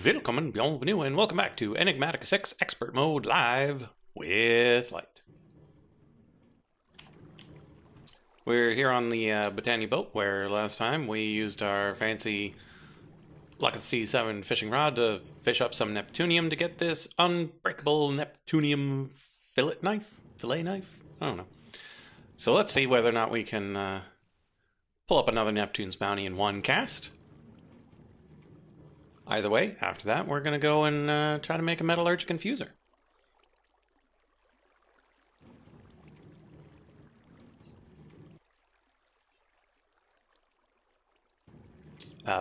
Willkommen, bienvenue, and welcome back to Enigmatic 6 Expert Mode Live with Light. We're here on the Britannia boat, where last time we used our fancy Luck at the Sea 7 fishing rod to fish up some Neptunium to get this unbreakable Neptunium fillet knife? Fillet knife? I don't know. So let's see whether or not we can pull up another Neptune's Bounty in one cast. Either way, after that, we're going to go and try to make a metallurgic infuser.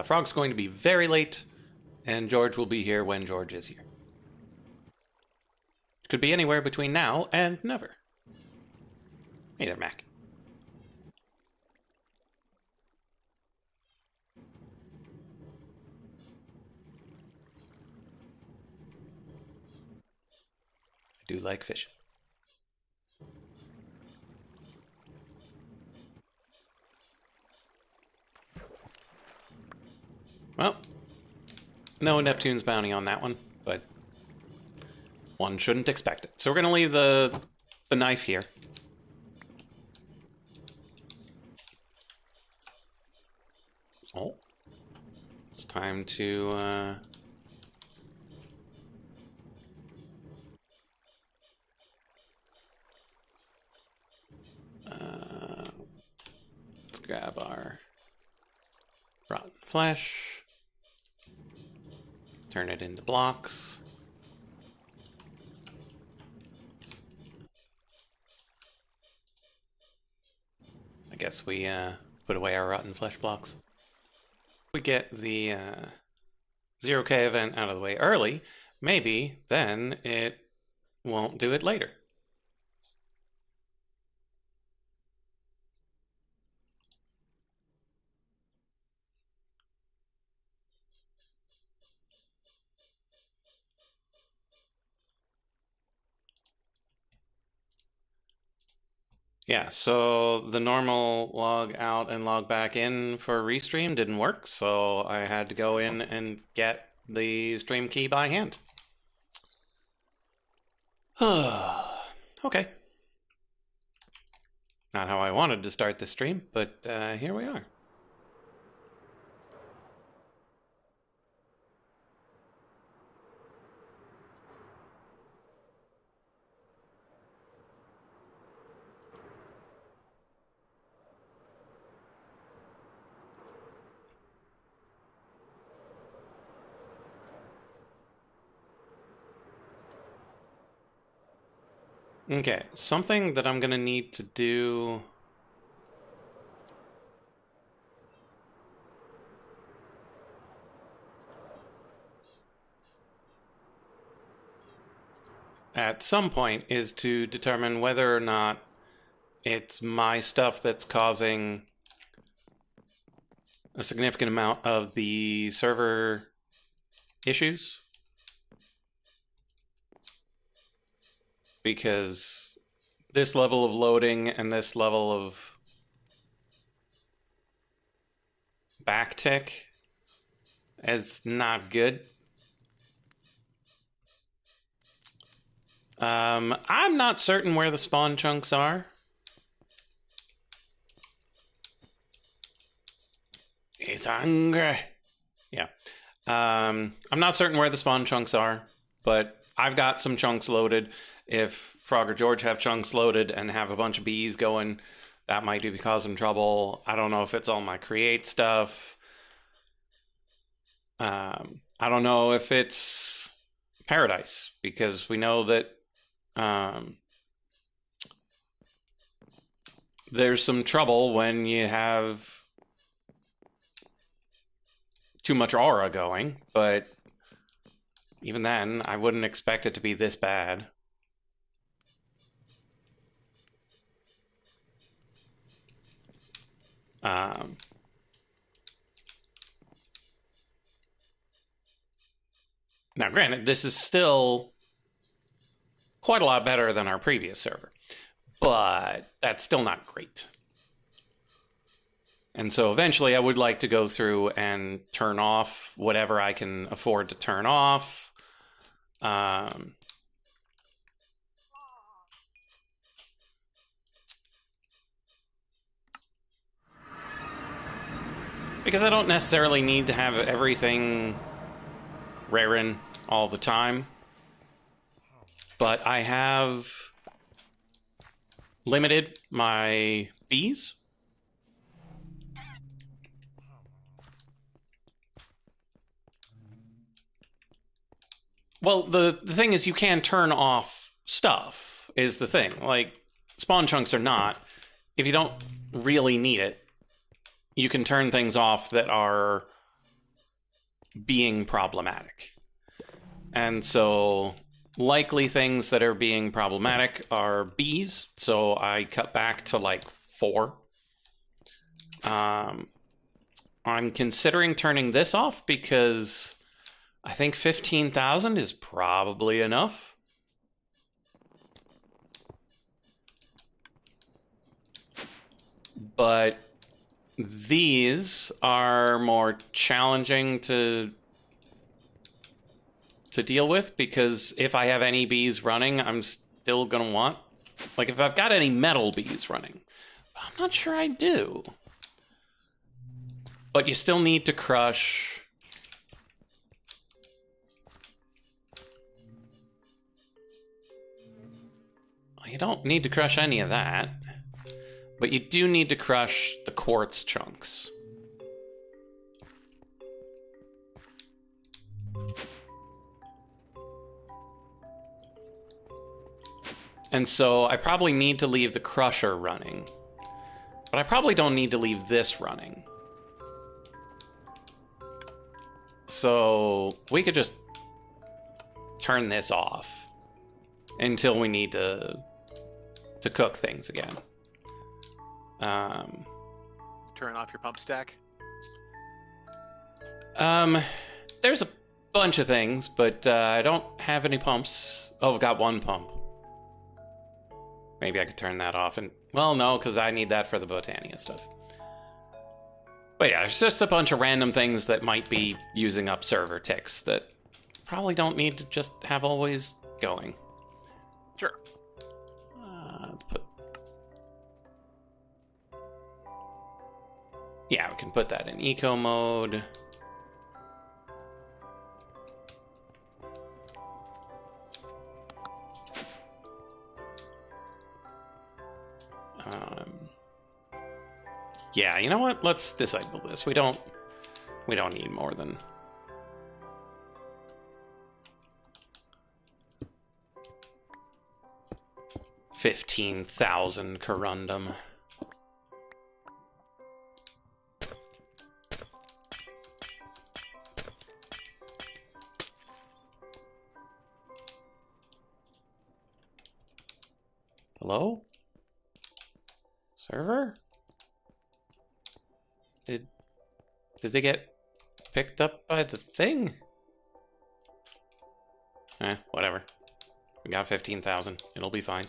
Frog's going to be very late, and George will be here when George is here. Could be anywhere between now and never. Hey there, Mac. I do like fishing. Well, no Neptune's Bounty on that one, but one shouldn't expect it. So we're going to leave the knife here. Oh, it's time to let's grab our rotten flesh, turn it into blocks. I guess we put away our rotten flesh blocks. We get the 0K event out of the way early, maybe then it won't do it later. Yeah, so the normal log out and log back in for restream didn't work, so I had to go in and get the stream key by hand. Okay. Not how I wanted to start the stream, but here we are. Okay, something that I'm gonna need to do at some point is to determine whether or not it's my stuff that's causing a significant amount of the server issues. Because this level of loading and this level of backtick is not good. I'm not certain where the spawn chunks are. It's hungry. Yeah. I'm not certain where the spawn chunks are, but I've got some chunks loaded. If Frog or George have chunks loaded and have a bunch of bees going, that might be causing trouble. I don't know if it's all my create stuff. I don't know if it's Paradise, because we know that there's some trouble when you have too much aura going, but even then, I wouldn't expect it to be this bad. Now, granted, this is still quite a lot better than our previous server, but that's still not great. And so eventually I would like to go through and turn off whatever I can afford to turn off. Because I don't necessarily need to have everything raring all the time. But I have limited my bees. Well, the thing is you can turn off stuff, is the thing. Like, spawn chunks are not. If you don't really need it, you can turn things off that are being problematic. And so likely things that are being problematic are bees. So I cut back to like 4. I'm considering turning this off because I think 15,000 is probably enough. But these are more challenging to deal with because if I have any bees running, I'm still gonna want, like, if I've got any metal bees running, but I'm not sure I do. But you still need to crush. You don't need to crush any of that, but you do need to crush the quartz chunks. And so I probably need to leave the crusher running, but I probably don't need to leave this running. So we could just turn this off until we need to cook things again. Turn off your pump stack? There's a bunch of things, but I don't have any pumps. Oh, I've got one pump. Maybe I could turn that off and... Well, no, because I need that for the Botania stuff. But yeah, there's just a bunch of random things that might be using up server ticks that probably don't need to just have always going. Sure. Yeah, we can put that in eco mode. Yeah, you know what? Let's disable this. We don't need more than... $15,000 corundum. Hello? Server? Did they get picked up by the thing? Whatever. We got 15,000. It'll be fine.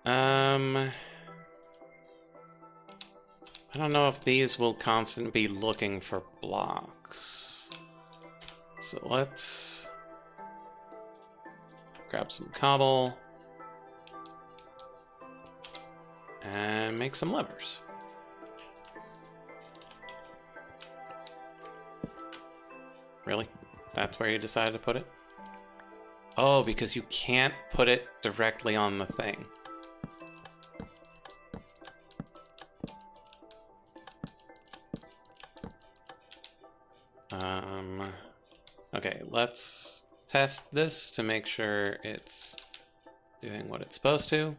I don't know if these will constantly be looking for blocks. So let's grab some cobble and make some levers. Really? That's where you decided to put it? Oh, because you can't put it directly on the thing. Okay, let's test this to make sure it's doing what it's supposed to.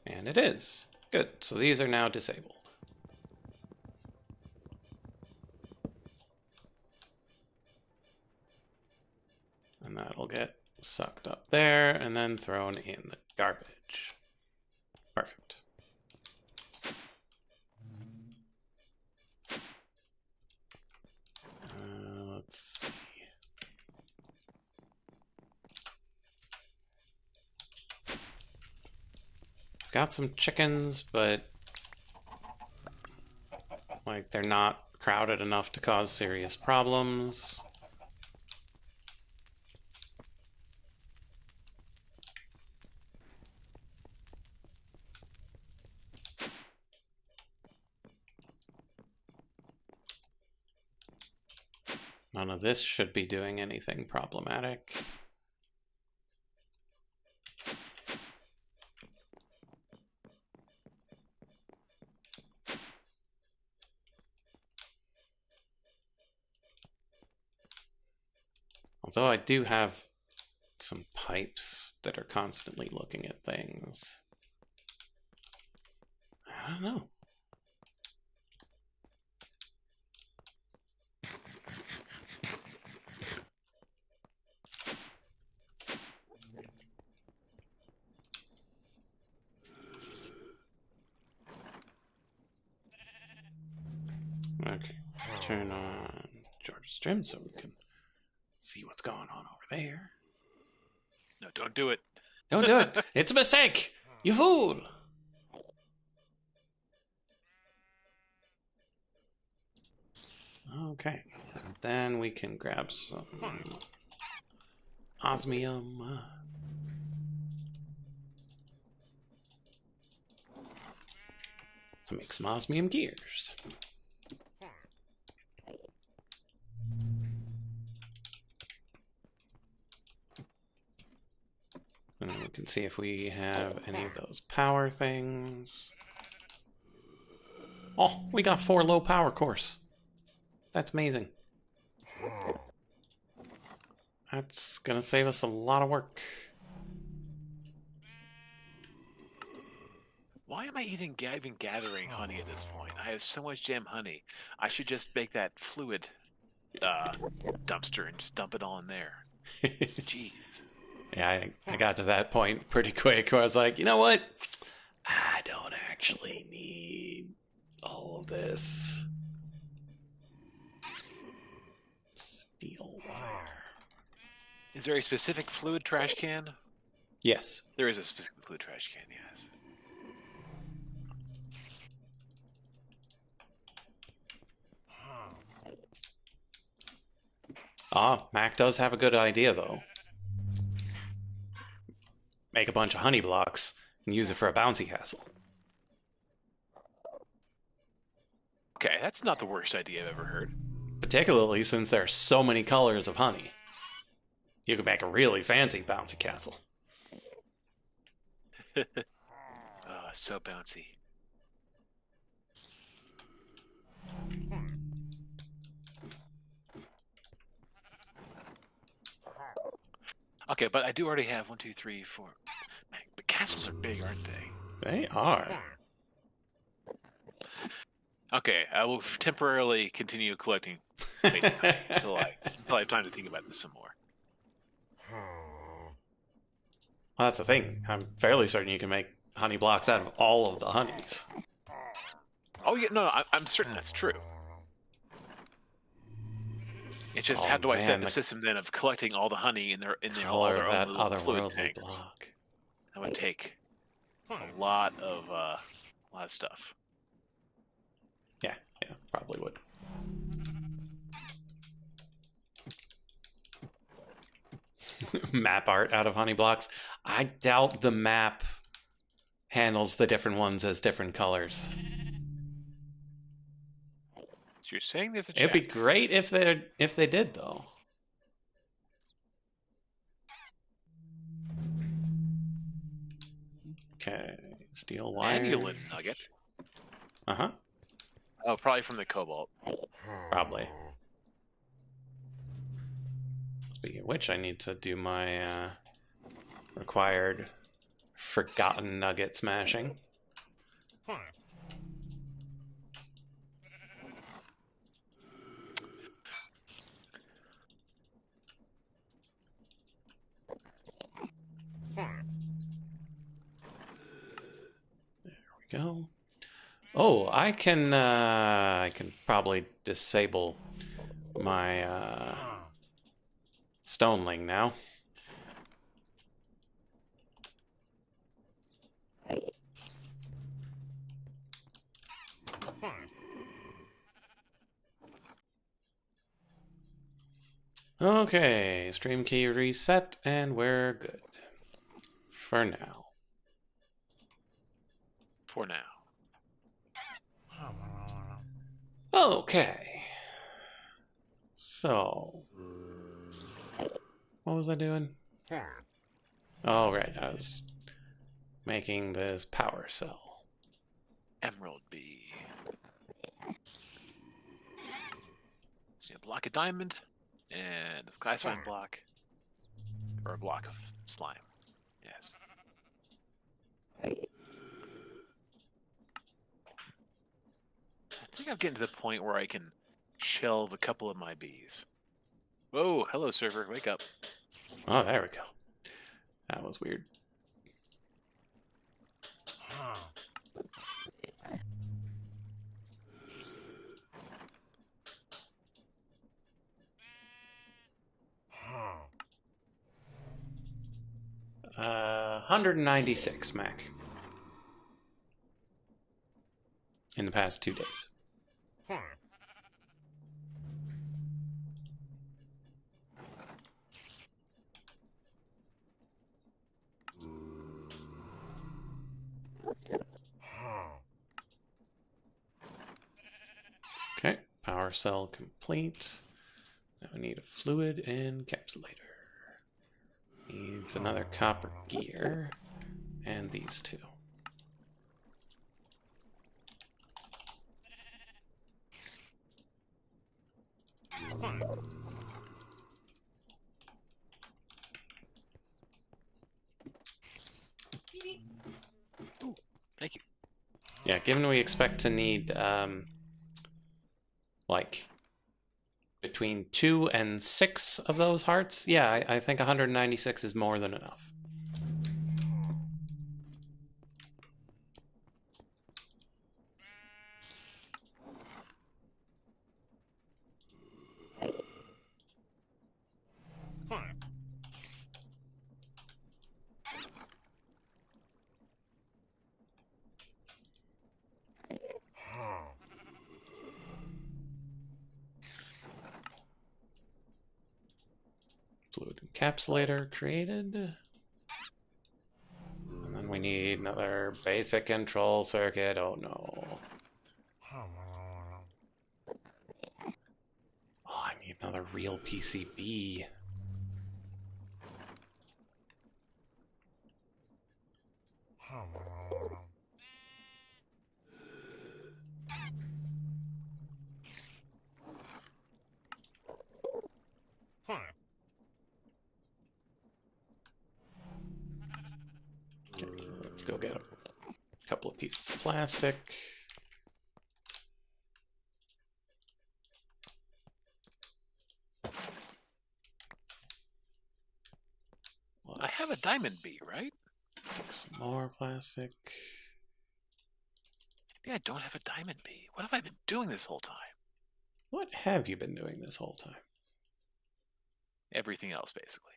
And it is. Good. So these are now disabled. And that'll get sucked up there and then thrown in the garbage. Perfect. Let's see. got some chickens, but like they're not crowded enough to cause serious problems. None of this should be doing anything problematic. Although I do have some pipes that are constantly looking at things. I don't know. Okay, let's turn on George's Gym so we can see what's going on over there. No, don't do it. Don't do it. It's a mistake. You fool. Okay, and then we can grab some osmium. To make some osmium gears. And we can see if we have any of those power things. Oh, we got 4 low power cores. That's amazing. That's gonna save us a lot of work. Why am I even gathering honey at this point? I have so much gem honey. I should just make that fluid dumpster and just dump it all in there. Jeez. Yeah, I got to that point pretty quick where I was like, you know what? I don't actually need all of this. Steel wire. Is there a specific fluid trash can? Yes. There is a specific fluid trash can, yes. Ah, Mac does have a good idea, though. Make a bunch of honey blocks and use it for a bouncy castle. Okay, that's not the worst idea I've ever heard. Particularly since there are so many colors of honey. You could make a really fancy bouncy castle. Oh, so bouncy. Okay, but I do already have 1, 2, 3, 4. Man, but castles are big, aren't they? They are. Okay, I will temporarily continue collecting until I have time to think about this some more. Well, that's the thing. I'm fairly certain you can make honey blocks out of all of the honeys. Oh yeah, no, I'm certain that's true. It's just how do I set the system then of collecting all the honey in their all their own little fluid tanks? Block. That would take a lot of stuff. Yeah, probably would. Map art out of honey blocks. I doubt the map handles the different ones as different colors. So you're saying there's a chance? It'd be great if they did, though. Okay, steel wire. Annual nugget. Uh-huh. Oh, probably from the cobalt. Probably. Speaking of which, I need to do my required forgotten nugget smashing. There we go. Oh, I can probably disable my stoneling now. Okay, stream key reset, and we're good. For now. For now. Okay. So, what was I doing? Oh, right, I was making this power cell. Emerald bee. So you block a diamond and a sky slime block. Or a block of slime. Yes. I think I'm getting to the point where I can shelve a couple of my bees. Whoa, hello server, wake up. Oh, there we go. That was weird. Uh, 196, Mac. In the past 2 days. Okay, power cell complete. Now we need a fluid encapsulator. Needs another copper gear. And these two. Ooh, thank you. Yeah, given we expect to need, like, between 2 and 6 of those hearts, yeah, I think 196 is more than enough. Fluid encapsulator created. And then we need another basic control circuit. Oh no. Oh, I need another real PCB. Okay, let's go get a couple of pieces of plastic. I have a diamond bee, right? Some more plastic. Yeah, I don't have a diamond bee. What have I been doing this whole time? What have you been doing this whole time? Everything else, basically.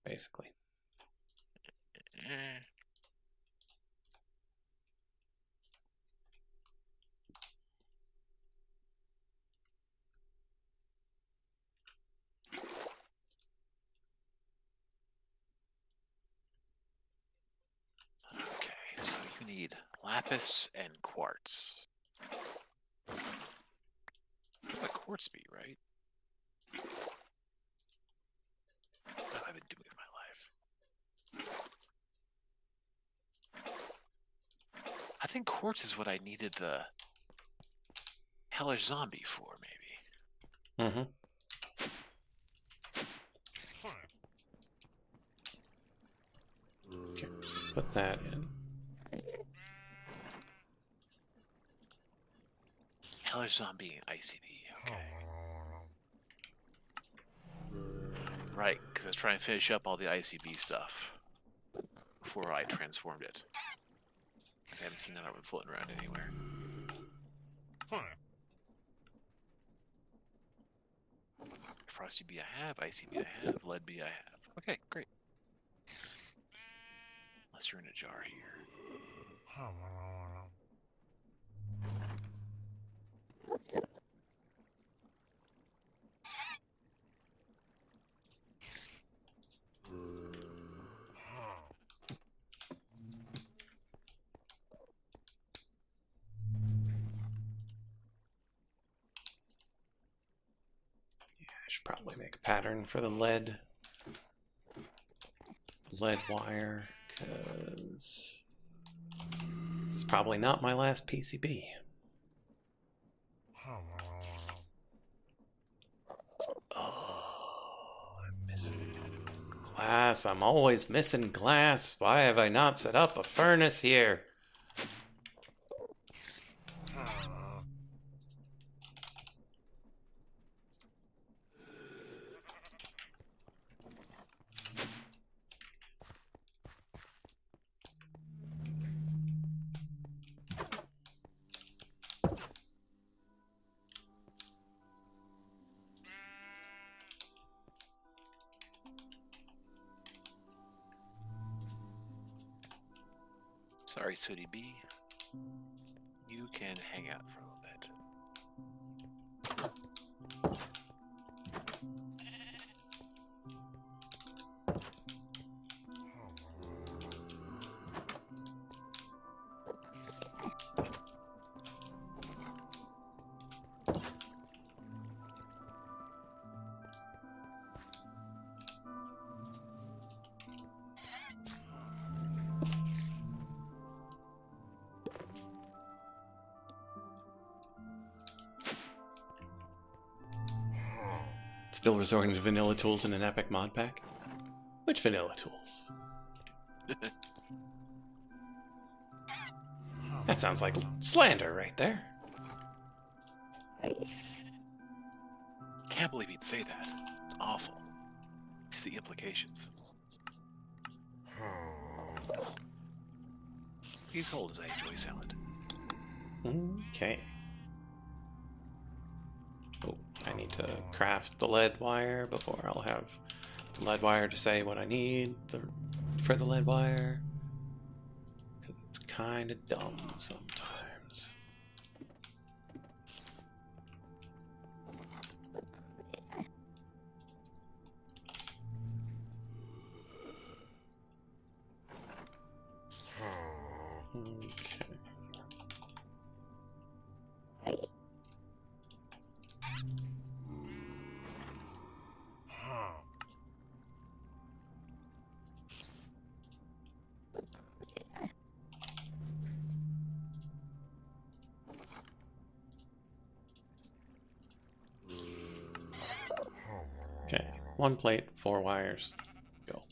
Basically. Okay, so you need lapis and quartz. A quartz bee, right? What have I been doing with my life? I think quartz is what I needed the hellish zombie for, maybe. Mm-hmm. Okay, put that in. Hellish zombie and ICB, okay. Right, because I was trying to finish up all the ICB stuff before I transformed it. Because I haven't seen another one floating around anywhere. Frosty bee I have, ICB I have, lead bee I have. Okay, great. Unless you're in a jar here. should probably make a pattern for the lead wire, because this is probably not my last PCB. Oh, I'm missing glass. I'm always missing glass. Why have I not set up a furnace here? Sorry, Sooty B. You can hang out for a little bit. Still resorting to vanilla tools in an epic mod pack? Which vanilla tools? That sounds like slander right there. Can't believe he'd say that. It's awful. It's the implications. He's old as I enjoy salad. Okay. Oh, I need to craft the lead wire before I'll have the lead wire to say what I need for the lead wire. Because it's kind of dumb sometimes. Okay. Okay, 1 plate, 4 wires, go.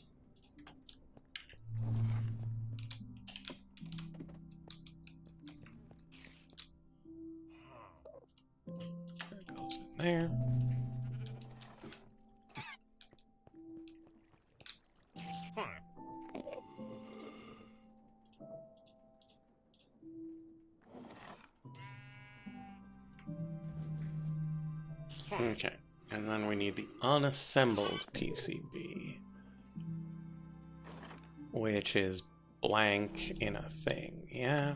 There goes in there. Okay, and then we need the unassembled PCB, which is blank in a thing, yeah?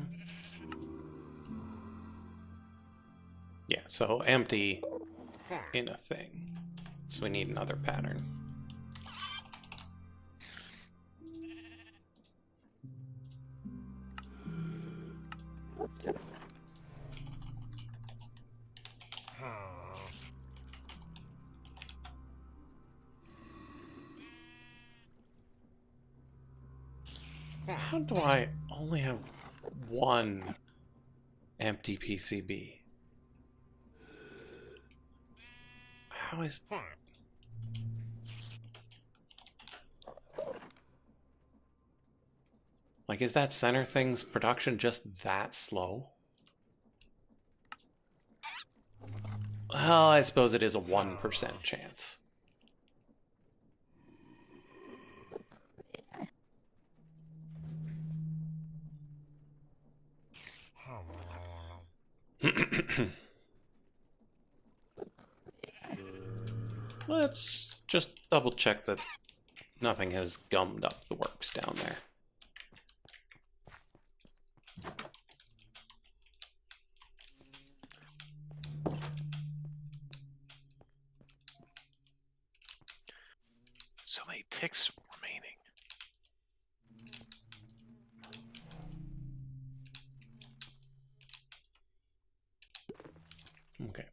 Yeah, so empty in a thing. So we need another pattern. How do I only have 1 empty PCB? How is... Like, is that center thing's production just that slow? Well, I suppose it is a 1% chance. Let's just double check that nothing has gummed up the works down there. So many ticks remaining. Okay.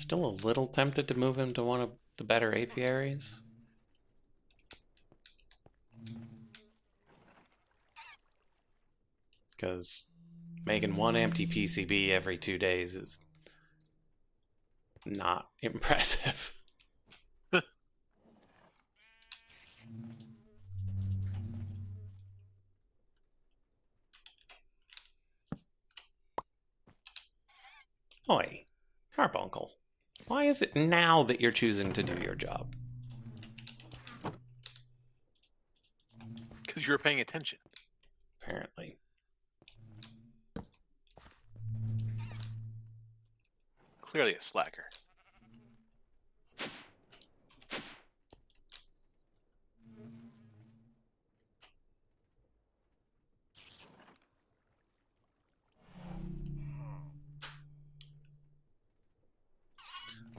still a little tempted to move him to one of the better apiaries. Because making one empty PCB every 2 days is not impressive. Oi, Carbuncle, why is it now that you're choosing to do your job? Because you were paying attention. Apparently. Clearly a slacker.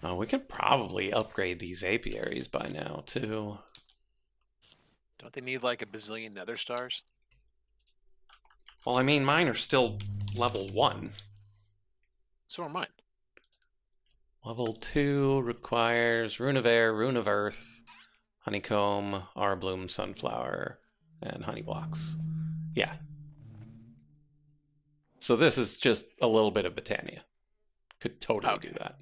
Oh, we could probably upgrade these apiaries by now, too. Don't they need like a bazillion nether stars? Well, I mean, mine are still level 1. So are mine. Level 2 requires Rune of Air, Rune of Earth, Honeycomb, Arbloom, Sunflower, and Honey Blocks. Yeah. So this is just a little bit of Botania. Could totally do that.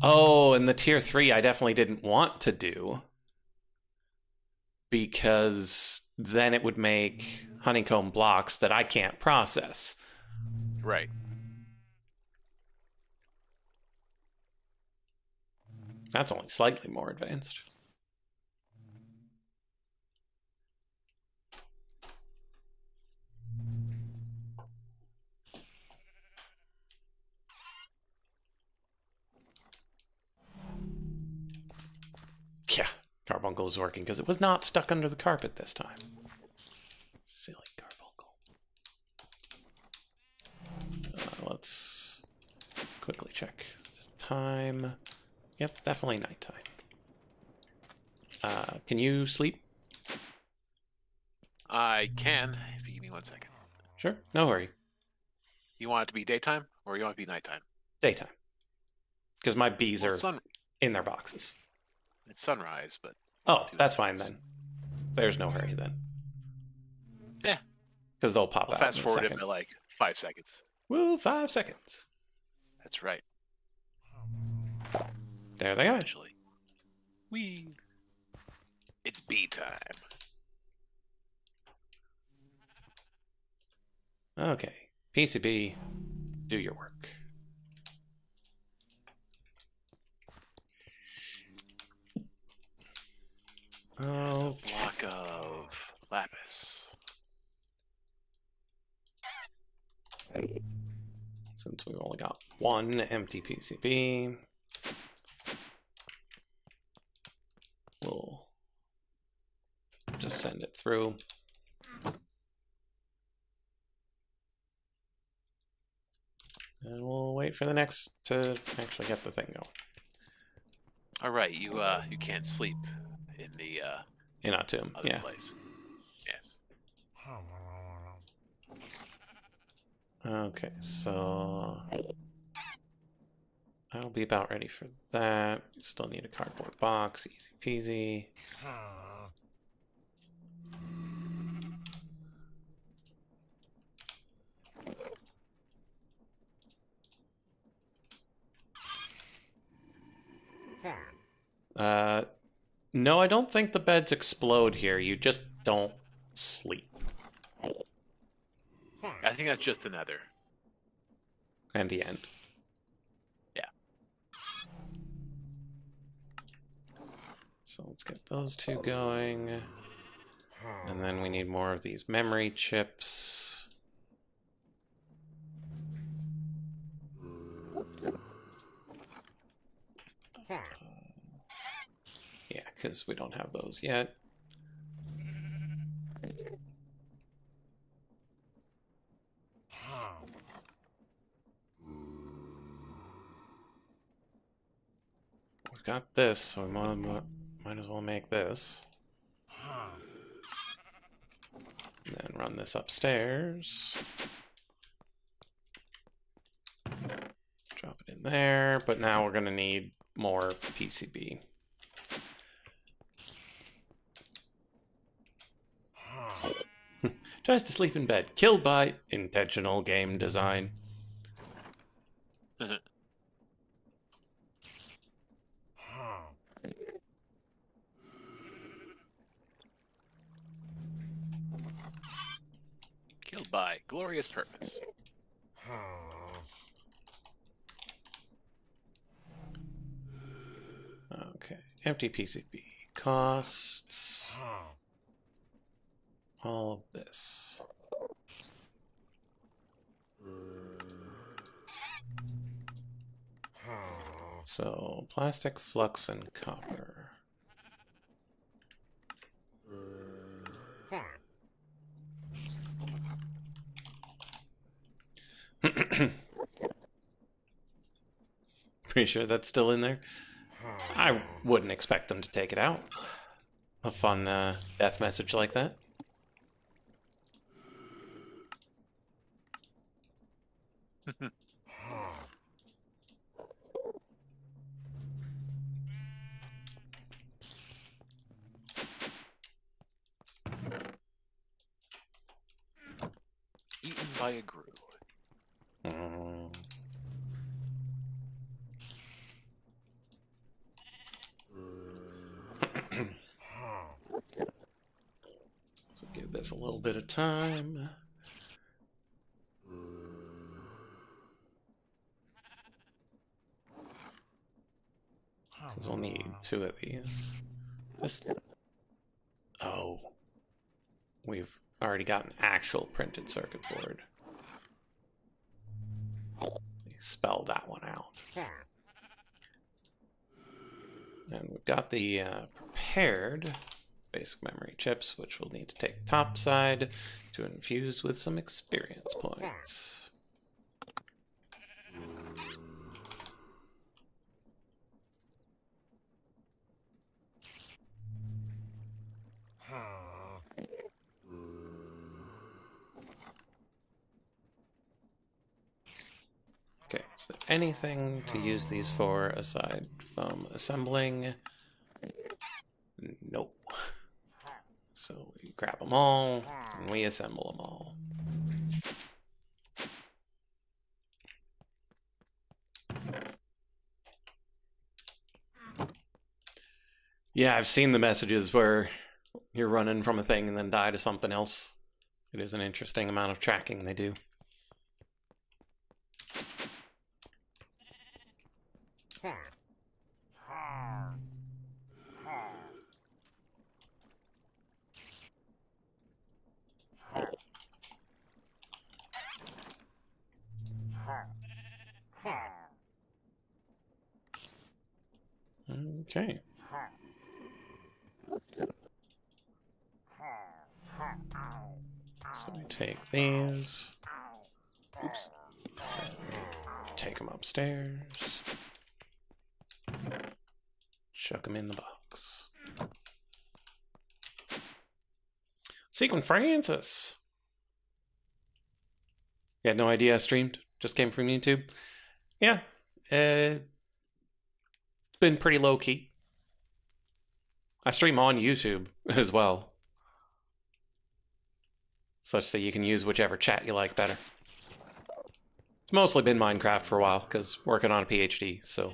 Oh, and the tier 3 I definitely didn't want to do, because then it would make Honeycomb blocks that I can't process. Right. That's only slightly more advanced. Yeah, Carbuncle is working because it was not stuck under the carpet this time. Silly Carbuncle. Let's quickly check time. Yep, definitely nighttime. Can you sleep? I can, if you give me 1 second. Sure, no hurry. You want it to be daytime, or you want it to be nighttime? Daytime. Because my bees are Sun. in their boxes. It's sunrise, but... Oh, that's fine then. There's no hurry then. Yeah. Because they'll pop I'll out fast in a forward it second. by like 5 seconds. Woo, 5 seconds. That's right. There they are. Actually. Whee! It's bee time. Okay. PCB, do your work. Oh, Block of lapis. Since we've only got one empty PCB, we'll just send it through. And we'll wait for the next to actually get the thing going. All right, you can't sleep in the In Atum, other yeah. place. Yes. Okay, so I'll be about ready for that. Still need a cardboard box, easy peasy. No, I don't think the beds explode here. You just don't sleep. I think that's just the nether. And the end. Yeah. So let's get those two going. And then we need more of these memory chips. Yeah, because we don't have those yet. We've got this, so we might as well make this. And then run this upstairs. Drop it in there, but now we're going to need more PCB. Tries to sleep in bed. Killed by intentional game design. Killed by glorious purpose. Okay, empty PCB costs all of this. So plastic, flux, and copper. Pretty sure that's still in there. I wouldn't expect them to take it out. A fun death message like that. Eaten by a Gru. So give this a little bit of time. Because we'll need 2 of these. Oh. We've already got an actual printed circuit board. Spell that one out. And we've got the prepared basic memory chips, which we'll need to take topside to infuse with some experience points. Okay, is there anything to use these for aside from assembling? Nope. So we grab them all, and we assemble them all. Yeah, I've seen the messages where you're running from a thing and then die to something else. It is an interesting amount of tracking they do. Okay. So we take these. Oops. Take them upstairs. Chuck them in the box. Sequin Francis. You had no idea I streamed? Just came from YouTube? Yeah. It's been pretty low key. I stream on YouTube as well, such that you can use whichever chat you like better. It's mostly been Minecraft for a while, because working on a PhD, so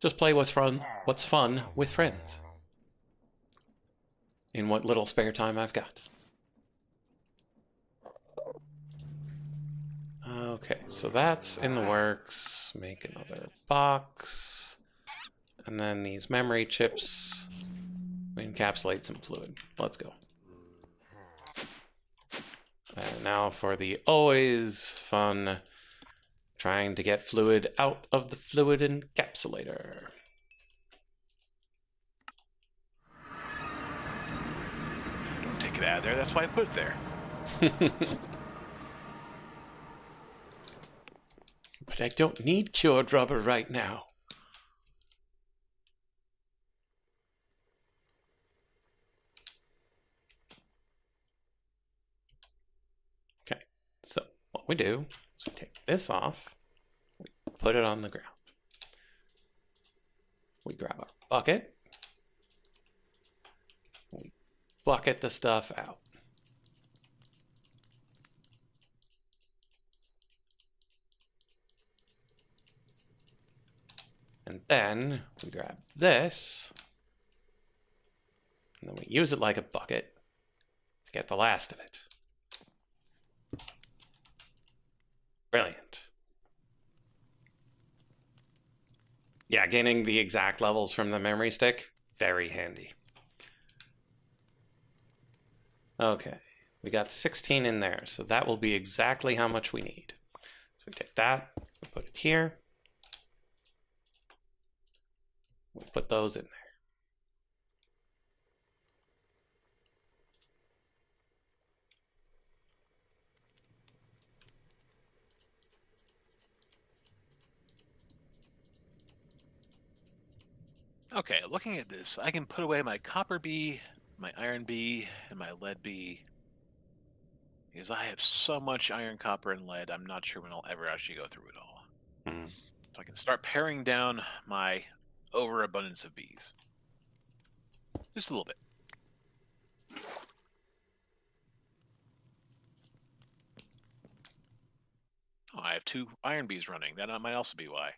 just play what's fun with friends. In what little spare time I've got. Okay, so that's in the works. Make another box. And then these memory chips. We encapsulate some fluid. Let's go. And now for the always fun trying to get fluid out of the fluid encapsulator. Don't take it out of there. That's why I put it there. But I don't need cured rubber right now. Okay, so what we do is we take this off, we put it on the ground. We grab our bucket. We bucket the stuff out. And then we grab this, and then we use it like a bucket to get the last of it. Brilliant. Yeah, gaining the exact levels from the memory stick, very handy. Okay, we got 16 in there, so that will be exactly how much we need. So we take that, we put it here. We put those in there. Okay, looking at this, I can put away my copper bee, my iron bee, and my lead bee. Because I have so much iron, copper, and lead, I'm not sure when I'll ever actually go through it all. So I can start paring down my overabundance of bees. Just a little bit. Oh, I have 2 iron bees running. That might also be why.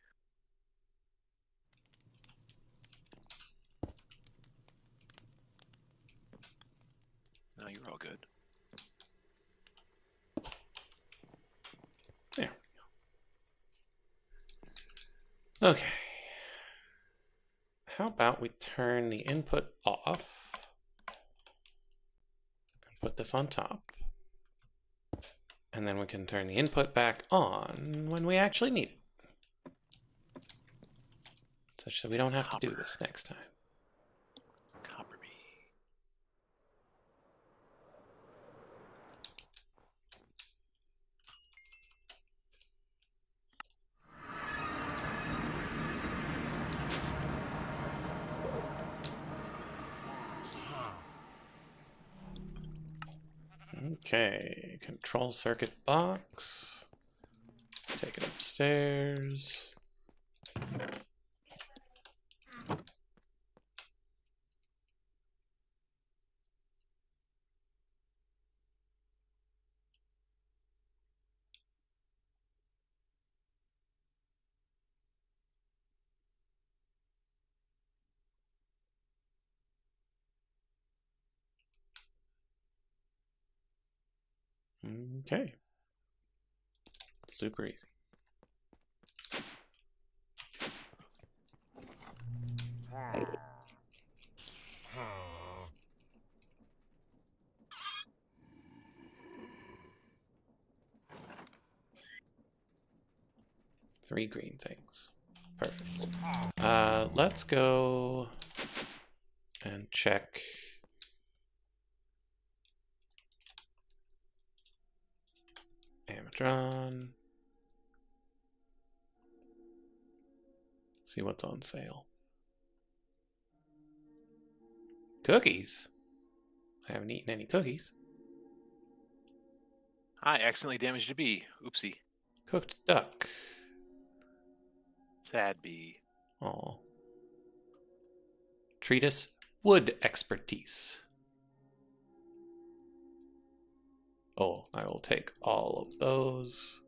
No, you're all good. There we go. Okay. How about we turn the input off and put this on top. And then we can turn the input back on when we actually need it. Such that we don't have to do this next time. Copper bee. Okay, control circuit box. Take it upstairs. Okay. Super easy. Three green things. Perfect. Let's go and check. Amatron. See what's on sale. Cookies. I haven't eaten any cookies. I accidentally damaged a bee. Oopsie. Cooked duck. Sad bee. Oh. Treatise. Wood expertise. Oh, I will take all of those.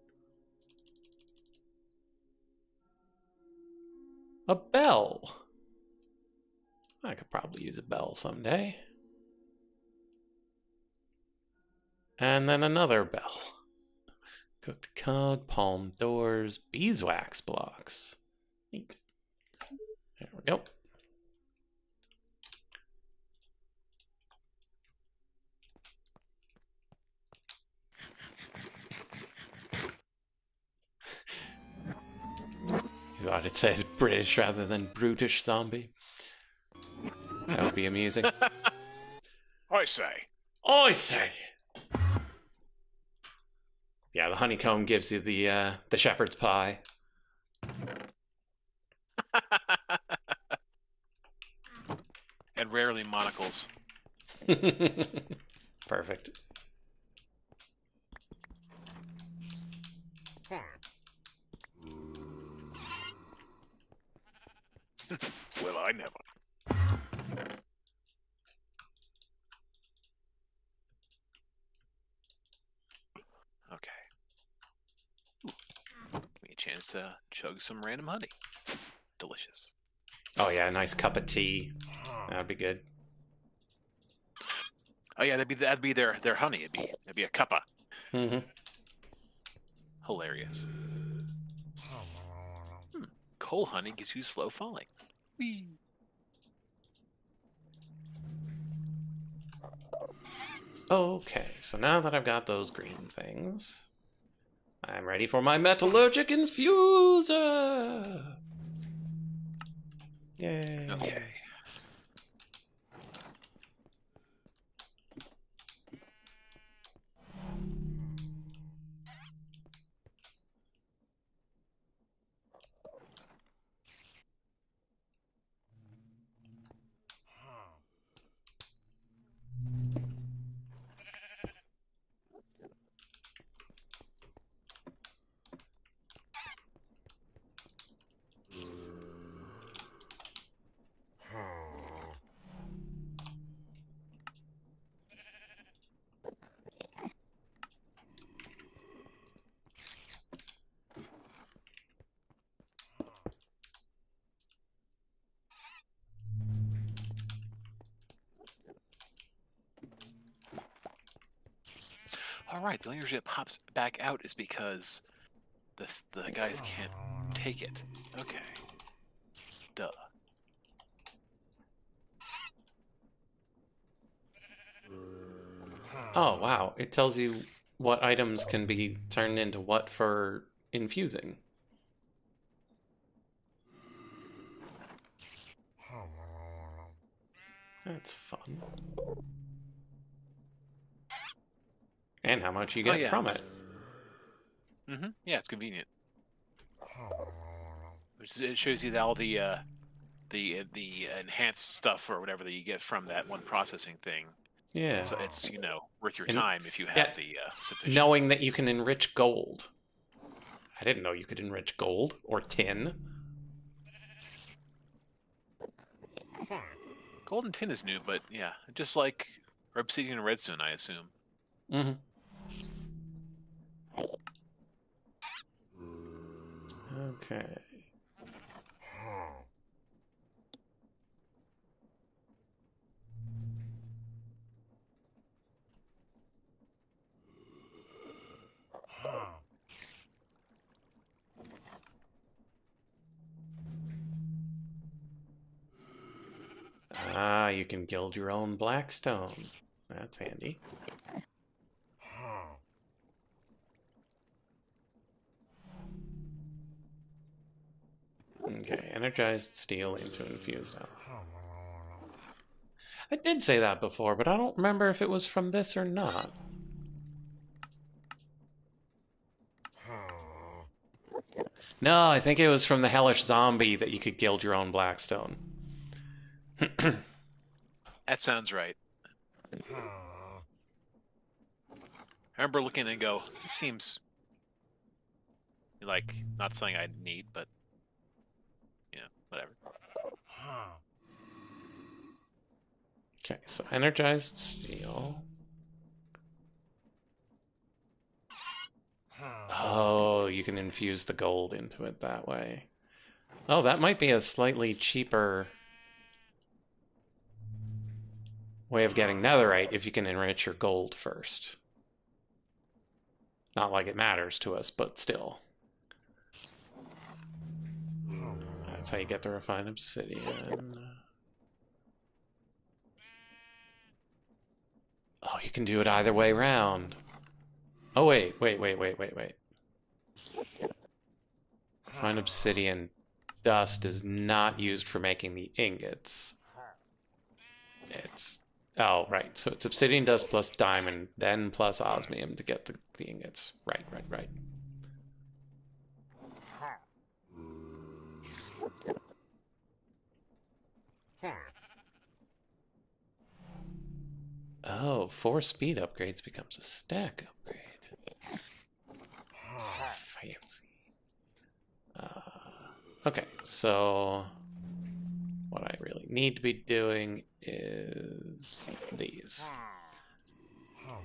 A bell. I could probably use a bell someday. And then another bell. Cooked cod, palm doors, beeswax blocks. Neat. There we go. You thought it said British rather than brutish zombie? That would be amusing. I say. I say. Yeah, the honeycomb gives you the shepherd's pie. And rarely monocles. Perfect. Well, I never. Okay. Give me a chance to chug some random honey. Delicious. Oh yeah, a nice cup of tea. That'd be good. Oh yeah, that'd be their honey. It'd be a cuppa. Mm-hmm. Hilarious. Coal honey gives you slow falling. Whee. Okay, so now that I've got those green things, I'm ready for my metallurgic infuser. Yay. Okay. All right. The only reason it pops back out is because the guys can't take it. Okay. Duh. Oh wow, it tells you what items can be turned into what for infusing. That's fun. And how much you Oh get yeah. from it. Yeah, it's convenient. It shows you all the enhanced stuff or whatever that you get from that one processing thing. Yeah. So it's worth your And- time if you have yeah, the sufficient. knowing that you can enrich gold. I didn't know you could enrich gold or tin. Gold and tin is new, but yeah, just like obsidian and redstone, I assume. Mm-hmm. Okay. Ah, you can gild your own blackstone. That's handy. Okay, energized steel into infused now. I did say that before, but I don't remember if it was from this or not. No, I think it was from the hellish zombie that you could gild your own blackstone. That sounds right. I remember looking and go, it seems like not something I need, but whatever. Okay, so energized steel. Oh, you can infuse the gold into it that way. Oh, that might be a slightly cheaper way of getting netherite if you can enrich your gold first. Not like it matters to us, but still. That's how you get the refined obsidian. Oh, you can do it either way round. Oh, wait. Refined obsidian dust is not used for making the ingots. It's... Oh, right. So it's obsidian dust plus diamond, then plus osmium to get the ingots. Right. Oh, 4 speed upgrades becomes a stack upgrade. Fancy. Okay, so What I really need to be doing is these.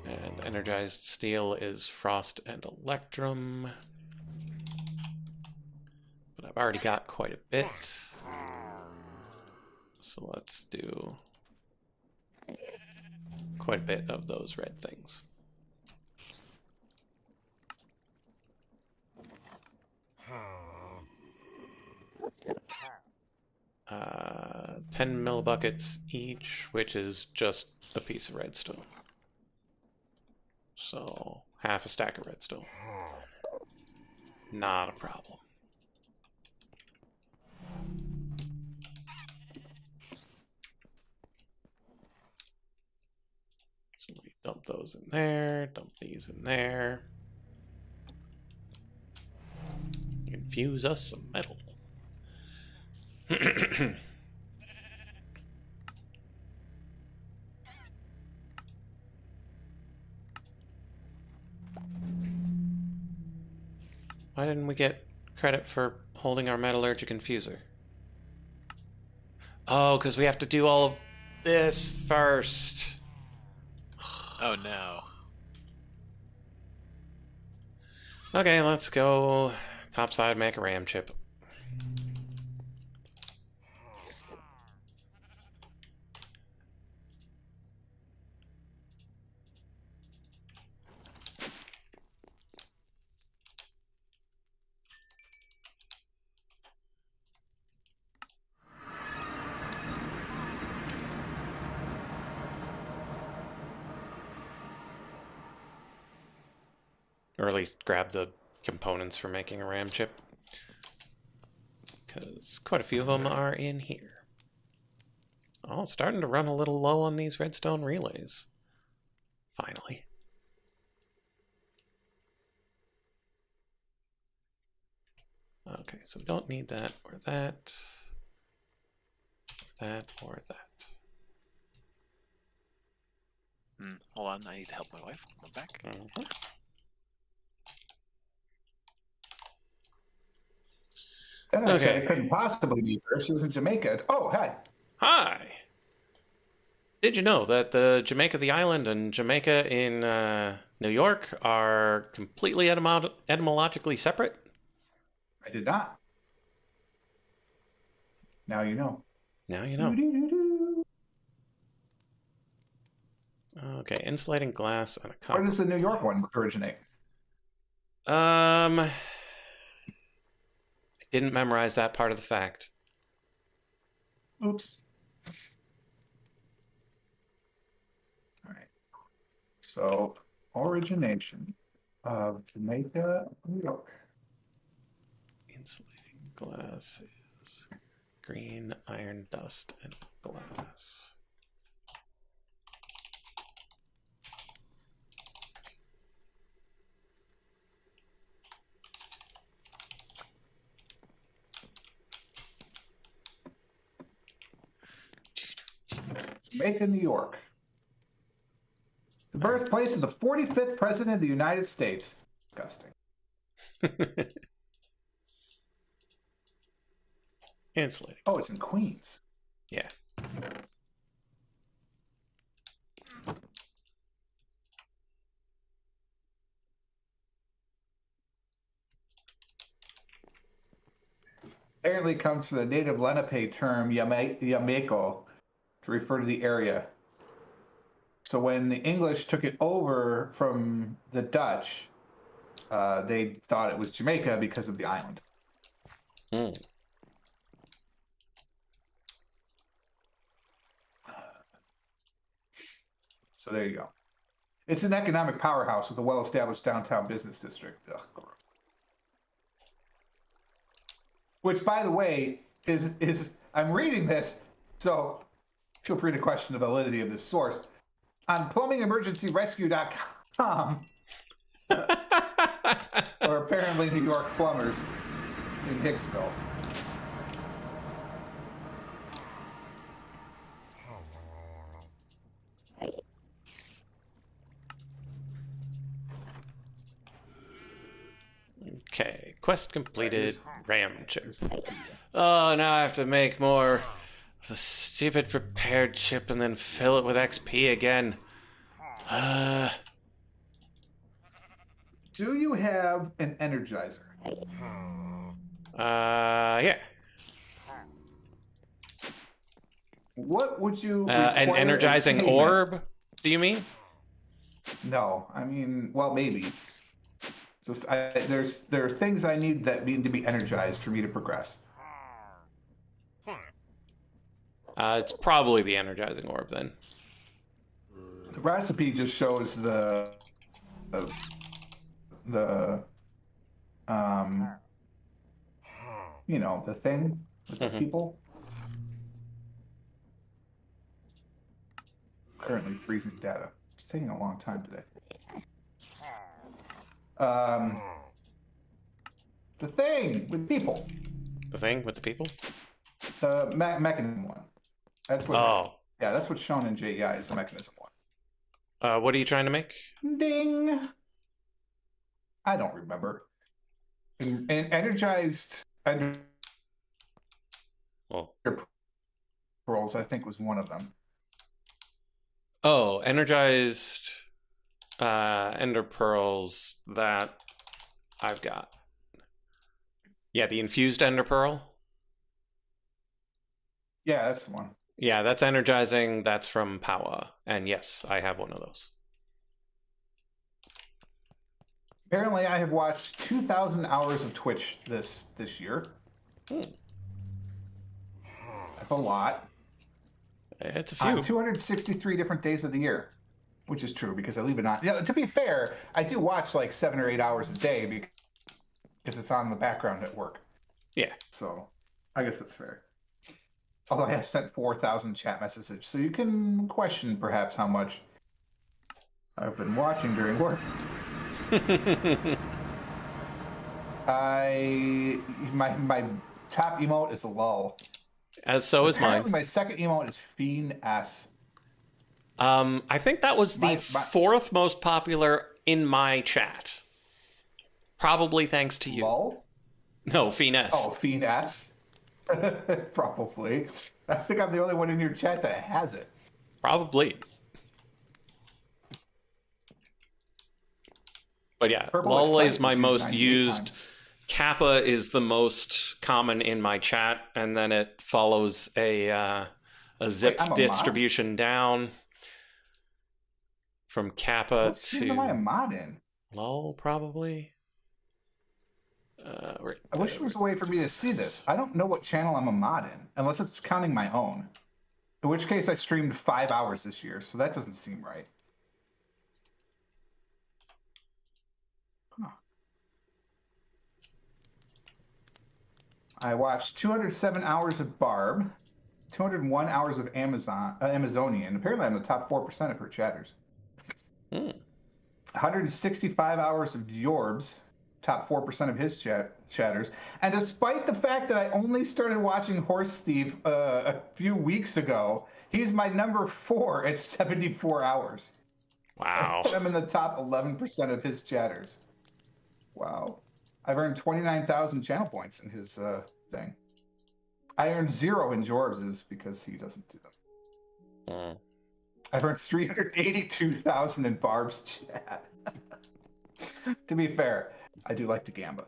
And energized steel is frost and electrum. But I've already got quite a bit. So let's do quite a bit of those red things. 10 millibuckets each, which is just a piece of redstone. So half a stack of redstone. Not a problem. So we dump those in there, dump these in there. Infuse us some metal. Why didn't we get credit for holding our metallurgic infuser? Oh, because we have to do all of this first. Oh no. Okay, let's go topside, make a RAM chip. Or at least grab the components for making a RAM chip. Because quite a few of them are in here. Oh, starting to run a little low on these redstone relays. Finally. Okay, so we don't need that or that. That or that. Hold on, I need to help my wife. Come back. Then I said it couldn't possibly be her. She was in Jamaica. Oh, hi. Hi! Did you know that the Jamaica the island and Jamaica in New York are completely etymologically separate? I did not. Now you know. Now you know. Okay, insulating glass and a copper. Where does the New York one originate? I didn't memorize that part of the fact. Oops. All right. So, origination of Jamaica, New York. Insulating glass is green, iron dust, and glass. Jamaica, New York. The birthplace of the 45th President of the United States. Disgusting. Insulating. Oh, it's in Queens. Yeah. Apparently comes from the native Lenape term Yamaiko to refer to the area. So when the English took it over from the Dutch, they thought it was Jamaica because of the island. Mm. So there you go. It's an economic powerhouse with a well-established downtown business district. Ugh. Which, by the way, is I'm reading this, so feel free to question the validity of this source. On plummingemergencyrescue.com, or apparently New York plumbers in Hicksville. Okay, quest completed. RAM chip. Oh, now I have to make more It's a stupid prepared chip and then fill it with XP again. Do you have an energizer? Yeah. What would you An require energizing as payment? orb, do you mean? No, I mean, well, maybe. Just there are things I need that need to be energized for me to progress. It's probably the energizing orb then. The recipe just shows the you know, the thing with the people. Currently freezing data. It's taking a long time today. The thing with people. The thing with the people? The mechanism one. That's what. Oh. Yeah, that's what's shown in JEI is the mechanism one. What are you trying to make? Ding. I don't remember. And energized Well. pearls, I think, was one of them. Oh, energized ender pearls that I've got. Yeah, the infused ender pearl. Yeah, that's the one. Yeah, that's energizing. That's from Powa. And yes, I have one of those. Apparently, I have watched 2,000 hours of Twitch this year. That's a lot. It's a few. On 263 different days of the year, which is true because I leave it on. Yeah, to be fair, I do watch like 7 or 8 hours a day because it's on the background at work. Yeah. So I guess that's fair. Although I have sent 4,000 chat messages, so you can question perhaps how much I've been watching during work. My top emote is a lull. As so is mine. My second emote is Fiend S. I think that was the fourth most popular in my chat. Probably thanks to you. Lull? No, Fiend-S. Oh, Fiend S? Probably. I think I'm the only one in your chat that has it. Probably. But yeah, Purple Lull Excite is my was used most 98 used. times. Kappa is the most common in my chat, and then it follows a zip I'm a distribution down from Kappa What stream am I a mod in? Lull, probably. I wish there was a way for me to see this. I don't know what channel I'm a mod in, unless it's counting my own. In which case I streamed 5 hours this year, so that doesn't seem right. Huh. I watched 207 hours of Barb, 201 hours of Amazonian. Apparently I'm the top 4% of her chatters. 165 hours of Yorbs, top 4% of his chatters. And despite the fact that I only started watching Horse Steve a few weeks ago, he's my number 4 at 74 hours. Wow. I'm in the top 11% of his chatters. Wow. I've earned 29,000 channel points in his thing. I earned 0 in Jorbs's because he doesn't do them. I've earned 382,000 in Barb's chat. To be fair, I do like to gamba.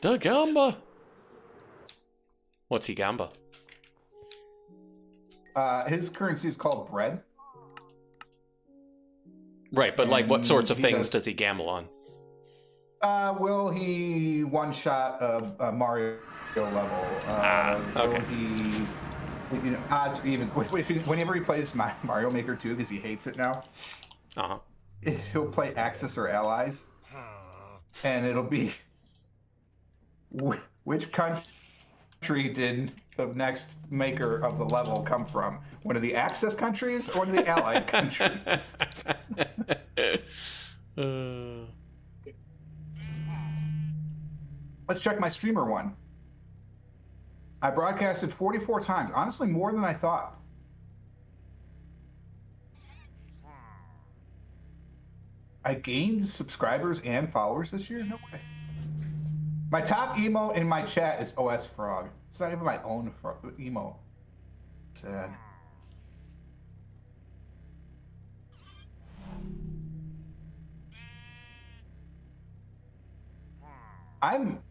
The gamba. What's he gamba? His currency is called bread. Right, but like what sorts of things does he gamble on? Will he one-shot a Mario level? Okay. Will he, you know, odds or evens. Whenever he plays Mario Maker 2, because he hates it now, he'll play Axis or Allies, and it'll be which country did the next maker of the level come from? One of the Axis countries or one of the Allied countries? Let's check my streamer one. I broadcasted 44 times. Honestly, more than I thought. I gained subscribers and followers this year? No way. My top emote in my chat is OS Frog. It's not even my own emote. Sad.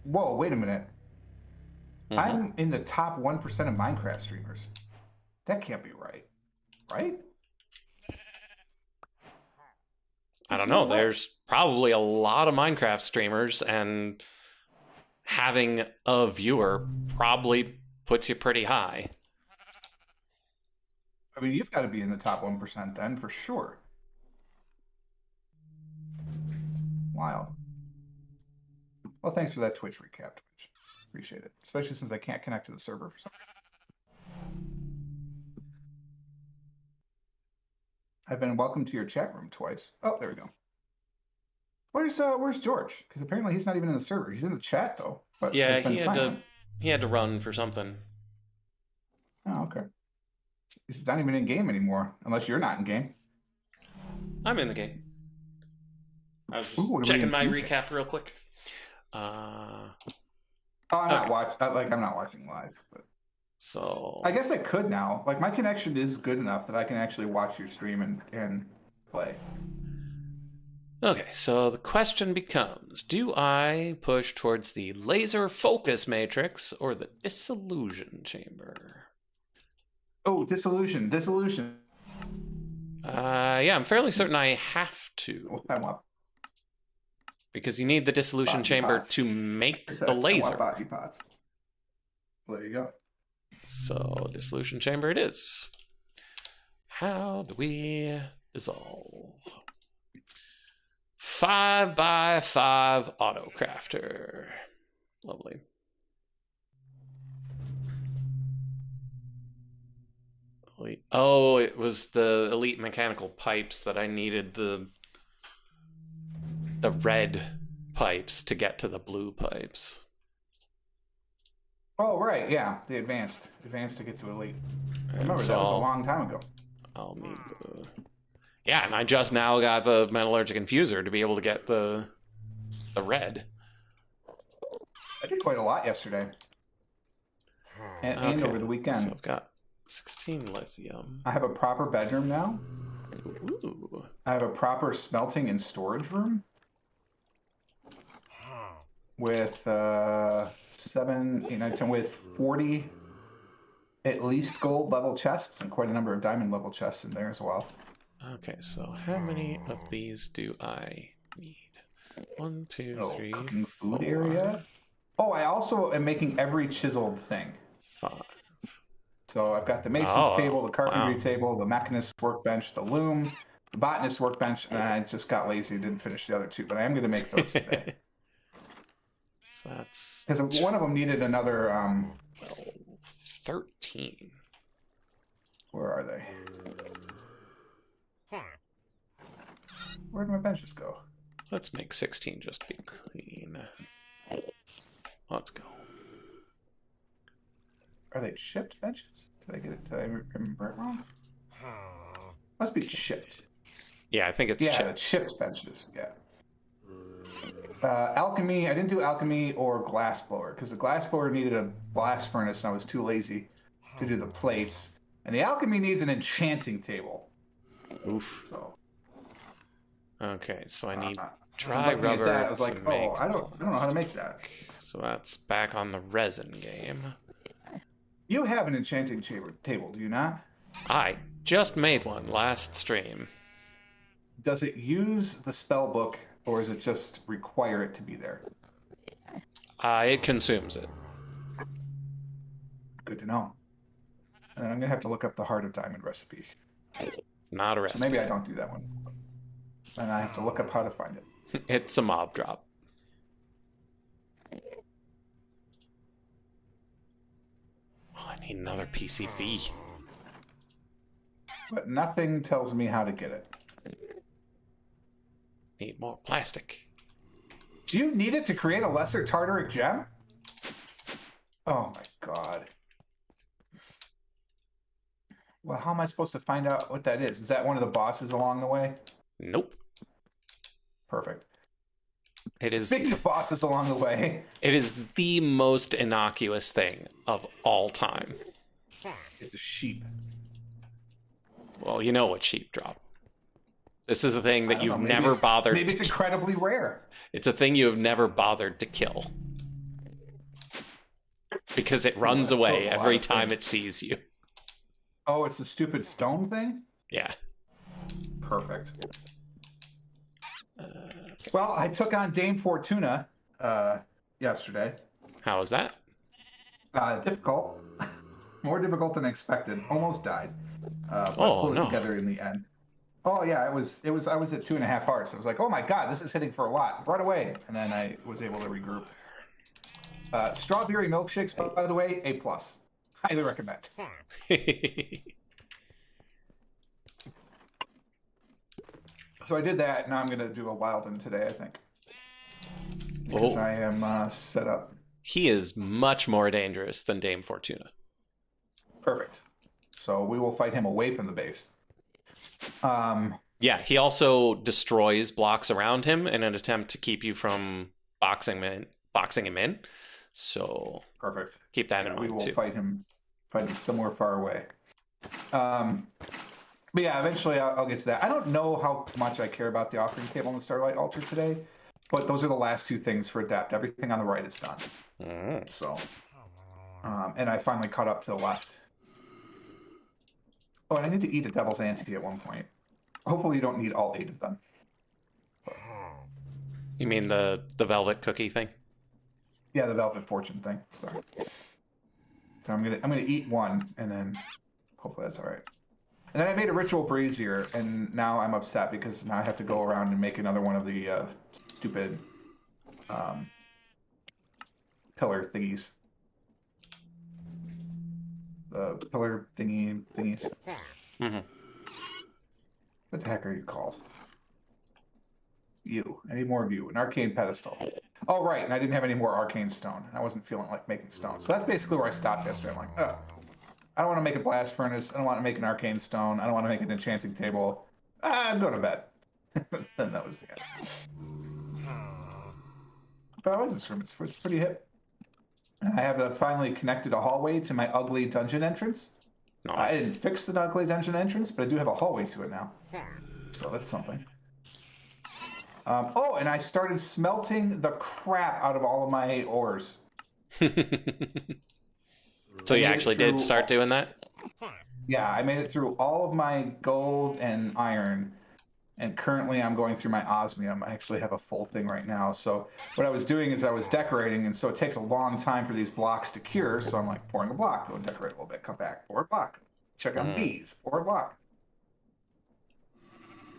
Whoa, wait a minute. I'm in the top 1% of Minecraft streamers. That can't be right. Right? I don't know. There's probably a lot of Minecraft streamers, and having a viewer probably puts you pretty high. I mean, you've got to be in the top 1% then, for sure. Wild. Well, thanks for that Twitch recap, Twitch. Appreciate it. Especially since I can't connect to the server for some reason. I've been welcomed to your chat room twice. Oh, there we go. Where's George? Because apparently he's not even in the server. He's in the chat though. But yeah, he had to run for something. Oh, okay. He's not even in game anymore, unless you're not in game. I'm in the game. I was just checking my recap real quick. I'm not watching live, but so I guess I could now. Like my connection is good enough that I can actually watch your stream and play. Okay, so the question becomes, do I push towards the laser focus matrix or the dissolution chamber? Oh, dissolution. Yeah, I'm fairly certain I have to. I'm up. Because you need the dissolution chamber to make the laser. There you go. So, dissolution chamber it is. How do we dissolve? 5x5 auto crafter. Lovely. Oh, it was the elite mechanical pipes that I needed the red pipes to get to the blue pipes. Oh, right, yeah, the advanced to get to elite. I remember that was a long time ago. I'll need the... Yeah, and I just now got the metallurgic infuser to be able to get the red. I did quite a lot yesterday. And over the weekend. So I've got 16 lithium. I have a proper bedroom now. Ooh. I have a proper smelting and storage room. With 7, 8, 9, 10, with 40 at least gold level chests and quite a number of diamond level chests in there as well. Okay, so how many of these do I need? 1, 2, 3, cooking 4. Food area. Oh, I also am making every chiseled thing. 5. So I've got the mason's table, the carpentry table, the mechanist workbench, the loom, the botanist workbench, and I just got lazy and didn't finish the other 2, but I am going to make those today. So that's... Because one of them needed another... 13. Where are they? Where'd my benches go? Let's make 16 just to be clean. Let's go. Are they chipped benches? Did I remember it wrong? Must be chipped. Yeah, I think it's chipped. Yeah, chipped benches, yeah. Alchemy, I didn't do alchemy or glass blower because the glass blower needed a blast furnace and I was too lazy to do the plates. And the alchemy needs an enchanting table. Oof. So, okay, so I need dry rubber. I was like, I don't know how to make that. So that's back on the resin game. You have an enchanting table, do you not? I just made one last stream. Does it use the spell book, or is it just require it to be there? It consumes it. Good to know. And I'm going to have to look up the Heart of Diamond recipe. Not a recipe. So maybe I don't do that one. And I have to look up how to find it. It's a mob drop. Oh, I need another PCB. But nothing tells me how to get it. Need more plastic. Do you need it to create a lesser tartaric gem? Oh my god. Well, how am I supposed to find out what that is? Is that one of the bosses along the way? Nope. Perfect. It is big bosses along the way. It is the most innocuous thing of all time. It's a sheep. Well, you know what sheep drop. This is a thing that I don't you've know, never bothered Maybe it's incredibly rare. It's a thing you have never bothered to kill. Because it runs Well, away a lot every of time things. it sees you. Oh, it's the stupid stone thing? Yeah. Perfect. Well, I took on Dame Fortuna yesterday. How was that? Difficult. More difficult than expected. Almost died. But Oh, pulled it no. together in the end. Oh yeah, it was. I was at 2.5 hearts. I was like, oh my god, this is hitting for a lot. Right away, and then I was able to regroup. Strawberry milkshakes, by the way, A+. Highly recommend. So I did that. Now I'm gonna do a Wilden today, I think, because I am set up. He is much more dangerous than Dame Fortuna. Perfect. So we will fight him away from the base. Yeah, he also destroys blocks around him in an attempt to keep you from boxing him in. So perfect. Keep that in mind, we will too. fight him somewhere far away. But yeah, eventually I'll get to that. I don't know how much I care about the offering table and the Starlight Altar today, but those are the last two things for Adept. Everything on the right is done. So, and I finally caught up to the left. Oh, and I need to eat a Devil's Ante at one point. Hopefully you don't need all 8 of them. You mean the velvet cookie thing? Yeah, the Velvet Fortune thing. Sorry. So I'm gonna eat one, and then hopefully that's all right. And then I made a Ritual Brazier, and now I'm upset because now I have to go around and make another one of the stupid pillar thingies. The pillar thingies. Mm-hmm. What the heck are you called? You. I need more of you. An arcane pedestal. Oh, right. And I didn't have any more arcane stone. I wasn't feeling like making stone. So that's basically where I stopped yesterday. I'm like, oh, I don't want to make a blast furnace. I don't want to make an arcane stone. I don't want to make an enchanting table. I'm going to bed. And that was the end. But I like this room. It's pretty hip. And I have finally connected a hallway to my ugly dungeon entrance. Nice. I didn't fix the ugly dungeon entrance, but I do have a hallway to it now. So that's something. Oh, and I started smelting the crap out of all of my ores. So you actually did start doing that? Yeah, I made it through all of my gold and iron, and currently I'm going through my osmium. I actually have a full thing right now. So what I was doing is I was decorating, and so it takes a long time for these blocks to cure, so I'm like pouring a block, go and decorate a little bit, come back, pour a block, check on bees, pour a block.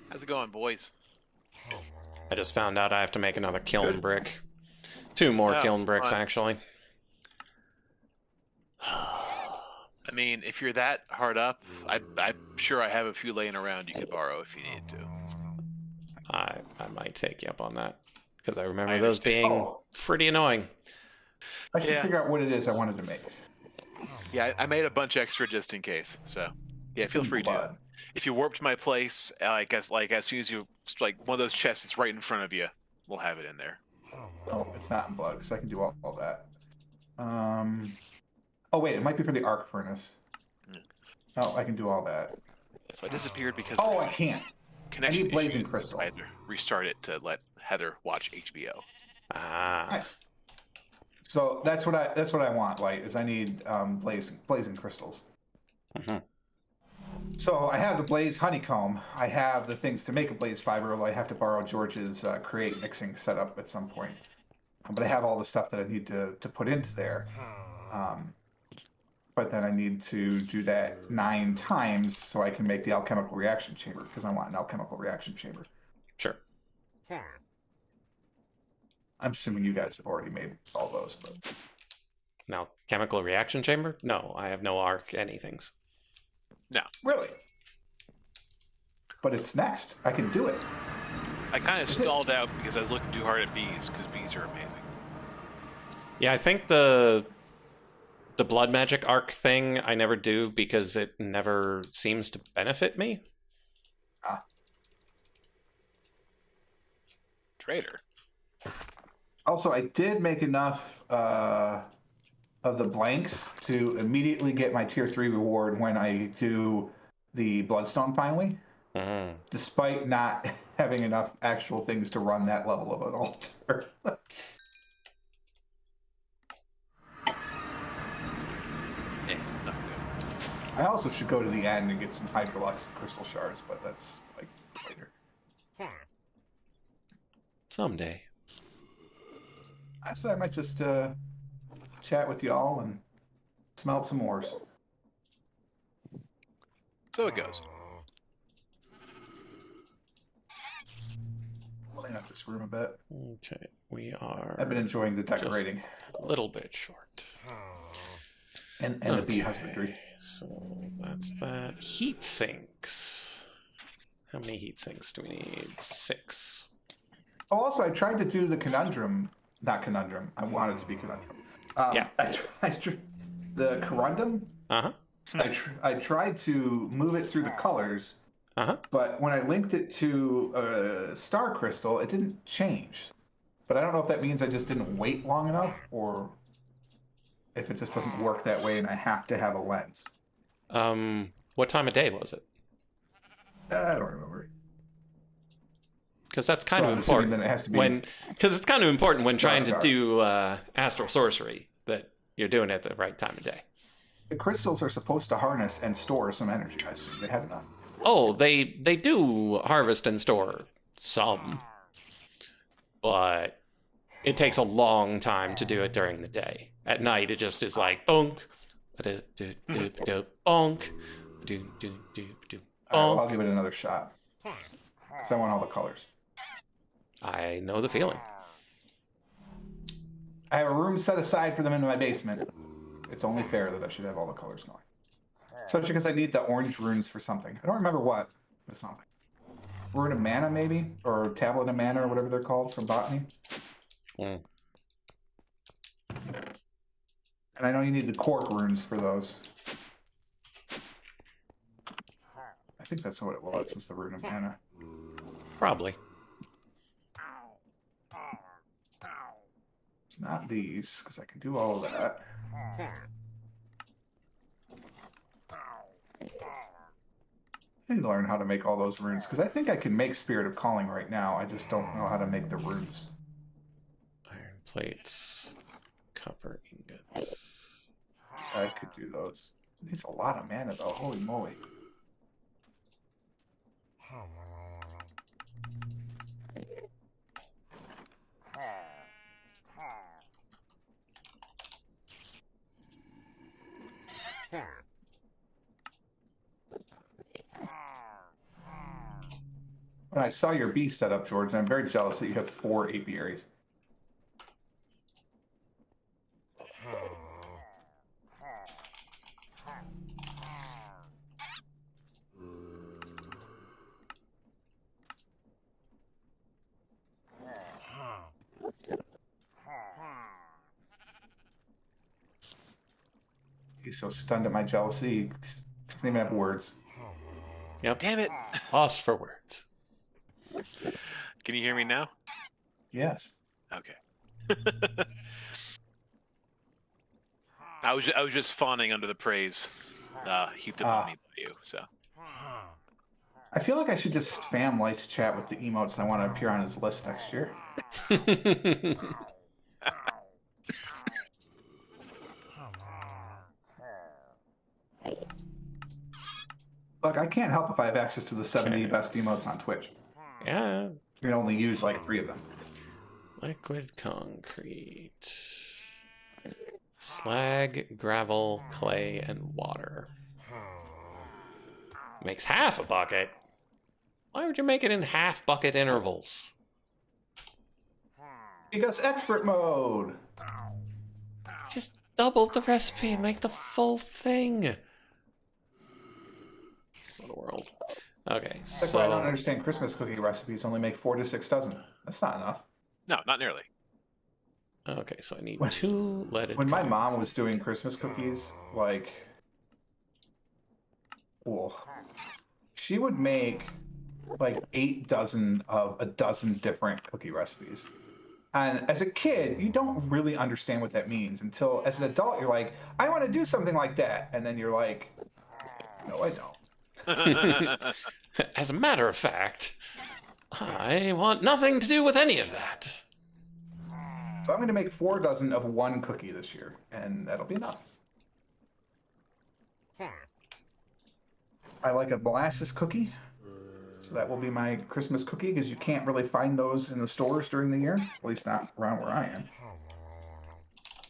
How's it going, boys? I just found out I have to make another kiln brick. 2 more kiln bricks, actually. I mean, if you're that hard up, I'm sure I have a few laying around you could borrow if you need to. I might take you up on that, because I remember those being pretty annoying. I should figure out what it is I wanted to make. Yeah, I made a bunch extra just in case. So, yeah, feel free to. If you warped my place, I guess as soon as you one of those chests that's right in front of you, we'll have it in there. Oh, it's not in blood, because I can do all that. Oh wait, it might be for the arc furnace. Oh, I can do all that. So I disappeared because. Oh, I can't. Connection I need blazing issues. crystal. I had to restart it to let Heather watch HBO. Nice. So that's what I want. Light is I need blazing crystals. So I have the blaze honeycomb. I have the things to make a blaze fiber. Although I have to borrow George's create mixing setup at some point. But I have all the stuff that I need to put into there. But then I need to do that 9 times so I can make the alchemical reaction chamber, because I want an alchemical reaction chamber. Sure. I'm assuming you guys have already made all those. But... Now, chemical reaction chamber? No, I have no arc anythings. No. Really? But it's next. I can do it. I kind of stalled out because I was looking too hard at bees, because bees are amazing. Yeah, I think the blood magic arc thing I never do because it never seems to benefit me. Traitor. Also, I did make enough of the blanks to immediately get my tier 3 reward when I do the Bloodstone finally, despite not having enough actual things to run that level of an altar. Nothing good. I also should go to the end and get some Hydrolux crystal shards, but that's like later. Someday. I said I might just chat with y'all and smelt some ores. So it goes. Clean up this room a bit. Okay, we are. I've been enjoying the decorating. A little bit short. And the bee husbandry. So that's that. Heat sinks. How many heat sinks do we need? 6. Oh, also, I tried to do the conundrum. Not conundrum. I wanted to be conundrum. Yeah. The corundum. Uh-huh. I tried to move it through the colors. Uh-huh. But when I linked it to a star crystal, it didn't change. But I don't know if that means I just didn't wait long enough, or if it just doesn't work that way and I have to have a lens. What time of day was it? I don't remember. Because that's kind of I'm important assuming that it has to be when, because it's kind of important when trying to dark. do astral sorcery that you're doing it at the right time of day. The crystals are supposed to harness and store some energy. I assume they have enough. Oh, they do harvest and store some, but it takes a long time to do it during the day. At night, it just is like bonk, bonk, All right, well, I'll give it another shot. Because I want all the colors. I know the feeling. I have a room set aside for them in my basement. It's only fair that I should have all the colors going. Especially because I need the orange runes for something. I don't remember what, but something. Rune of Mana, maybe? Or Tablet of Mana, or whatever they're called from Botany. Mm. And I know you need the Cork runes for those. I think that's what it was the Rune of Mana. Probably. It's not these, because I can do all of that. I need to learn how to make all those runes, because I think I can make Spirit of Calling right now. I just don't know how to make the runes. Iron plates, copper ingots. I could do those. It needs a lot of mana, though. Holy moly. When I saw your bee set up, George, and I'm very jealous that you have 4 apiaries. He's so stunned at my jealousy, he doesn't even have words. Yep. Damn it. Lost for words. Can you hear me now? Yes. Okay. I was just fawning under the praise heaped upon me by you. So I feel like I should just spam Light's chat with the emotes I want to appear on his list next year. Look, I can't help if I have access to the 70 best emotes on Twitch. Yeah. You can only use like 3 of them. Liquid concrete. Slag, gravel, clay, and water. Makes half a bucket. Why would you make it in half bucket intervals? Because expert mode! Just double the recipe and make the full thing. What a world. Okay, That's so why I don't understand Christmas cookie recipes only make 4 to 6 dozen. That's not enough. no, not nearly. okay, so I need 2 leaded. When my concrete. mom was doing Christmas cookies, like, oh, she would make like 8 dozen of a dozen different cookie recipes. And as a kid, you don't really understand what that means until as an adult, you're like, I want to do something like that. And then you're like, no, I don't. As a matter of fact, I want nothing to do with any of that. So I'm going to make 4 dozen of 1 cookie this year, and that'll be enough. I like a molasses cookie, so that will be my Christmas cookie, because you can't really find those in the stores during the year, at least not around where I am.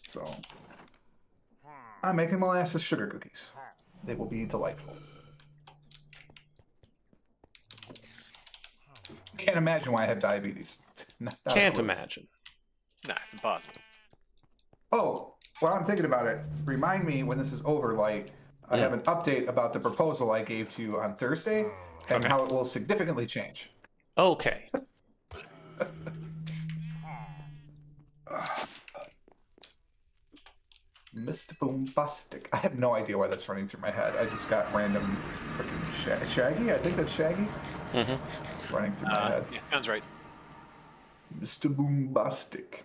So I'm making molasses sugar cookies. They will be delightful. Can't imagine why I have diabetes. Can't imagine. Nah, it's impossible. Oh, while I'm thinking about it, remind me when this is over, like, I have an update about the proposal I gave to you on Thursday and Okay. how it will significantly change. Okay. Mr. Boombastic. I have no idea why that's running through my head. I just got random freaking Shaggy? I think that's Shaggy? Running through my head. Yeah, sounds right. Mr. Boombastic.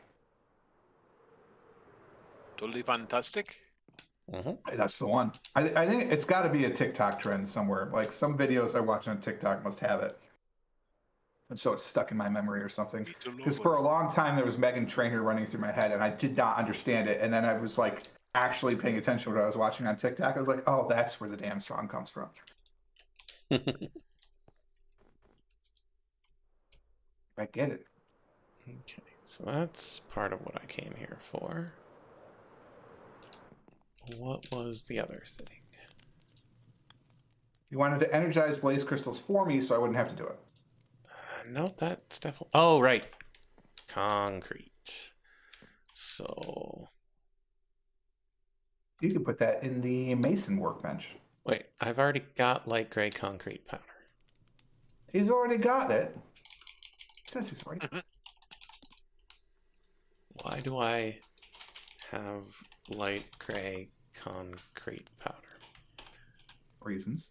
Totally fantastic. That's the one. I think it's got to be a TikTok trend somewhere. Like some videos I watch on TikTok must have it. And so it's stuck in my memory or something. Because for a long time there was Meghan Trainor running through my head and I did not understand it. And then I was like actually paying attention to what I was watching on TikTok. I was like, oh, that's where the damn song comes from. I get it. Okay, so that's part of what I came here for. What was the other thing? You wanted to energize blaze crystals for me so I wouldn't have to do it. No, that's definitely... Oh, right. Concrete. So... You could put that in the mason workbench. Wait, I've already got light gray concrete powder. He's already got it. Says he's already. Why do I have light gray concrete powder? Reasons.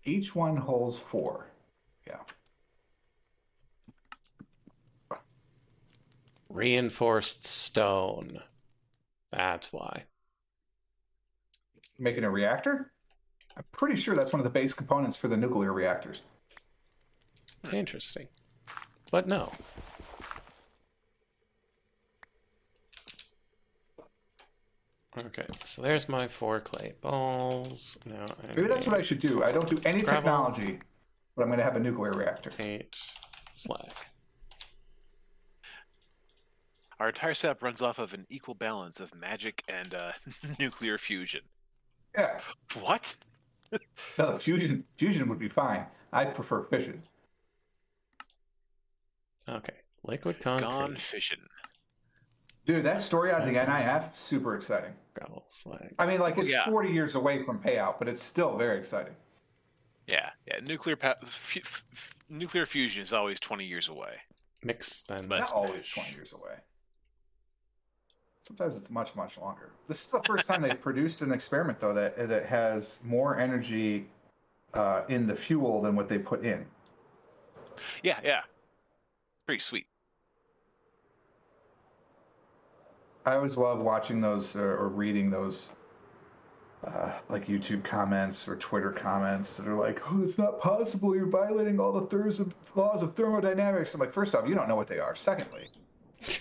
Each one holds 4. Yeah. Reinforced stone. That's why. Making a reactor? I'm pretty sure that's one of the base components for the nuclear reactors. Interesting. But no. Okay, so there's my 4 clay balls. Now Maybe that's what I should do. I don't do any Gravel. technology, but I'm going to have a nuclear reactor. 8 slag. Our entire setup runs off of an equal balance of magic and nuclear fusion. Yeah. What? No, fusion would be fine. I prefer fission. Okay, liquid concrete. Gone fishing. Dude, that story on the NIF, super exciting. Gravel slag. I mean, like, it's yeah. 40 years away from payout, but it's still very exciting. Yeah. Nuclear fusion is always 20 years away. Mix then. But- Not always 20 years away. Sometimes it's much, much longer. This is the first time they've produced an experiment, though, that has more energy in the fuel than what they put in. Yeah. Pretty sweet. I always love watching those or reading those like YouTube comments or Twitter comments that are like, oh, it's not possible. You're violating all the laws of thermodynamics. I'm like, first off, you don't know what they are. Secondly,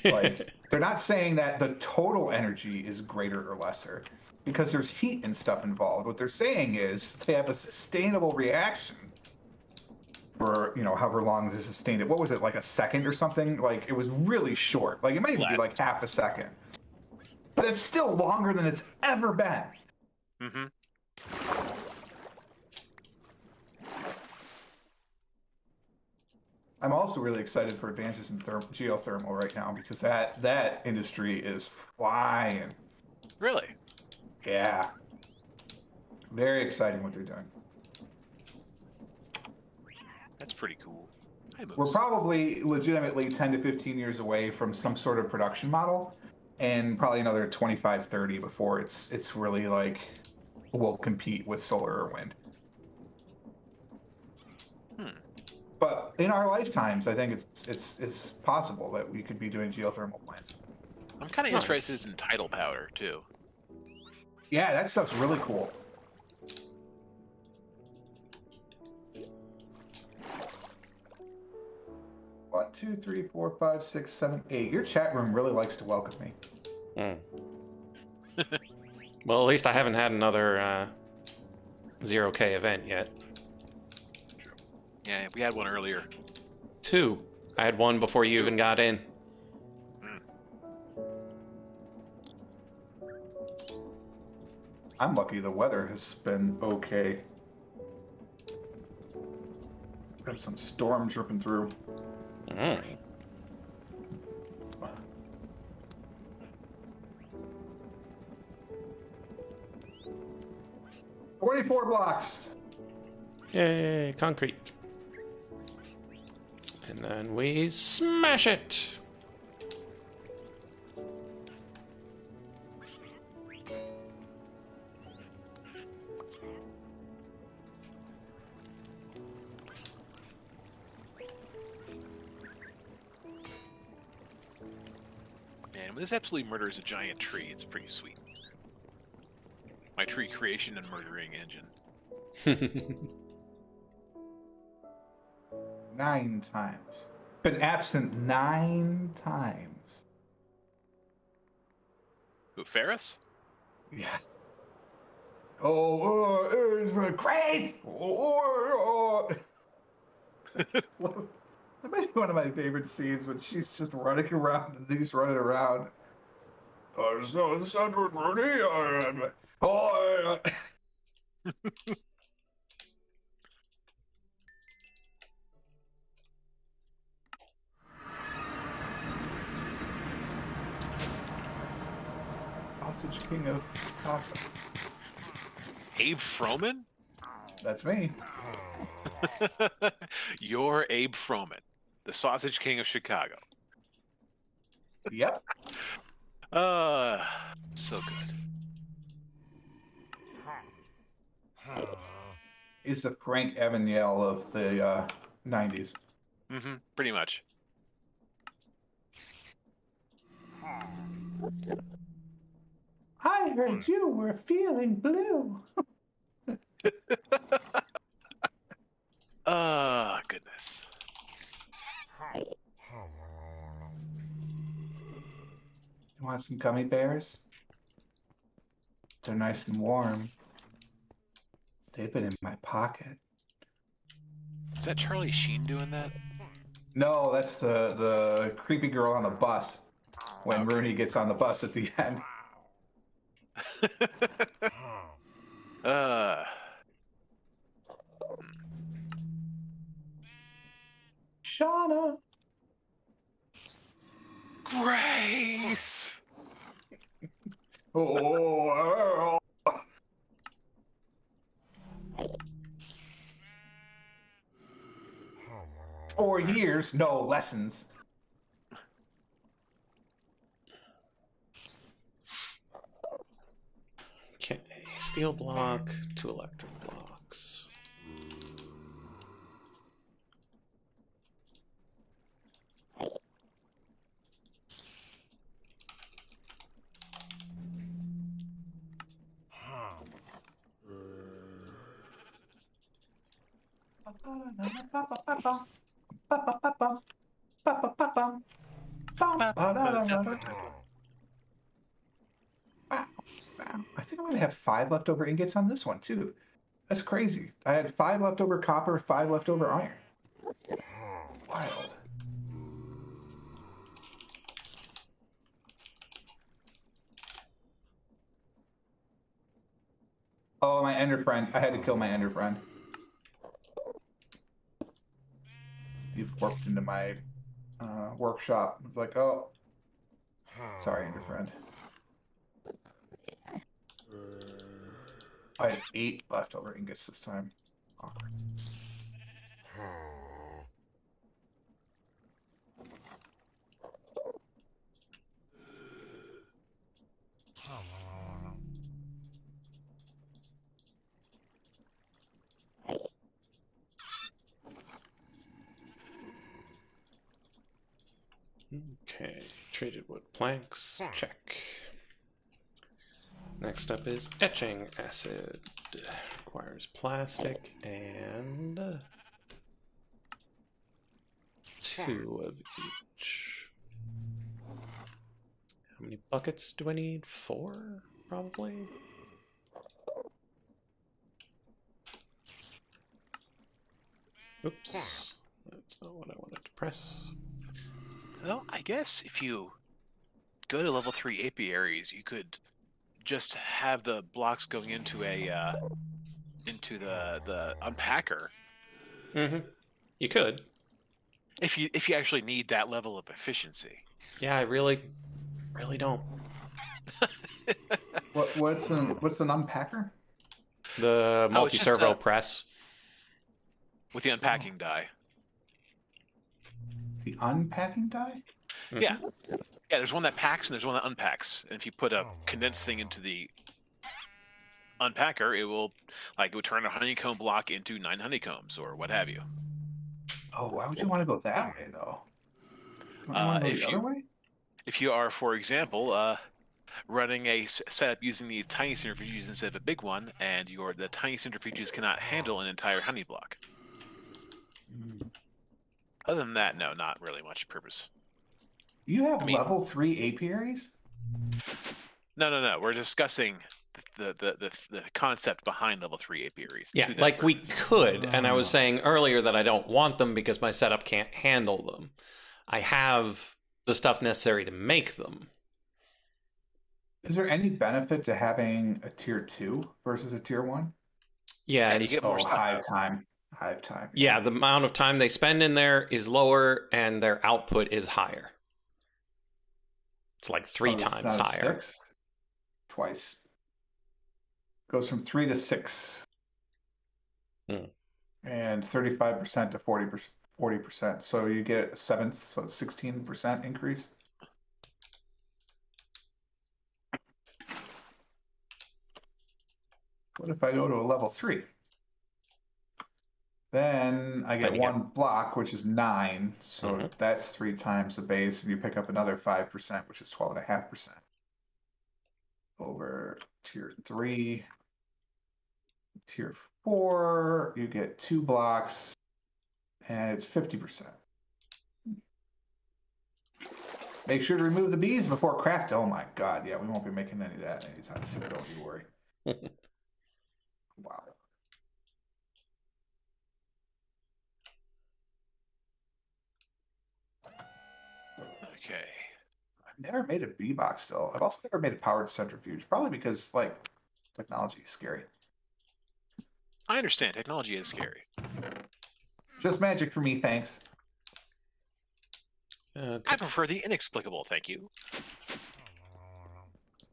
like, they're not saying that the total energy is greater or lesser because there's heat and stuff involved. What they're saying is they have a sustainable reaction for, however long they sustained it. What was it, like a second or something? Like, it was really short. Like, it might even be like half a second. But it's still longer than it's ever been. Mm-hmm. I'm also really excited for advances in geothermal right now because that industry is flying. Really? Yeah. Very exciting what they're doing. That's pretty cool. We're probably legitimately 10 to 15 years away from some sort of production model, and probably another 25, 30 before it's really like will compete with solar or wind. But in our lifetimes, I think it's possible that we could be doing geothermal plants. I'm kind of Nice. interested in tidal powder too. Yeah, that stuff's really cool. One, two, three, four, five, six, seven, 8. Your chat room really likes to welcome me. Well, at least I haven't had another 0K event yet. Yeah, we had one earlier. 2. I had one before you even got in. I'm lucky the weather has been okay. Got some storm dripping through. 24 blocks. Yay, concrete. And then we smash it. Man, when this absolutely murders a giant tree, it's pretty sweet. My tree creation and murdering engine. 9 times. Been absent 9 times. Who, Ferris? Yeah. Oh, it's crazy. That might be one of my favorite scenes when she's just running around and he's running around. So this is Rudy. Oh, Sausage King of Chicago. Abe Froman? That's me. You're Abe Froman, the Sausage King of Chicago. Yep. So good. He's the Frank Abagnale of the 90s. Mm-hmm, pretty much. I heard you were feeling blue. Goodness. You want some gummy bears? They're nice and warm. They've been in my pocket. Is that Charlie Sheen doing that? No, that's the creepy girl on the bus when Okay. Rooney gets on the bus at the end. Shauna. Grace! Oh. 4 years, no lessons. Okay, steel block, 2 electric blocks. I think I'm gonna have 5 leftover ingots on this one too. That's crazy. I had 5 leftover copper, 5 leftover iron. Wild. Oh, my ender friend. I had to kill my ender friend. You've warped into my workshop. I was like, oh. Sorry, ender friend. I had 8 leftover ingots this time. Awkward. Okay, treated wood planks, check. Next up is etching acid. Requires plastic and 2 of each. How many buckets do I need? 4, probably? Oops. That's not what I wanted to press. Well, I guess if you go to level 3 apiaries, you could just have the blocks going into a into the unpacker. Mm-hmm. You could. If you actually need that level of efficiency. Yeah, I really don't. What's an unpacker? The Oh, it's just, multi-servo press. With the unpacking die. The unpacking die? Mhm. Yeah. Yeah, there's one that packs and there's one that unpacks. And if you put a condensed thing into the unpacker, it would turn a honeycomb block into 9 honeycombs or what have you. Oh, why would you want to go that way though? Don't you want to go the other way? If you are, for example, running a setup using these tiny centrifuges instead of a big one, and the tiny centrifuges cannot handle an entire honey block. Other than that, no, not really much purpose. You have level 3 apiaries? No. We're discussing the concept behind level 3 apiaries. Yeah, like we could, and I was saying earlier that I don't want them because my setup can't handle them. I have the stuff necessary to make them. Is there any benefit to having a tier 2 versus a tier 1? Yeah, and you get more hive time. Hive time. Yeah, the amount of time they spend in there is lower, and their output is higher. It's like 3 times higher. 6? Twice. Goes from 3 to 6. And 35% to 40%. So you get a 7th, so it's 16% increase. What if I go to a level 3? Then I get 1 block, which is 9. So that's 3 times the base, and you pick up another 5%, which is 12.5%. Over tier 3. Tier 4, you get 2 blocks, and it's 50%. Make sure to remove the bees before craft. Oh my god, yeah, we won't be making any of that anytime soon, don't you worry. Wow. Okay. I've never made a bee box though. I've also never made a powered centrifuge, probably because like technology is scary. I understand. Technology is scary. Just magic for me, thanks. Okay. I prefer the inexplicable, thank you.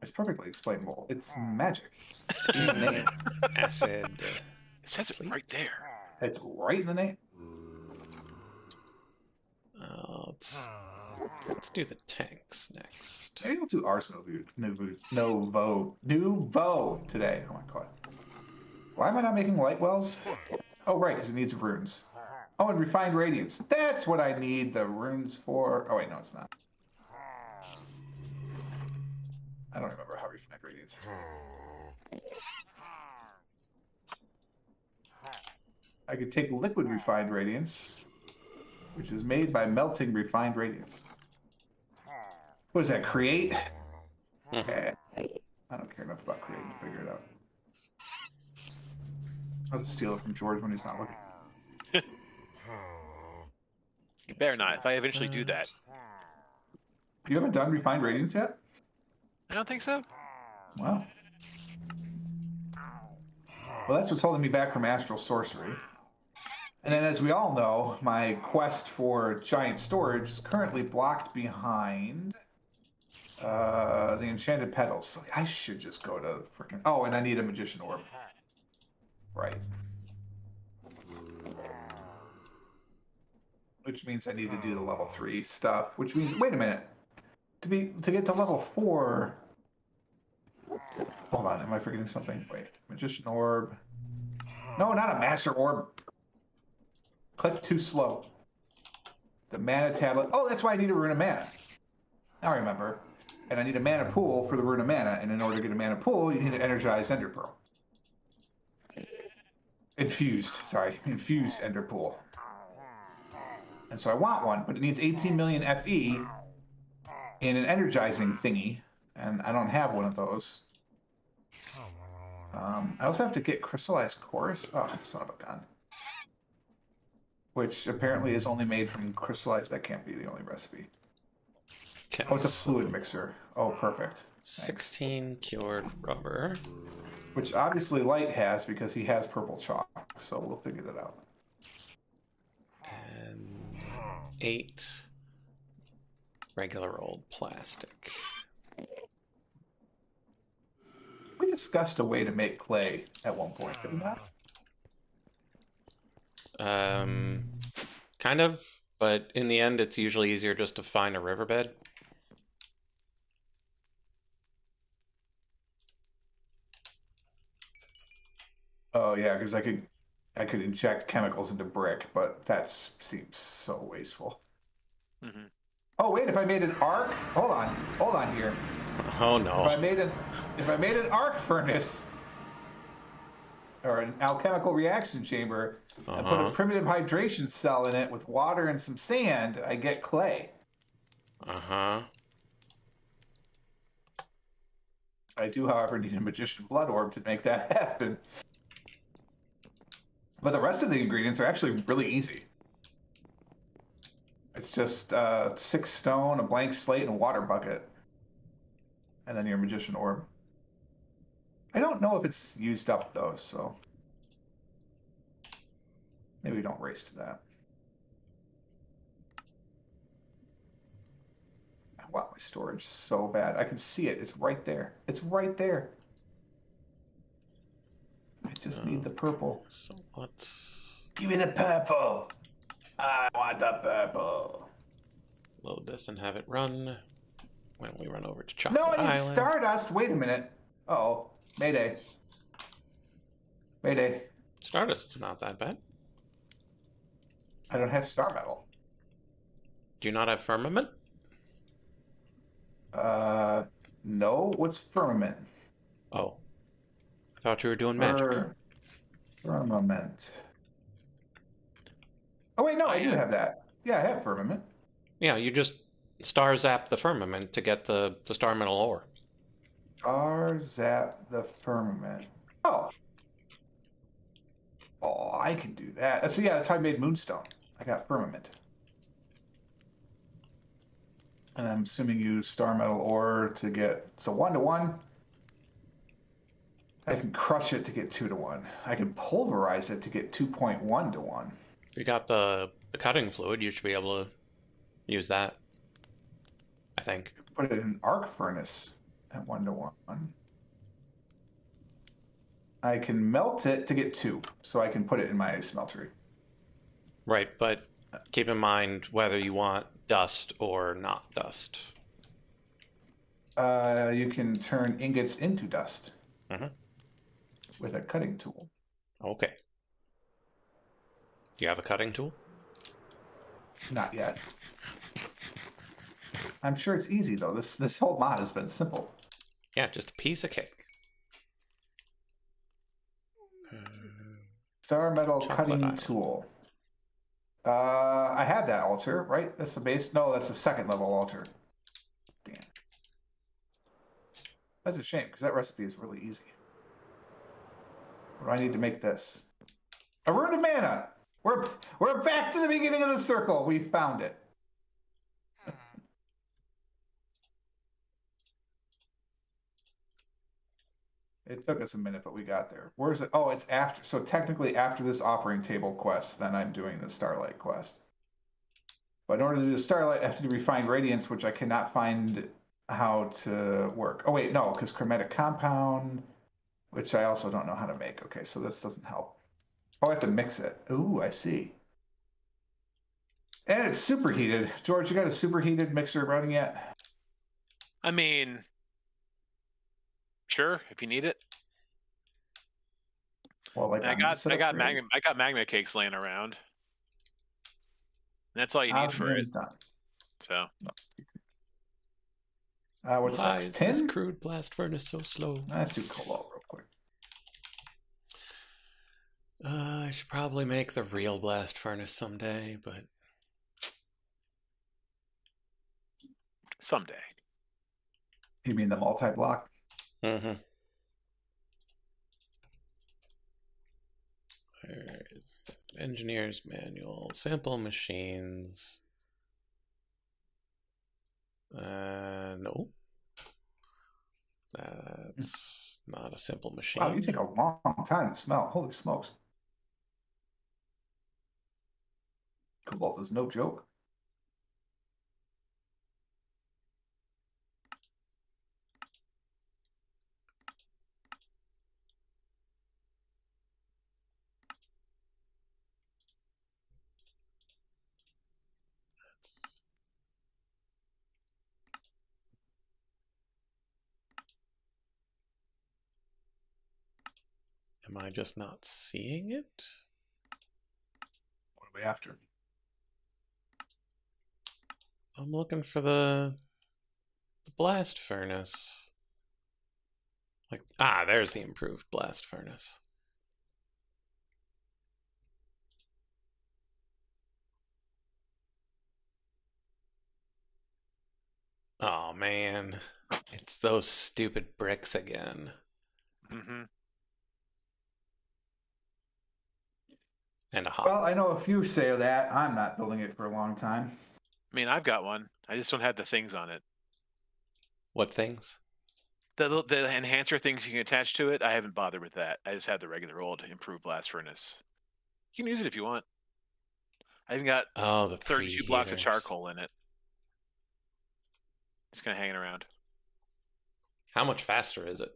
It's perfectly explainable. It's magic. Acid. It says it right there. It's right in the name. Let's do the tanks next. Maybe we'll do Arsenal Nouveau today. Oh my god. Why am I not making light wells? Oh, right, because it needs runes. Oh, and refined radiance. That's what I need the runes for. Oh, wait, no, it's not. I don't remember how refined radiance is. I could take liquid refined radiance, which is made by melting refined radiance. What is that, create? Okay. I don't care enough about creating to figure it out. I'll just steal it from George when he's not looking. You better not. If I eventually do that. You haven't done refined radiance yet? I don't think so. Wow. Well, that's what's holding me back from astral sorcery. And then, as we all know, my quest for giant storage is currently blocked behind the enchanted petals. So I should just go to freaking... Oh, and I need a magician orb. Right. Which means I need to do the level 3 stuff. Which means, wait a minute, to get to level 4. Hold on, am I forgetting something? Wait, magician orb. No, not a master orb. Click too slow. The mana tablet. Oh, that's why I need a rune of mana. Now I remember. And I need a mana pool for the Rune of Mana, and in order to get a mana pool, you need an energized Ender Pearl. Infused Ender Pool. And so I want one, but it needs 18 million FE in an energizing thingy, and I don't have one of those. I also have to get crystallized chorus. Oh, son of a gun. Which apparently is only made from crystallized. That can't be the only recipe. Okay, Oh, it's a fluid mixer. Oh, perfect. Thanks. 16 cured rubber. Which obviously Light has because he has purple chalk. So we'll figure that out. And 8 regular old plastic. We discussed a way to make clay at one point, did we not? Kind of, but in the end, it's usually easier just to find a riverbed. Oh yeah, because I could inject chemicals into brick, but that seems so wasteful. Mm-hmm. Oh wait, if I made an arc, hold on here. Oh no! If I made an arc furnace or an alchemical reaction chamber and put a primitive hydration cell in it with water and some sand, I get clay. I do, however, need a magician blood orb to make that happen. But the rest of the ingredients are actually really easy. It's just 6 stone, a blank slate, and a water bucket. And then your magician orb. I don't know if it's used up, though, so maybe we don't race to that. I want my storage so bad. I can see it. It's right there. It's right there. I just need the purple. So let's give me the purple. I want the purple. Load this and have it run. When we run over to Chocolate No, I need Island. Stardust. Wait a minute. Uh-oh. Mayday. Mayday. Stardust's not that bad. I don't have Star Metal. Do you not have Firmament? No. What's Firmament? Oh. I thought you were doing magic. Firmament. Oh, wait, no, I do have that. Yeah, I have Firmament. Yeah, you just star zap the Firmament to get the Star Metal ore. Star zap the Firmament. Oh. Oh, I can do that. So, yeah, that's how I made Moonstone. I got Firmament. And I'm assuming you Star Metal ore to get... So 1-to-1. I can crush it to get 2-to-1. I can pulverize it to get 2.1-to-1. If you got the cutting fluid, you should be able to use that. I think. Put it in arc furnace at 1-to-1. I can melt it to get 2, so I can put it in my smeltery. Right, but keep in mind whether you want dust or not dust. You can turn ingots into dust with a cutting tool. Okay. Do you have a cutting tool? Not yet. I'm sure it's easy though. This whole mod has been simple. Yeah, just a piece of cake. Star Metal Chocolate cutting Island. tool. I have that altar, right? That's the base. No, that's the second level altar. Damn. That's a shame because that recipe is really easy. What do I need to make this? A rune of mana. We're back to the beginning of the circle. We found it. It took us a minute, but we got there. Where's it? Oh, it's after. So technically after this offering table quest, then I'm doing the Starlight quest. But in order to do the Starlight, I have to do Refined Radiance, which I cannot find how to work. Oh, wait, no, because Chromatic Compound, which I also don't know how to make. Okay, so this doesn't help. Oh, I have to mix it. Ooh, I see. And it's superheated. George, you got a superheated mixer running yet? I mean, sure, if you need it. Well, like I got magma cakes laying around. That's all you need for it. Done. So. What's Why next? is this Tin? crude blast furnace so slow? Let's do cobalt real quick. I should probably make the real blast furnace someday, but Someday. You mean the multi-block? mm-hmm. Where is that? Engineer's manual, sample machines. No. That's not a simple machine. Wow, you take a long time to smell. Holy smokes. Cobalt is no joke. Am I just not seeing it? What are we after? I'm looking for the blast furnace. There's the improved blast furnace. Oh man, it's those stupid bricks again. Mm-hmm. And a hot. Well, I know if you say that, I'm not building it for a long time. I mean, I've got one. I just don't have the things on it. What things? The enhancer things you can attach to it, I haven't bothered with that. I just have the regular old improved blast furnace. You can use it if you want. I even got The 32 blocks of preheaters. charcoal in it. It's kind of hanging around. How much faster is it?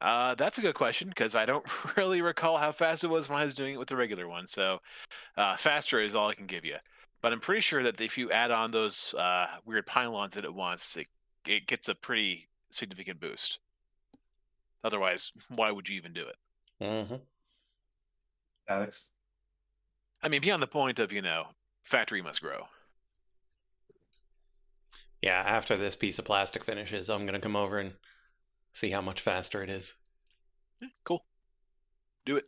That's a good question because I don't really recall how fast it was when I was doing it with the regular one. So faster is all I can give you. But I'm pretty sure that if you add on those weird pylons that it wants, it gets a pretty significant boost. Otherwise, why would you even do it? Mm-hmm. Alex. I mean, beyond the point of, factory must grow. Yeah, after this piece of plastic finishes, I'm going to come over and see how much faster it is. Yeah, cool. Do it.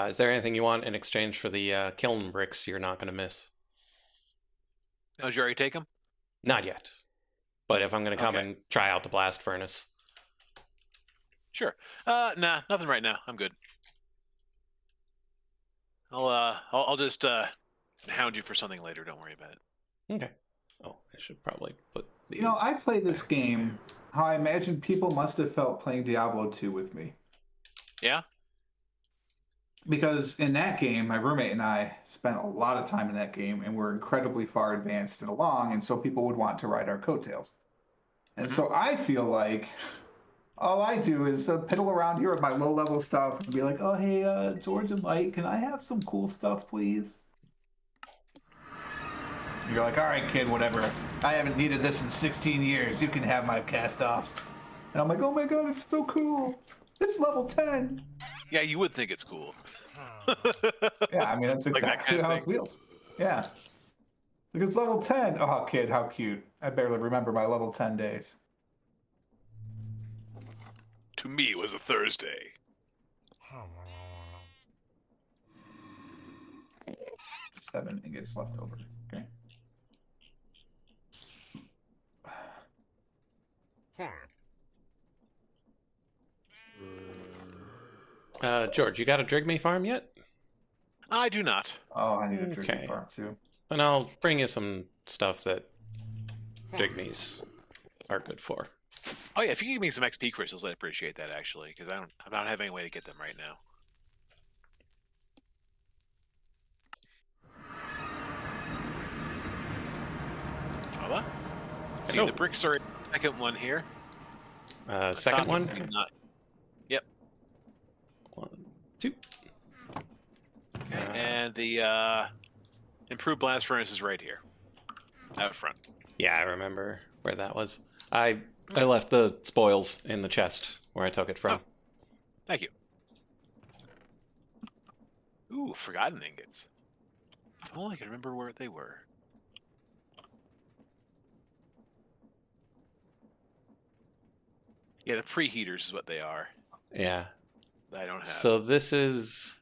Is there anything you want in exchange for the kiln bricks you're not going to miss? Oh, did you already take them? Not yet. But if I'm going to come Okay. and try out the blast furnace. Sure. Nah, nothing right now. I'm good. I'll just hound you for something later. Don't worry about it. Okay. Oh, I should probably put these. I played this back in game how I imagine people must have felt playing Diablo 2 with me. Yeah? Because in that game, my roommate and I spent a lot of time in that game and we're incredibly far advanced and along, and so people would want to ride our coattails. And so I feel like all I do is piddle around here with my low level stuff and be like, oh, hey, George and Light, can I have some cool stuff, please? And you're like, all right, kid, whatever. I haven't needed this in 16 years. You can have my cast offs. And I'm like, oh my god, it's so cool. It's level 10. Yeah, you would think it's cool. Yeah, I mean, that's Like that exactly kind of how thing. it feels. Yeah. Because level 10, oh, kid, how cute. I barely remember my level 10 days. To me, it was a Thursday. 7 ingots left over. Okay. George, you got a Drigme farm yet? I do not. Oh, I need a drinking Okay. farm too. Then I'll bring you some stuff that Drigmes are good for. Oh yeah, if you give me some XP crystals, I'd appreciate that actually, because I don't have any way to get them right now. Hola? See, Hello. the bricks are in the second one here. Second Top one? Not. Yep. 1, 2. Okay. And the improved blast furnace is right here. Out front. Yeah, I remember where that was. I left the spoils in the chest where I took it from. Oh. Thank you. Ooh, forgotten ingots. If only I could remember where they were. Yeah, the preheaters is what they are. Yeah. That I don't have. So this is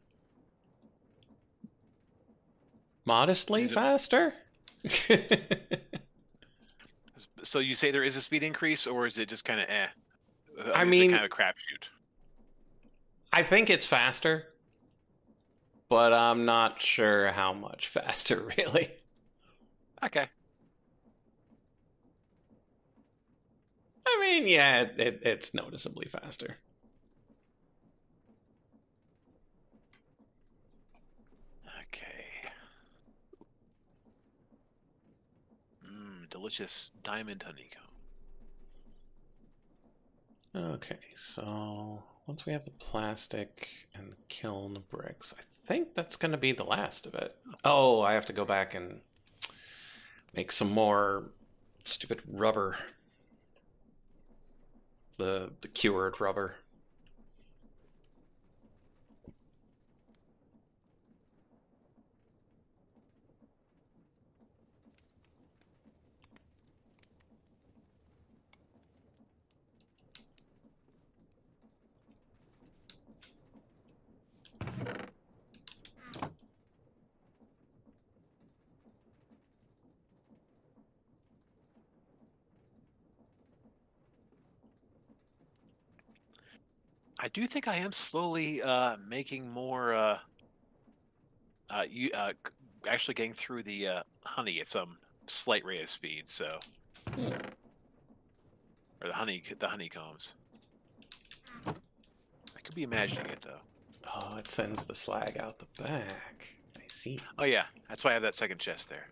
modestly faster? So you say there is a speed increase, or is it just kind of eh? I Is mean, it kind of a crapshoot? I think it's faster, but I'm not sure how much faster, really. Okay. I mean, yeah, it's noticeably faster. Okay. Delicious diamond honeycomb. Okay, so once we have the plastic and the kiln bricks, I think that's going to be the last of it. Oh, I have to go back and make some more stupid rubber. The cured rubber. I do think I am slowly making more. Actually getting through the honey at some slight rate of speed. So, or the honeycombs. I could be imagining it though. Oh, it sends the slag out the back. I see. Oh yeah, that's why I have that second chest there.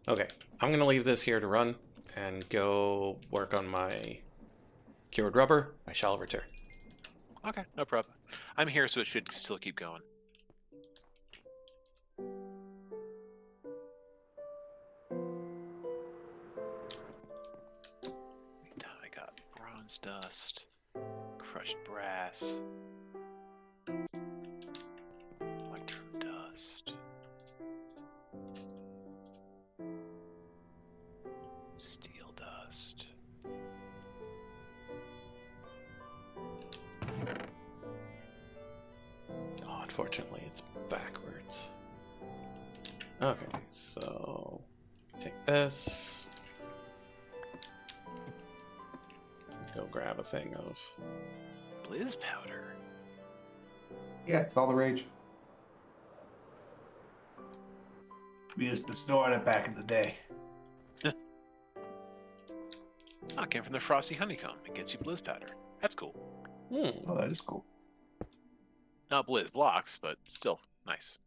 Okay, I'm going to leave this here to run and go work on my cured rubber. I shall return. Okay, no problem. I'm here, so it should still keep going. I got bronze dust, crushed brass, electrum dust, steel dust. Oh, unfortunately, it's backwards. Okay, so take this. Go grab a thing of... Blizz powder. Yeah, it's all the rage. We used to snort it back in the day. Oh, it came from the frosty honeycomb. It gets you blizz powder. That's cool. Oh, that is cool. Not blizz blocks, but still nice.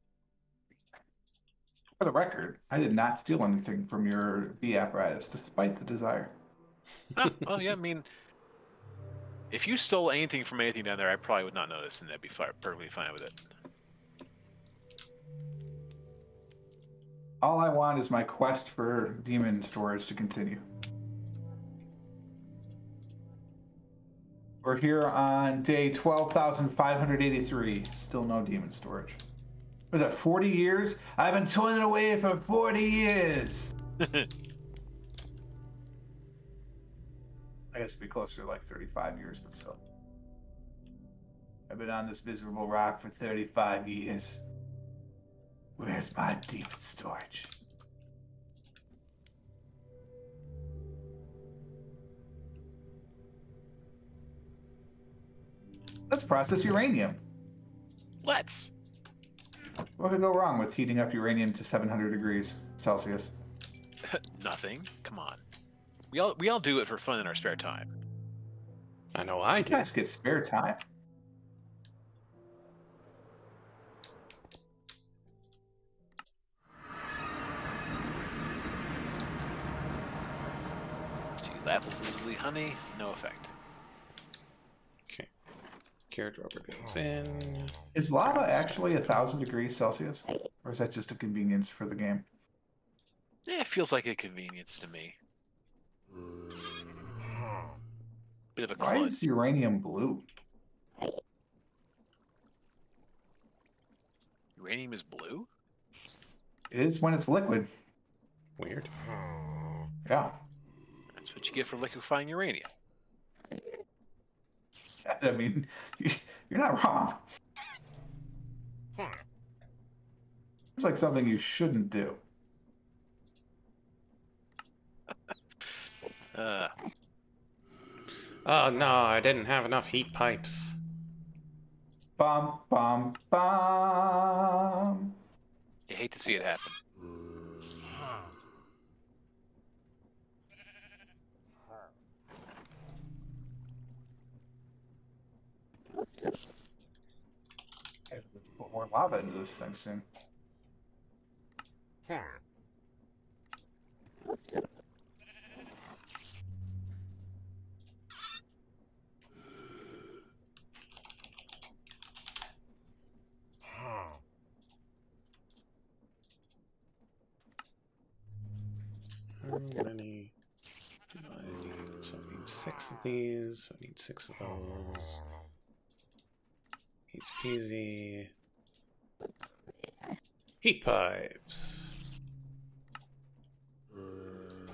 For the record, I did not steal anything from your V apparatus, despite the desire. Oh yeah, I mean, if you stole anything from anything down there, I probably would not notice, and I'd be perfectly fine with it. All I want is my quest for demon storage to continue. We're here on day 12,583. Still no demon storage. Was that 40 years? I've been toiling away for 40 years. I guess it'd be closer to like 35 years, but still. I've been on this miserable rock for 35 years. Where's my demon storage? Let's process uranium. Let's. What could go wrong with heating up uranium to 700 degrees Celsius? Nothing. Come on. We all do it for fun in our spare time. I know I You do. guys get spare time? Let's see, Lapis Lazuli honey, no effect. Okay. Cured rubber goes in. Is lava actually 1,000 degrees Celsius? Or is that just a convenience for the game? It feels like a convenience to me. Bit of a Why kludge. is uranium blue? Uranium is blue? It is when it's liquid. Weird. Yeah. That's what you get for liquefying uranium. I mean, you're not wrong. It's like something you shouldn't do. Oh no, I didn't have enough heat pipes. Bum, bum, bum. You hate to see it happen. I have to put more lava into this thing soon. How many do I need? So I need 6 of these. I need 6 of those. Easy peasy. Heat pipes.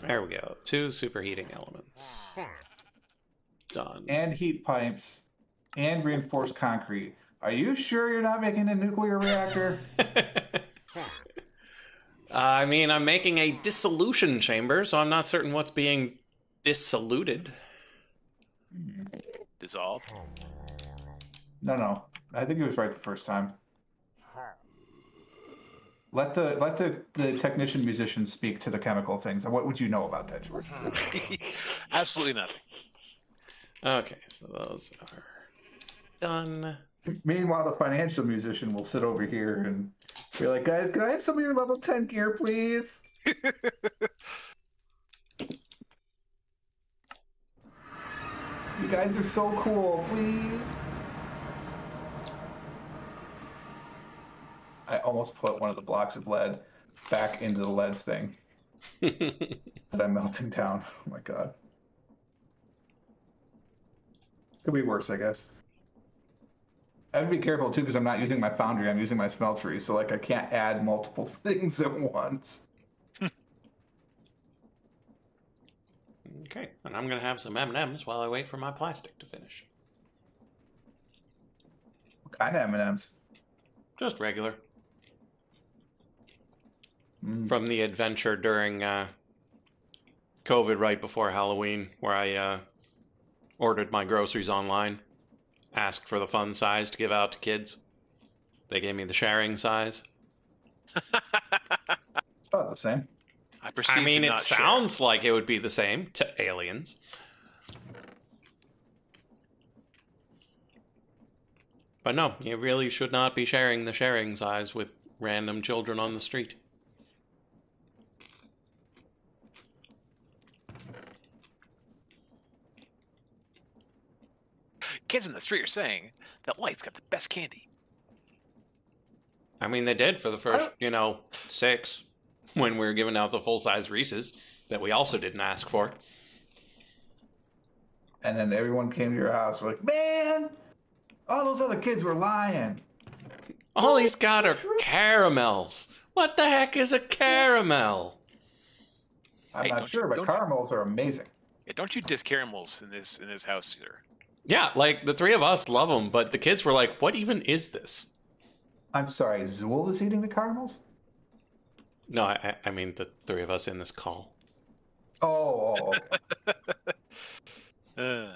There we go. 2 superheating elements. Done. And heat pipes and reinforced concrete. Are you sure you're not making a nuclear reactor? I mean, I'm making a dissolution chamber, so I'm not certain what's being dissoluted. Dissolved? No. I think he was right the first time. Let the technician musician speak to the chemical things. What would you know about that, George? Absolutely nothing. Okay, so those are done. Meanwhile, the financial musician will sit over here and be like, guys, can I have some of your level 10 gear, please? You guys are so cool, please. I almost put one of the blocks of lead back into the lead thing that I'm melting down. Oh my god. Could be worse, I guess. I have to be careful too because I'm not using my foundry, I'm using my smeltery, so like I can't add multiple things at once. Okay, and I'm gonna have some M&Ms while I wait for my plastic to finish. What kind of M&Ms? Just regular. Mm. From the adventure during COVID right before Halloween, where I ordered my groceries online, asked for the fun size to give out to kids. They gave me the sharing size. It's about the same. I mean, it sounds like it would be the same to aliens. But no, you really should not be sharing the sharing size with random children on the street. Kids in the street are saying that Light's got the best candy. I mean, they did for the first, 6, when we were giving out the full-size Reese's that we also didn't ask for. And then everyone came to your house like, man, all those other kids were lying. All he's got are caramels. What the heck is a caramel? I'm not sure, but caramels are amazing. Yeah, don't you diss caramels in this house either. Yeah, like, the 3 of us love them, but the kids were like, what even is this? I'm sorry, Zool is eating the caramels? No, I mean the 3 of us in this call. Oh. I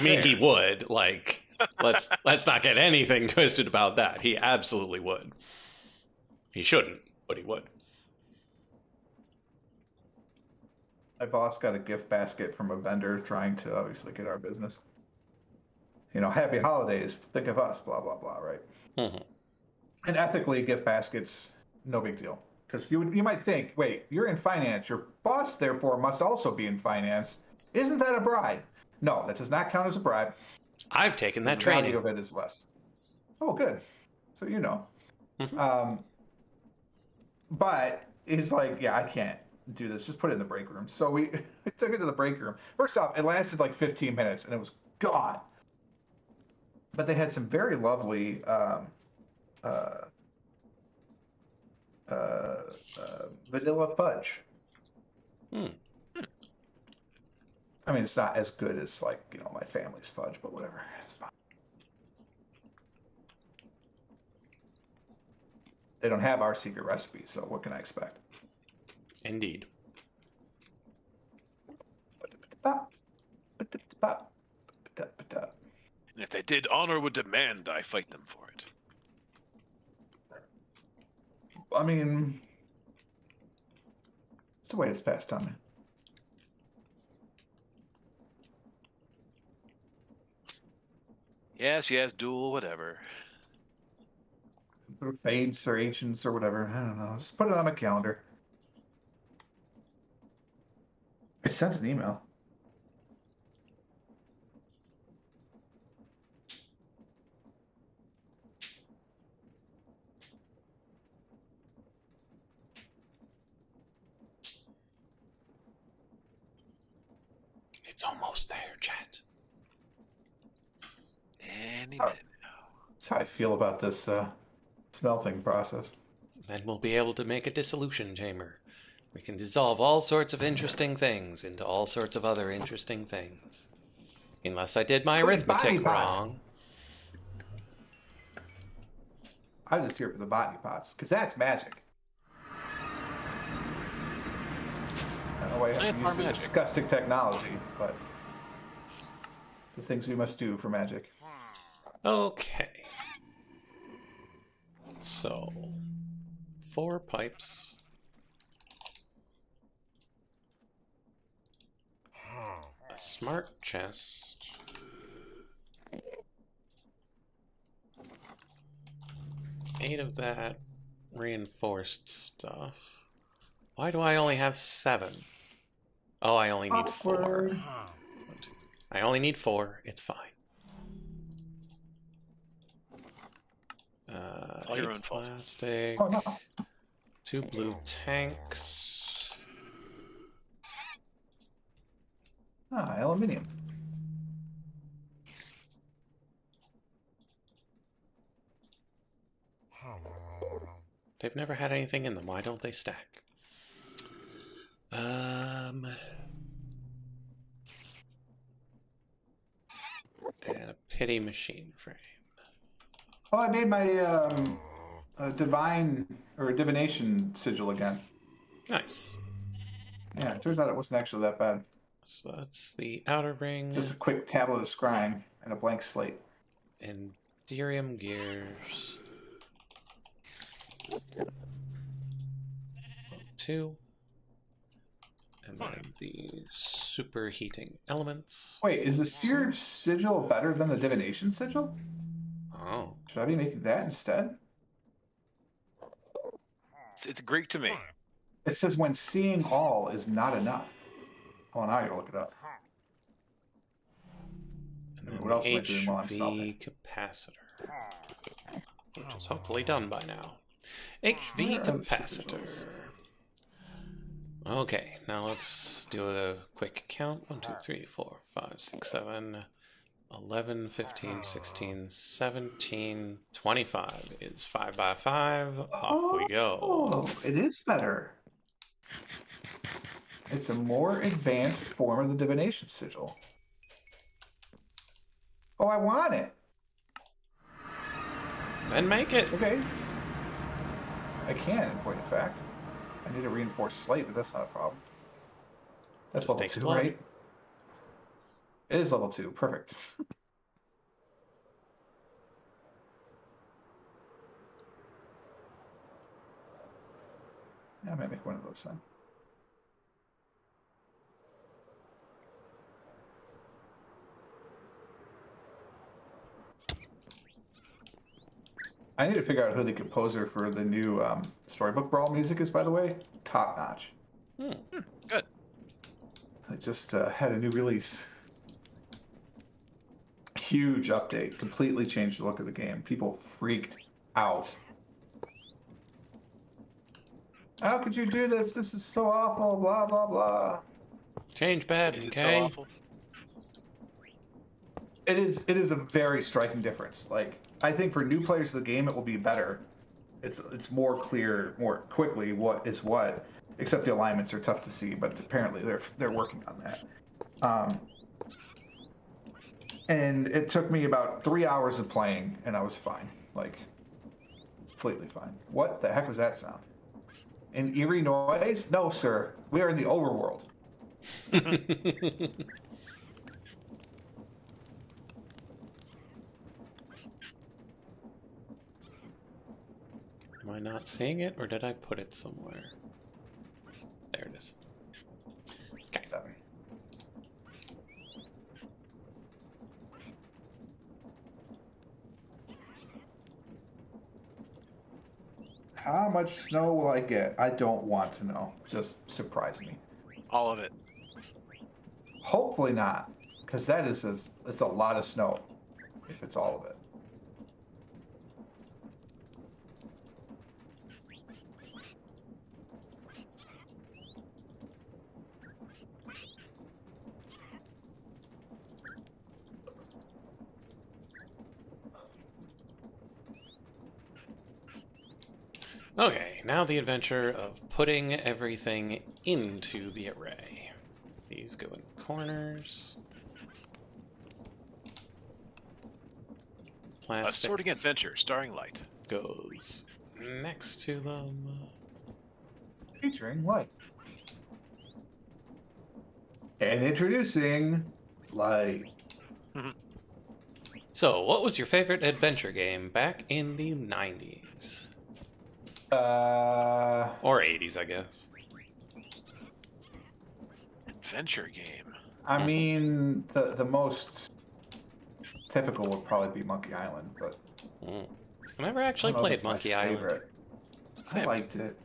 mean, he would. Like, let's not get anything twisted about that. He absolutely would. He shouldn't, but he would. My boss got a gift basket from a vendor trying to obviously get our business. Happy holidays, think of us, blah, blah, blah, right? Mm-hmm. And ethically, gift baskets, no big deal. Because you might think, wait, you're in finance. Your boss, therefore, must also be in finance. Isn't that a bribe? No, that does not count as a bribe. I've taken that the training. The value of it is less. Oh, good. So you know. Mm-hmm. But he's like, yeah, I can't do this. Just put it in the break room. So we took it to the break room. First off, it lasted like 15 minutes and it was gone. But they had some very lovely uh, vanilla fudge. Hmm. I mean, it's not as good as like my family's fudge, but whatever. It's fine. They don't have our secret recipe, so what can I expect? Indeed. And if they did, honor would demand I fight them for it. I mean, it's the way it's passed on. Yes, yes, duel, whatever. Or fades or ancients or whatever. I don't know. Just put it on my calendar. I sent an email. It's almost there, chat. Any minute now. That's how I feel about this smelting process. Then we'll be able to make a dissolution chamber. We can dissolve all sorts of interesting things into all sorts of other interesting things. Unless I did my arithmetic wrong. I'm just here for the botany pots, because that's magic. I don't know why you have to use a disgusting technology, but the things we must do for magic. Okay. So, 4 pipes. A smart chest. 8 of that reinforced stuff. Why do I only have 7? Oh, I only need 4. Awkward. 1, 2, 3. I only need 4. It's fine. It's all your own fault. Plastic. Oh, no. 2 blue tanks. Ah, aluminium. They've never had anything in them. Why don't they stack? And a pity machine frame. Oh, I made my divine or divination sigil again. Nice. Yeah, it turns out it wasn't actually that bad. So that's the outer ring. Just a quick tablet of scrying and a blank slate. And Enderium gears. 2. And then the superheating elements. Wait, is the seared sigil better than the divination sigil? Oh. Should I be making that instead? It's Greek to me. It says when seeing all is not enough. Oh, now you look it up. And then What else the am I doing while I'm smelting? HV capacitor. Which is hopefully done by now. HV Where are the capacitor. sigils? Okay, now let's do a quick count. 1, 2, 3, 4, 5, 6, 7, 11, 15, 16, 17, 25 is 5 by 5. Off we go. Oh, it is better. It's a more advanced form of the divination sigil. Oh, I want it. Then make it. Okay. I can, in point of fact. I need a reinforced slate, but that's not a problem. That's Just level takes 2, blood. right? It is level 2. Perfect. Yeah, I might make one of those then. I need to figure out who the composer for the new Storybook Brawl music is, by the way. Top notch. Good. I just had a new release. Huge update. Completely changed the look of the game. People freaked out. How could you do this? This is so awful. Blah blah blah. Change bad, Is it okay? so awful? It is. It is a very striking difference. Like I think for new players of the game, it will be better. It's more clear more quickly what is what. Except the alignments are tough to see, but apparently they're working on that. Um, and it took me about 3 hours of playing, and I was fine. Like completely fine. What the heck was that sound? An eerie noise? No, sir. We are in the overworld. Am I not seeing it, or did I put it somewhere? There it is. Okay. 7. How much snow will I get? I don't want to know. Just surprise me. All of it. Hopefully not, because it's a lot of snow. If it's all of it. Okay, now the adventure of putting everything into the array. These go in the corners. A Plastic sorting adventure starring Light. goes next to them. Featuring light. And introducing light. So, what was your favorite adventure game back in the 90s? Or 80s, I guess. Adventure game. I mean, the most typical would probably be Monkey Island, but I never actually I don't know if played it's my Monkey Island. favorite. I Same. liked it.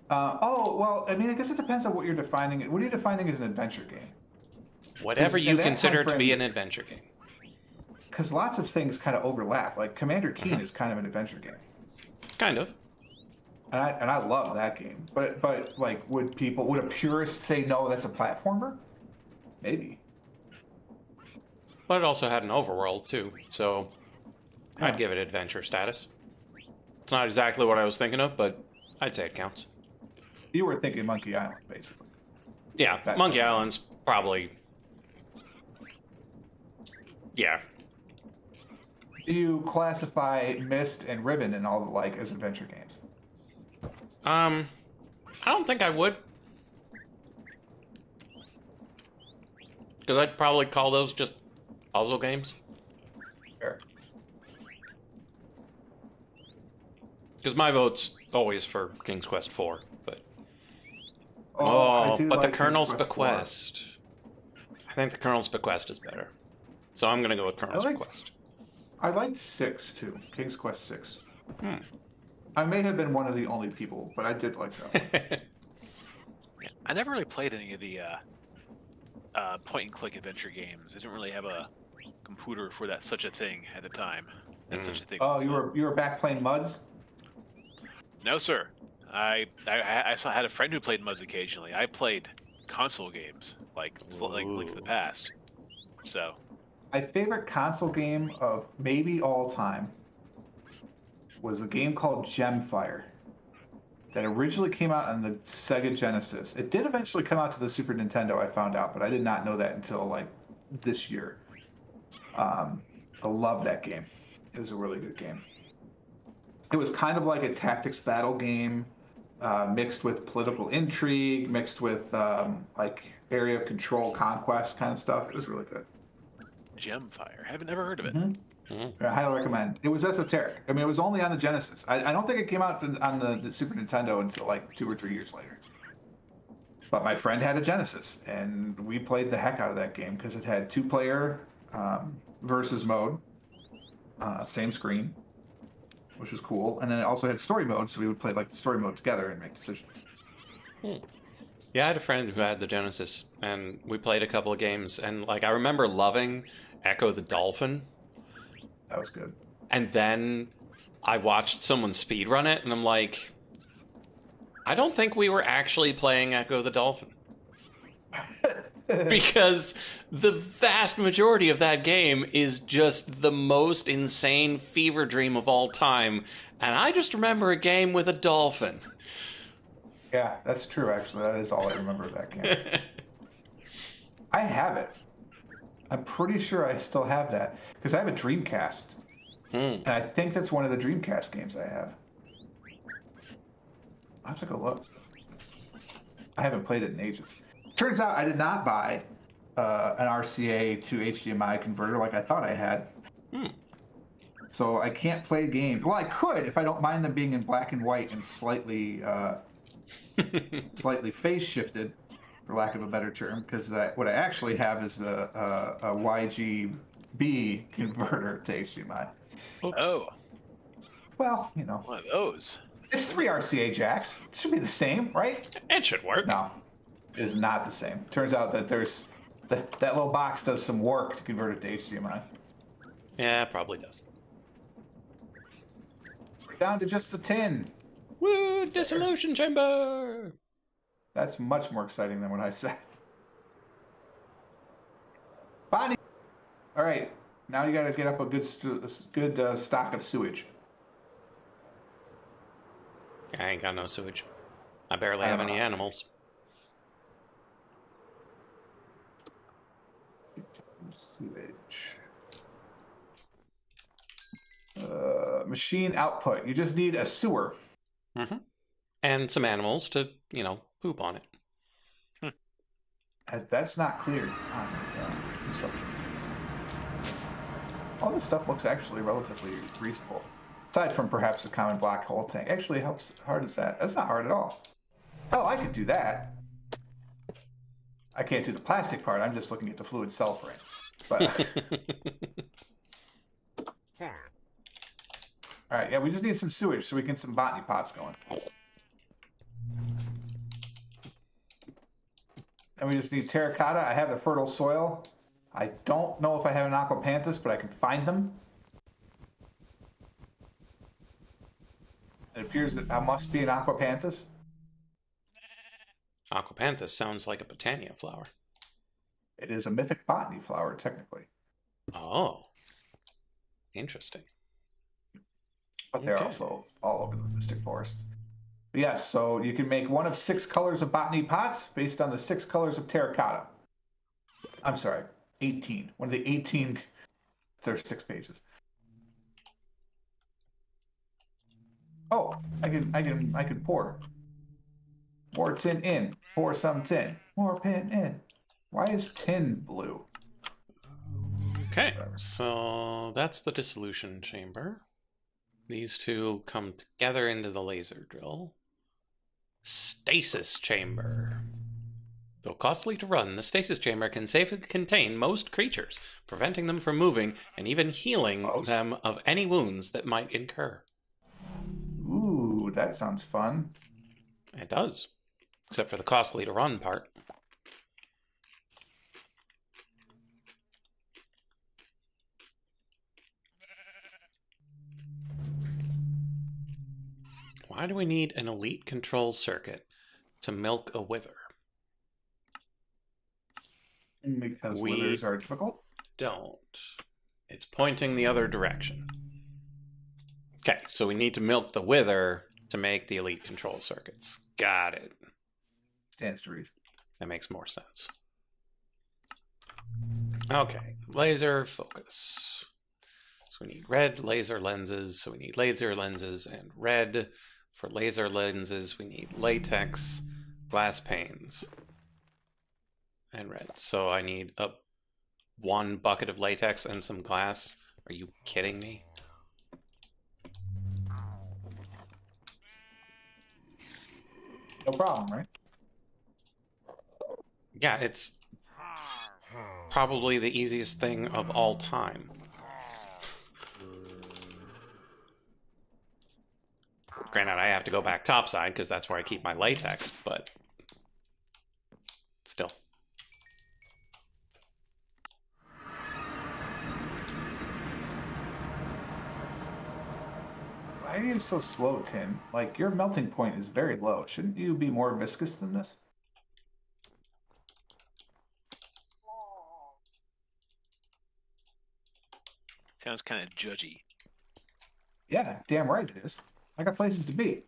Oh, well, I mean, I guess it depends on what you're defining. What are you defining as an adventure game? Whatever 'Cause you in that consider time to be frame- an adventure game. Because lots of things kind of overlap. Like Commander Keen is kind of an adventure game, Kind of. and I love that game. But like, would a purist say no? That's a platformer? Maybe. But it also had an overworld, too, so Yeah. I'd give it adventure status. It's not exactly what I was thinking of, but I'd say it counts. You were thinking Monkey Island, basically. Yeah, That- Monkey Island's probably... Yeah. Do you classify Myst and Ribbon and all the like as adventure games? I don't think I would. Because I'd probably call those just puzzle games. Fair. Because my vote's always for King's Quest 4, but... I do but the like Colonel's King's Quest 4. Bequest. I think the Colonel's Bequest is better. So I'm gonna go with Colonel's like- Bequest. I liked 6 too. King's Quest 6. Hmm. I may have been one of the only people, but I did like that one. Yeah. I never really played any of the point-and-click adventure games. I didn't really have a computer for that such a thing at the time. And such a thing. Oh, was you were back playing Muds? No, sir. I had a friend who played MUDs occasionally. I played console games, like Link to the Ooh. Past. So, My favorite console game of maybe all time was a game called Gemfire that originally came out on the Sega Genesis. It did eventually come out to the Super Nintendo, I found out, but I did not know that until like this year. I love that game. It was a really good game. It was kind of like a tactics battle game, mixed with political intrigue, mixed with like area of control conquest kind of stuff. It was really good. Gemfire. Haven't never heard of it. I highly recommend. It was esoteric. I mean, it was only on the Genesis. I don't think it came out on the Super Nintendo until like 2 or 3 years later. But my friend had a Genesis, and we played the heck out of that game because it had 2-player versus mode, same screen, which was cool. And then it also had story mode, so we would play like the story mode together and make decisions. Yeah, I had a friend who had the Genesis, and we played a couple of games, and like I remember loving Echo the Dolphin, That was good. and then I watched someone speedrun it, and I'm like, I don't think we were actually playing Echo the Dolphin. Because the vast majority of that game is just the most insane fever dream of all time. And I just remember a game with a dolphin. Yeah, that's true, actually. That is all I remember of that game. I have it. I'm pretty sure I still have that. Because I have a Dreamcast. And I think that's one of the Dreamcast games I have. I'll have to go look. I haven't played it in ages. Turns out I did not buy an RCA to HDMI converter like I thought I had. So I can't play games. Well, I could if I don't mind them being in black and white and slightly phase shifted, for lack of a better term, because what I actually have is a YGB converter to HDMI. Oops. Oh, Well, you know. one of those. It's 3 RCA jacks. It should be the same, right? It should work. No, it is not the same. Turns out that that little box does some work to convert it to HDMI. Yeah, it probably does. We're down to just the tin. Woo! Dissolution chamber! That's much more exciting than what I said. Bonnie! All right, now you got to get up a good stock of sewage. I ain't got no sewage. I barely have any animals. Sewage. Machine output. You just need a sewer. Mm-hmm. And some animals to, poop on it. That's not clear on instructions. All this stuff looks actually relatively reasonable. Aside from perhaps a common black hole tank. Actually, how hard is that? That's not hard at all. Hell, I could do that. I can't do the plastic part. I'm just looking at the fluid cell frame. But all right, yeah, we just need some sewage so we can get some botany pots going. And we just need terracotta. I have the fertile soil. I don't know if I have an aquapanthus, but I can find them. It appears that I must be an aquapanthus. Aquapanthus sounds like a botania flower. It is a mythic botany flower, technically. Oh. Interesting. But they're also all over the mystic forest. But yes, so you can make one of 6 colors of botany pots based on the 6 colors of terracotta. I'm sorry, 18. One of the 18. There's 6 pages. Oh, I can pour. More tin in. Pour some tin. More tin in. Why is tin blue? Okay, so that's the dissolution chamber. These two come together into the laser drill. Stasis chamber. Though costly to run, the stasis chamber can safely contain most creatures, preventing them from moving and even healing them of any wounds that might incur. Ooh, that sounds fun. It does. Except for the costly to run part. Why do we need an elite control circuit to milk a wither? Because withers are difficult? Don't. It's pointing the other direction. Okay, so we need to milk the wither to make the elite control circuits. Got it. Stands to reason. That makes more sense. Okay, laser focus. So we need red laser lenses. So we need laser lenses and red. For laser lenses, we need latex, glass panes, and red. So I need 1 bucket of latex and some glass. Are you kidding me? No problem, right? Yeah, it's probably the easiest thing of all time. Granted, I have to go back topside because that's where I keep my latex, but still. Why are you so slow, Tin? Like, your melting point is very low. Shouldn't you be more viscous than this? Sounds kind of judgy. Yeah, damn right it is. I got places to be.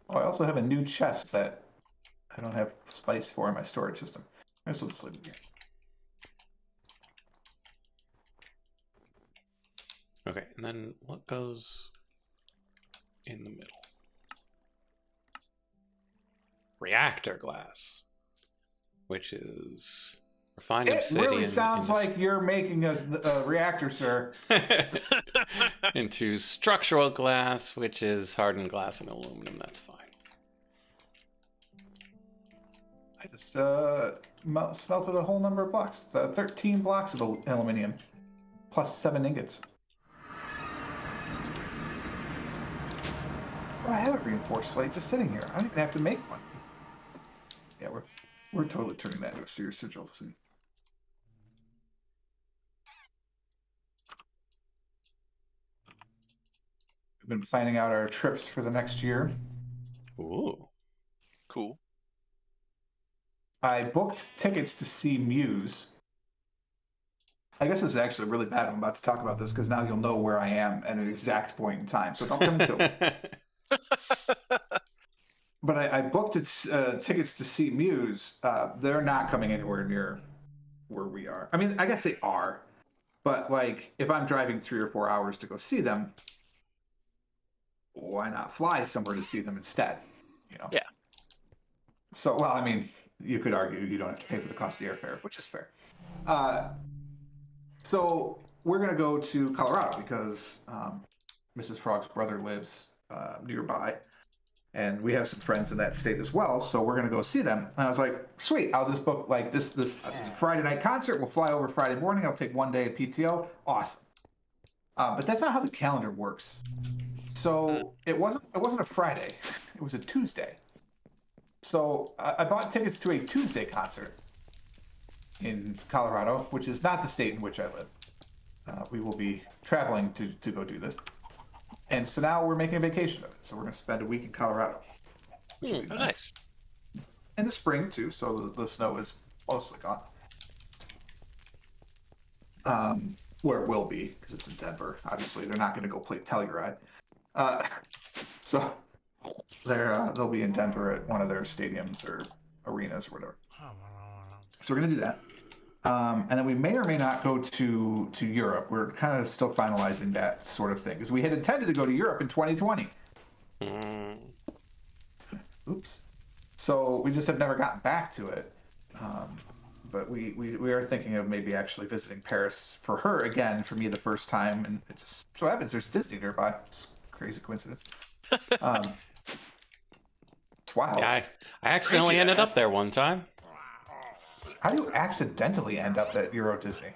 Oh, I also have a new chest that I don't have spice for in my storage system. I guess we'll just leave it here. Okay, and then what goes in the middle? Reactor glass, which is refined obsidian. It really sounds like you're making a reactor, sir. into structural glass, which is hardened glass and aluminum. That's fine. I just smelted a whole number of blocks. 13 blocks of aluminium, plus 7 ingots. Well, I have a reinforced slate just sitting here. I don't even have to make one. Yeah, we're totally turning that into a Sears sigil soon. We've been planning out our trips for the next year. Ooh. Cool. I booked tickets to see Muse. I guess this is actually really bad. I'm about to talk about this because now you'll know where I am at an exact point in time. So don't come and kill me. But I booked tickets to see Muse. They're not coming anywhere near where we are. I mean, I guess they are. But, like, if I'm driving 3 or 4 hours to go see them, why not fly somewhere to see them instead? You know? Yeah. So, well, I mean, you could argue you don't have to pay for the cost of the airfare, which is fair. So we're going to go to Colorado because Mrs. Frog's brother lives nearby. And we have some friends in that state as well, so we're going to go see them. And I was like, sweet, I'll just book like this Friday night concert. We'll fly over Friday morning. I'll take 1 day of PTO. Awesome. But that's not how the calendar works. So it wasn't a Friday. It was a Tuesday. So I bought tickets to a Tuesday concert in Colorado, which is not the state in which I live. We will be traveling to go do this. And so now we're making a vacation of it. So we're going to spend a week in Colorado. Oh, nice. In the spring, too, so the snow is mostly gone. Where it will be, because it's in Denver. Obviously, they're not going to go play Telluride. So they'll be in Denver at one of their stadiums or arenas or whatever. So we're going to do that. And then we may or may not go to Europe. We're kind of still finalizing that sort of thing because we had intended to go to Europe in 2020. Oops. So we just have never gotten back to it. But we are thinking of maybe actually visiting Paris for her again, for me the first time. And it just so happens there's Disney nearby. It's a crazy coincidence. It's wild. Yeah, I accidentally ended up there one time. How do you accidentally end up at Euro Disney?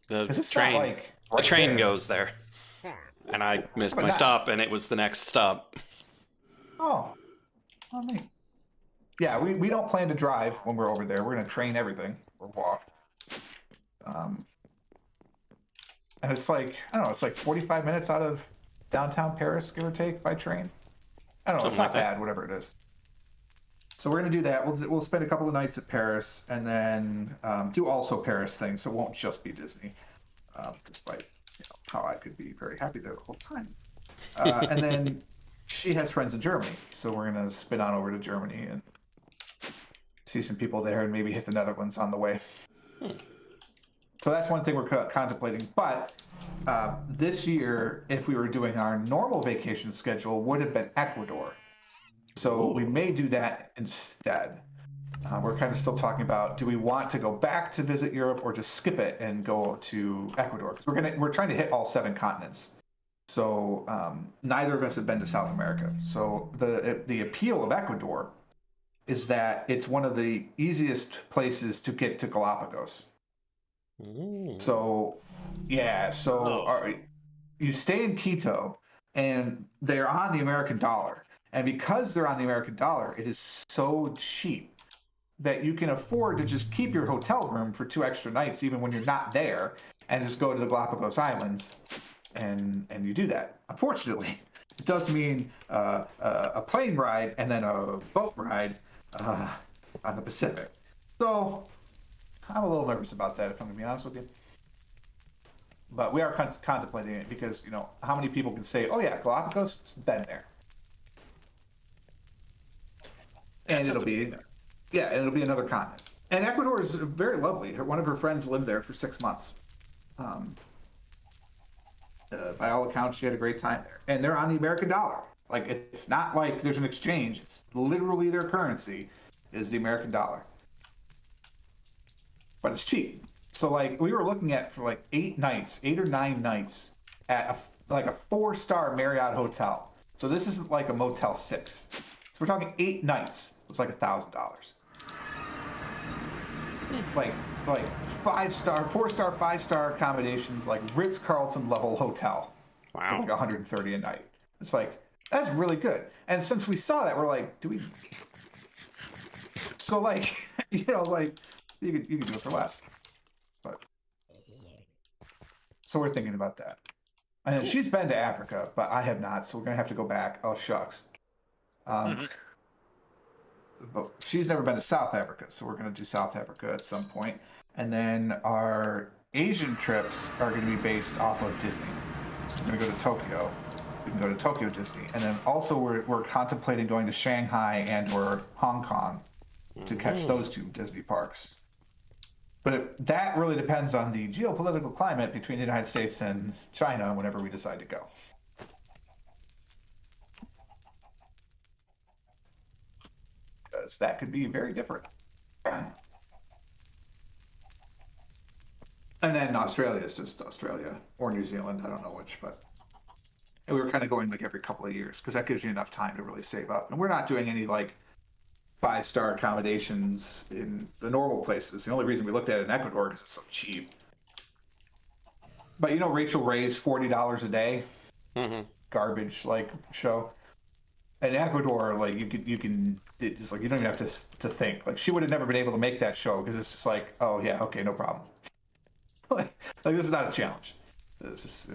The train, right goes there, and I missed my stop, and it was the next stop. Oh, neat. Yeah, we don't plan to drive when we're over there. We're going to train everything or walk. And it's like, I don't know, it's like 45 minutes out of downtown Paris, give or take, by train. I don't know, it's not bad, whatever it is. So we're going to do that. We'll spend a couple of nights at Paris and then do also Paris things, so it won't just be Disney, despite how I could be very happy there the whole time. And then she has friends in Germany, so we're going to spin on over to Germany and see some people there and maybe hit the Netherlands on the way. So that's one thing we're contemplating. But this year, if we were doing our normal vacation schedule, would have been Ecuador. So we may do that instead. We're kind of still talking about, do we want to go back to visit Europe or just skip it and go to Ecuador? Because we're trying to hit all 7 continents. So neither of us have been to South America. So the appeal of Ecuador is that it's one of the easiest places to get to Galapagos. So you stay in Quito, and they're on the American dollar. And because they're on the American dollar, it is so cheap that you can afford to just keep your hotel room for 2 extra nights, even when you're not there, and just go to the Galapagos Islands and you do that. Unfortunately, it does mean a plane ride and then a boat ride on the Pacific. So I'm a little nervous about that, if I'm going to be honest with you. But we are contemplating it because, how many people can say, oh yeah, Galapagos, it's been there. And it'll be, and it'll be another continent. And Ecuador is very lovely. One of her friends lived there for 6 months. By all accounts, she had a great time there. And they're on the American dollar. Like, it's not like there's an exchange. It's literally their currency is the American dollar. But it's cheap. So, like, we were looking at for like 8 or 9 nights at a 4-star Marriott hotel. So this isn't like a Motel 6. So we're talking 8 nights. It was like $1,000. Like 5-star, 4-star, 5-star accommodations, like Ritz-Carlton level hotel. Wow. For like 130 a night. It's like, that's really good. And since we saw that, we're like, so like, you could do it for less. But so we're thinking about that. And cool. She's been to Africa, but I have not, so we're gonna have to go back. Oh shucks. But she's never been to South Africa, so we're gonna do South Africa at some point. And then our Asian trips are gonna be based off of Disney. So we're gonna go to Tokyo. We can go to Tokyo Disney, and then also we're contemplating going to Shanghai and/or Hong Kong to catch those 2 Disney parks. But that really depends on the geopolitical climate between the United States and China whenever we decide to go. Because that could be very different. And then Australia is just Australia or New Zealand. I don't know which, but we were kind of going like every couple of years because that gives you enough time to really save up. And we're not doing any like 5-star accommodations in the normal places. The only reason we looked at it in Ecuador is it's so cheap. But Rachel Ray's $40 a day, garbage like show. In Ecuador, like you can, it's like you don't even have to think. Like she would have never been able to make that show because it's just like, oh yeah, okay, no problem. like this is not a challenge. This is.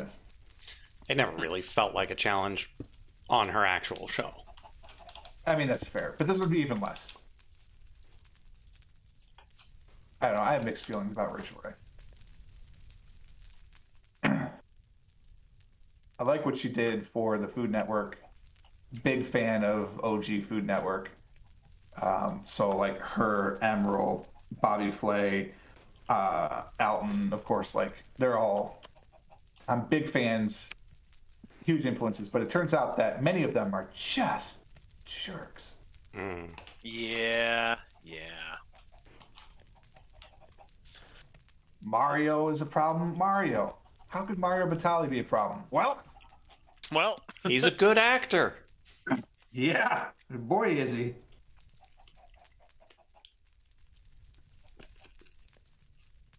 It never really felt like a challenge on her actual show. I mean, that's fair, but this would be even less. I don't know. I have mixed feelings about Rachel Ray. I like what she did for the Food Network. Big fan of OG Food Network. So like her, Emerald, Bobby Flay, Alton, of course, like they're all, I'm big fans, huge influences, but it turns out that many of them are just jerks. Yeah. Mario is a problem. Mario. How could Mario Batali be a problem? Well, he's a good actor. Yeah, boy is he.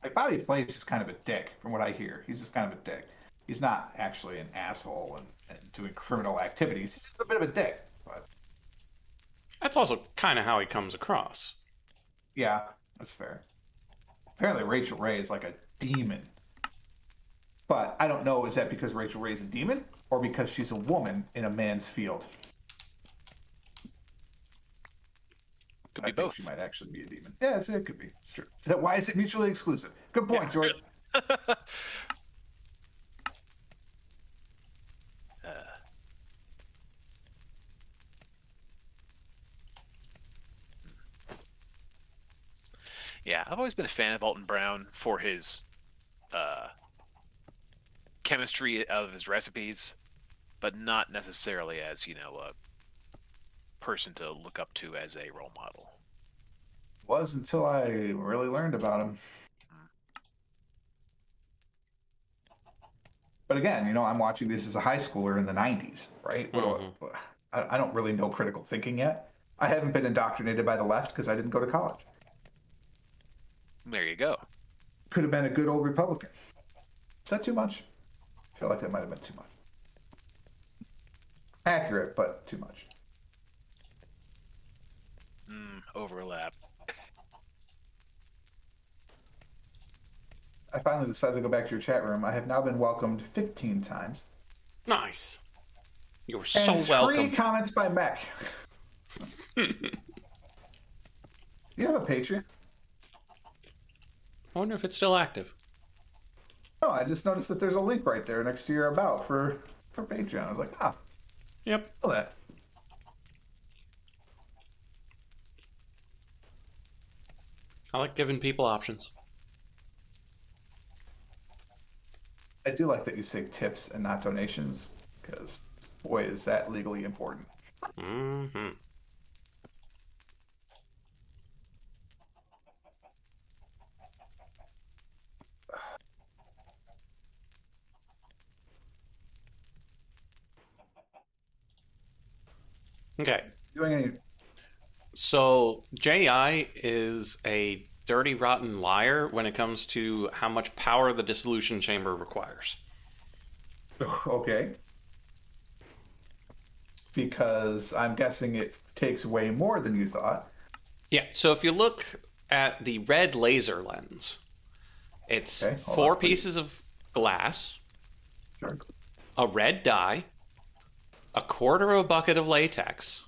Like Bobby Flay is just kind of a dick, from what I hear. He's just kind of a dick. He's not actually an asshole and doing criminal activities. He's just a bit of a dick. But that's also kind of how he comes across. Yeah, that's fair. Apparently Rachel Ray is like a demon. But I don't know, is that because Rachel Ray is a demon or because she's a woman in a man's field? Could be both. She might actually be a demon. Yeah, it could be. Sure. Why is it mutually exclusive? Good point, Jordan. Yeah, I've always been a fan of Alton Brown for his chemistry of his recipes, but not necessarily as, a person to look up to as a role model. Was until I really learned about him. But again, I'm watching this as a high schooler in the 90s, right? I don't really know critical thinking yet. I haven't been indoctrinated by the left because I didn't go to college. There you go. Could have been a good old Republican. Is that too much? I feel like that might have been too much. Accurate, but too much. Overlap. I finally decided to go back to your chat room. I have now been welcomed 15 times. Nice. You're And so welcome. 3 comments by Mech. Do you have a Patreon? I wonder if it's still active. No, I just noticed that there's a link right there next to your about for Patreon. I was like, Yep. know that. I like giving people options. I do like that you say tips and not donations, because boy, is that legally important. Mm-hmm. Okay. Doing any? So JI is a dirty, rotten liar when it comes to how much power the dissolution chamber requires. Okay. Because I'm guessing it takes way more than you thought. Yeah, so if you look at the red laser lens, it's Okay, hold 4 on, please. pieces of glass, Sure. a red dye, a quarter of a bucket of latex,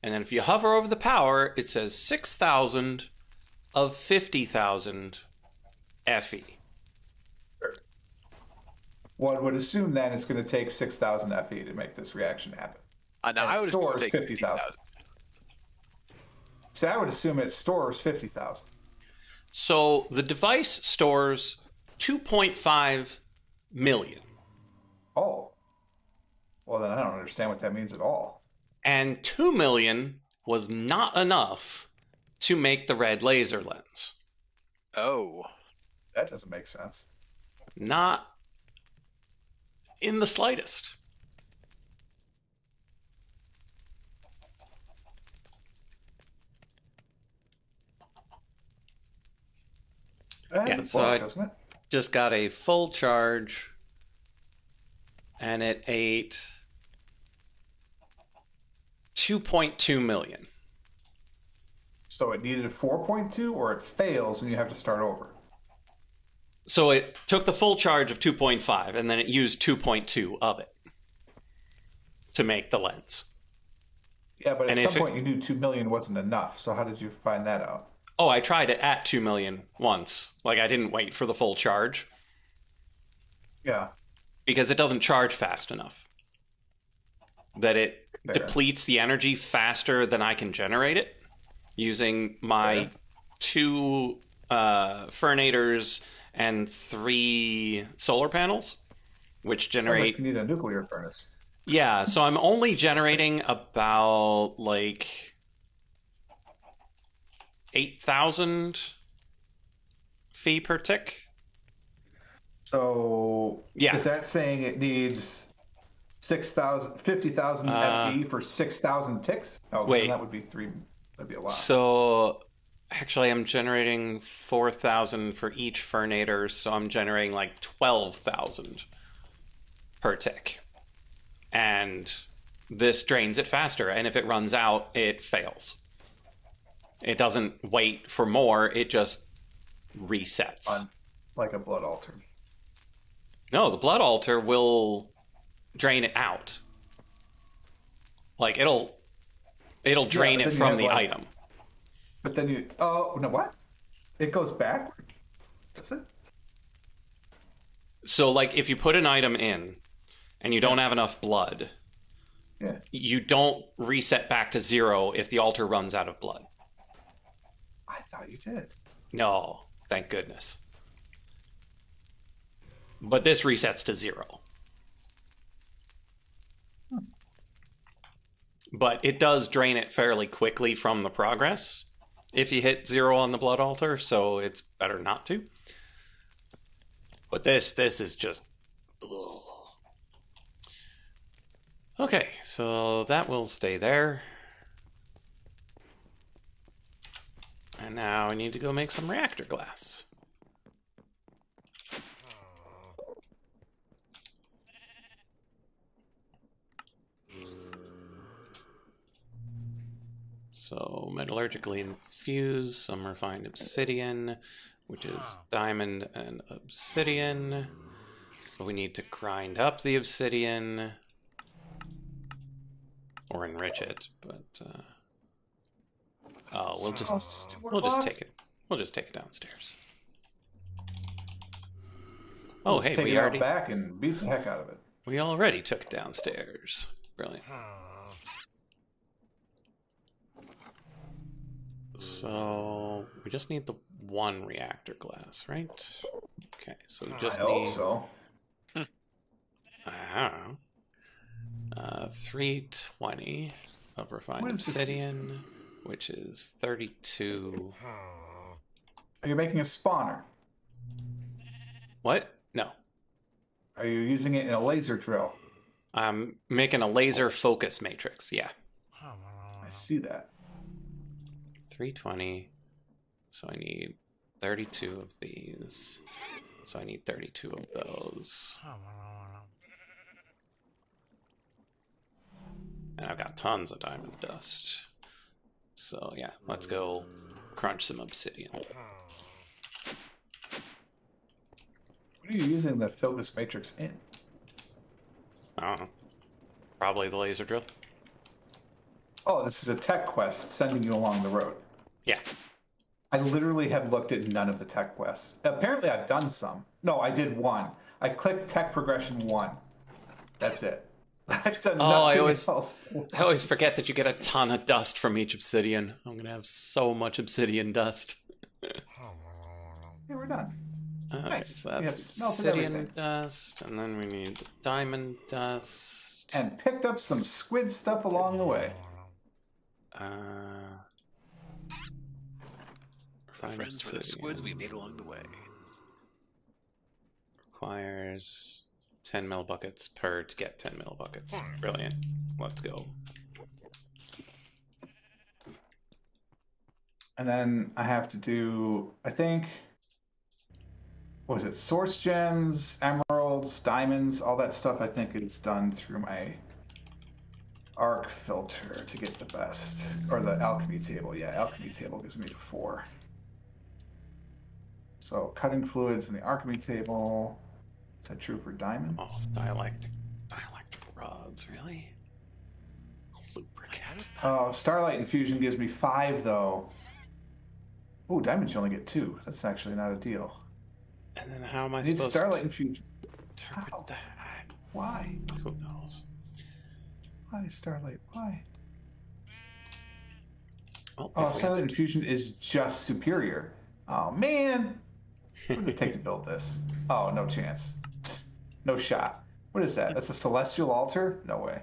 and then if you hover over the power, it says 6,000 of 50,000 FE. One would assume then it's going to take 6,000 FE to make this reaction happen. Now, And I would assume stores it take 50,000. 50,000. So I would assume it stores 50,000. So the device stores 2.5 million. Oh. Well, then I don't understand what that means at all. And 2 million was not enough to make the red laser lens. Oh. That doesn't make sense. Not in the slightest. Yeah, so I doesn't it? just got a full charge and it ate 2.2 million. So it needed 4.2, or it fails and you have to start over. So it took the full charge of 2.5 and then it used 2.2 of it to make the lens. Yeah, but And at if some it- point you knew 2 million wasn't enough. So how did you find that out? Oh, I tried it at 2 million once. Like, I didn't wait for the full charge Yeah. because it doesn't charge fast enough. That it Fair. depletes the energy faster than I can generate it using my Fair. 2 fernators and 3 solar panels, which Sounds like generate... you need a nuclear furnace. Yeah, so I'm only generating about, like, 8,000 phi per tick. So Yeah. is that saying it needs 6,000, 50,000 FE for 6,000 ticks? Oh, wait. then that would be 3. That'd be a lot. So, actually, I'm generating 4,000 for each fernator, so I'm generating like 12,000 per tick. And this drains it faster, and if it runs out, it fails. It doesn't wait for more, it just resets. Like a blood altar. No, the blood altar will drain it out. Like, it'll drain but it then you from have, the like- item. But then you... Oh, no, what? It goes backward? Does it? So, like, if you put an item in and you don't have enough blood, Yeah. you don't reset back to 0 if the altar runs out of blood. I thought you did. No, thank goodness. But this resets to 0. But it does drain it fairly quickly from the progress if you hit 0 on the blood altar, so it's better not to. But this is just... Ugh. Okay, so that will stay there. And now I need to go make some reactor glass. So metallurgically infuse some refined obsidian. which is diamond and obsidian. But we need to grind up the obsidian or enrich it. But oh, we'll just take it. We'll just take it downstairs. Oh, hey, we already back and beat the heck out of it. We already took it downstairs. Brilliant. So we just need the one reactor glass, right? Okay, so we just need. Hope so. I don't know. 320 of refined obsidian, which is 32. Are you making a spawner? What? No. Are you using it in a laser drill? I'm making a laser focus matrix, yeah. I see that. 320. So I need 32 of these. So I need 32 of those. And I've got tons of diamond dust. So yeah, let's go crunch some obsidian. What are you using the focus matrix in? I don't know. Probably the laser drill. Oh, this is a tech quest sending you along the road. Yeah. I literally have looked at none of the tech quests. Apparently I've done some. No, I did one. I clicked tech progression 1. That's it. I've done nothing else. I always forget that you get a ton of dust from each obsidian. I'm gonna have so much obsidian dust. Yeah, we're done. Okay, nice. so that's obsidian dust, and then we need diamond dust. And picked up some squid stuff along the way. Friends were the squids we made along the way. Requires 10 mil buckets per to get 10 mil buckets. Brilliant. Let's go. And then I have to do, I think, what is it? Source gems, emeralds, diamonds, all that stuff I think is done through my arc filter to get the best. Or the alchemy table. Yeah, alchemy table gives me the 4. So cutting fluids in the alchemy table. Is that true for diamonds? Oh, dialectic rods, really? Lubricant. Oh, Starlight Infusion gives me 5 though. Oh, diamonds you only get 2. That's actually not a deal. And then how am I Need supposed Starlight to Infusion. interpret that? Why? Who knows? Why Starlight? Why? Well, Oh, Starlight Infusion is just superior. Oh man, what does it take to build this? Oh, no chance. No shot. What is that? That's a celestial altar? No way.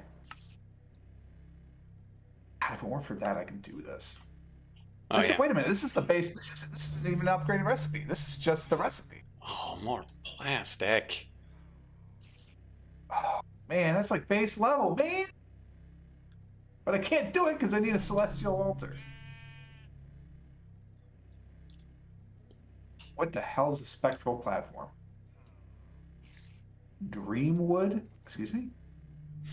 God, if it weren't for that, I can do this. Oh, yeah. Wait a minute. This is the base. This isn't even an upgraded recipe. This is just the recipe. Oh, more plastic. Oh man, that's like base level, man. But I can't do it because I need a celestial altar. What the hell is a spectral platform? Dreamwood? Excuse me?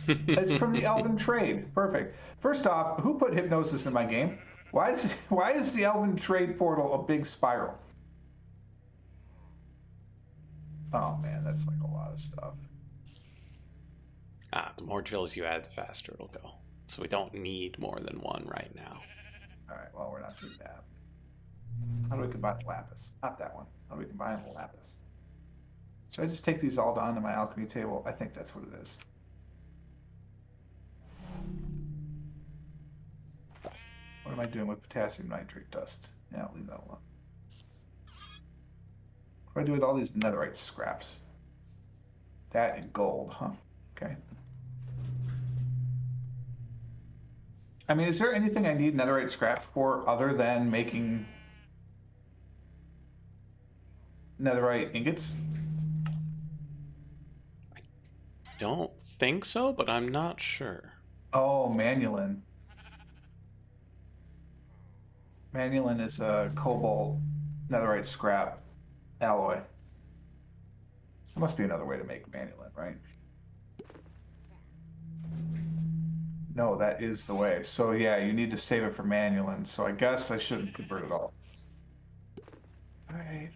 It's from the Elven Trade. Perfect. First off, who put hypnosis in my game? Why is the Elven Trade portal a big spiral? Oh man, that's like a lot of stuff. The more drills you add, the faster it'll go. So we don't need more than one right now. Alright, well, we're not doing that. How do we combine the lapis? Not that one. How do we combine the lapis? Should I just take these all down to my alchemy table? I think that's what it is. What am I doing with potassium nitrate dust? Yeah, I'll leave that alone. What do I do with all these netherite scraps? That and gold, huh? Okay. I mean, is there anything I need netherite scraps for other than making netherite ingots? I don't think so, but I'm not sure. Oh, manulin. Manulin is a cobalt netherite scrap alloy. There must be another way to make manulin, right? No, that is the way. So yeah, you need to save it for manulin. So I guess I shouldn't convert it all. Alright,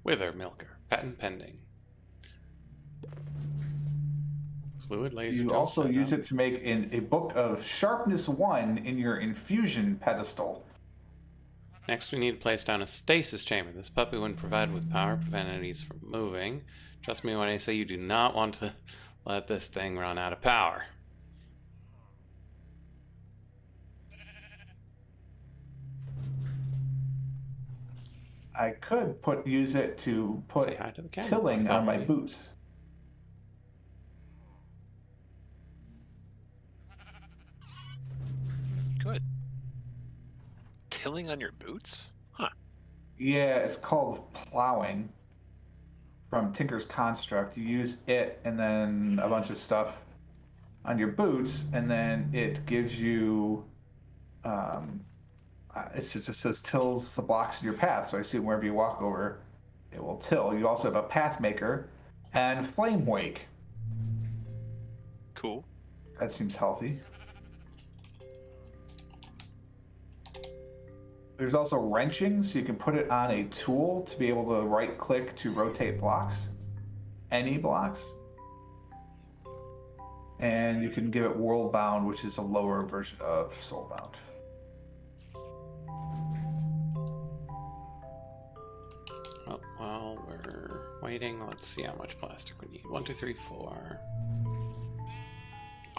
Wither Milker. Patent pending. Fluid laser You drill also setup. use it to make a book of sharpness 1 in your infusion pedestal. Next, we need to place down a stasis chamber. This puppy, when provided with power, prevent enemies from moving. Trust me when I say you do not want to let this thing run out of power. I could use it to put Say hi to the camera. tilling I thought on my maybe. boots. Good. Tilling on your boots? Huh. Yeah, it's called plowing from Tinker's Construct. You use it and then a bunch of stuff on your boots, and then it gives you it just says tills the blocks in your path. So I assume wherever you walk over, it will till. You also have a path maker and flame wake. Cool. That seems healthy. There's also wrenching, so you can put it on a tool to be able to right click to rotate blocks, any blocks. And you can give it world bound, which is a lower version of soul bound. Well, while we're waiting, let's see how much plastic we need. 1, 2, 3, 4.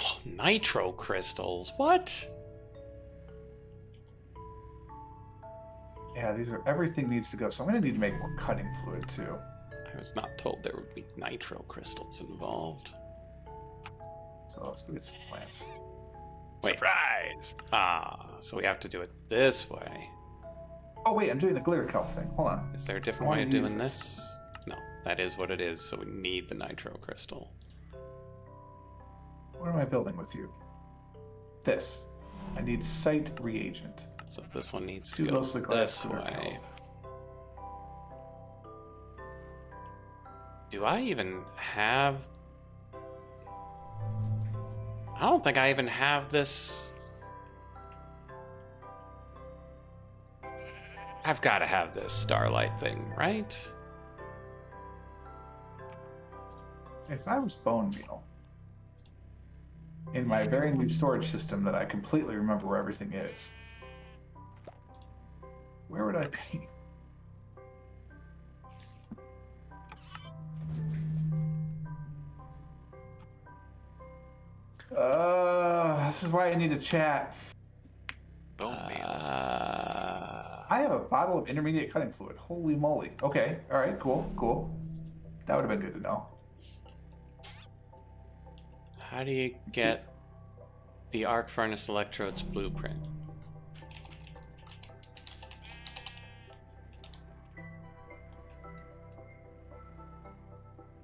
Oh, nitro crystals. What? Yeah, everything needs to go. So I'm going to need to make more cutting fluid too. I was not told there would be nitro crystals involved. So let's go get some plants. Wait. Surprise! So we have to do it this way. Oh wait, I'm doing the glitter kelp thing. Hold on. Is there a different I way wanna of use doing this. this? No, that is what it is, so we need the nitro crystal. What am I building with you? This. I need site reagent. So this one needs Two to go mostly glass this glitter way. kelp. Do I even have... I don't think I even have this... I've got to have this starlight thing, right? If I was bone meal in my very new storage system that I completely remember where everything is, where would I be? This is why I need to chat. Bone meal. I have a bottle of intermediate cutting fluid. Holy moly. Okay, alright, cool, cool. That would have been good to know. How do you get the arc furnace electrodes blueprint?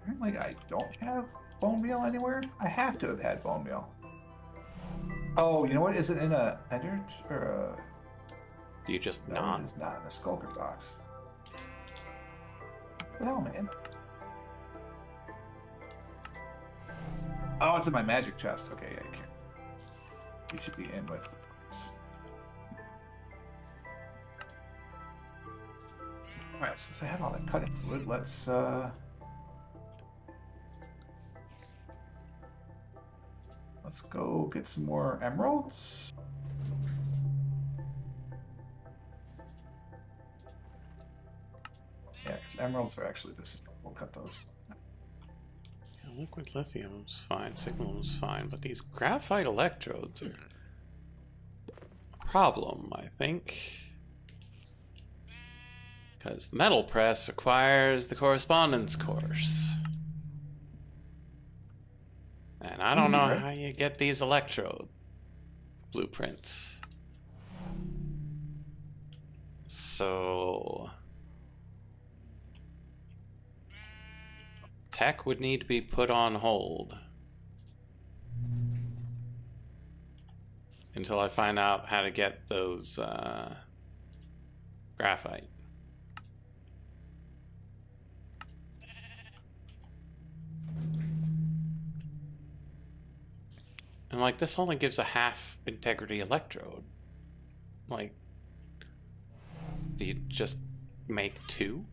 Apparently I don't have bone meal anywhere. I have to have had bone meal. Oh, you know what? Is it in a edit or a... Do you just No, not? it is not in a skulker box. What the hell, man? Oh, it's in my magic chest. Okay, yeah, I can't. You should be in with this. Alright, since I have all that cutting fluid, let's go get some more emeralds. Yeah, because emeralds are actually this. We'll cut those. Yeah, liquid lithium's fine, signal's fine, but these graphite electrodes are a problem, I think. Because the metal press requires the correspondence course. And I don't know how you get these electrode blueprints. So... tech would need to be put on hold until I find out how to get those graphite. And like this only gives a half integrity electrode. Like, do you just make two?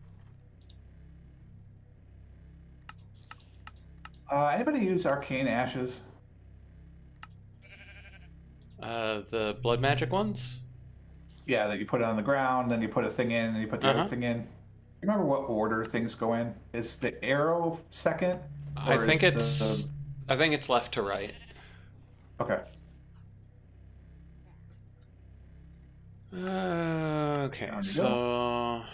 Anybody use arcane ashes? The blood magic ones? Yeah, that you put it on the ground, then you put a thing in, and you put the other Uh-huh. thing in. You remember what order things go in? Is the arrow second, I or think is the it's I think it's left to right. okay? Okay, Down you go. so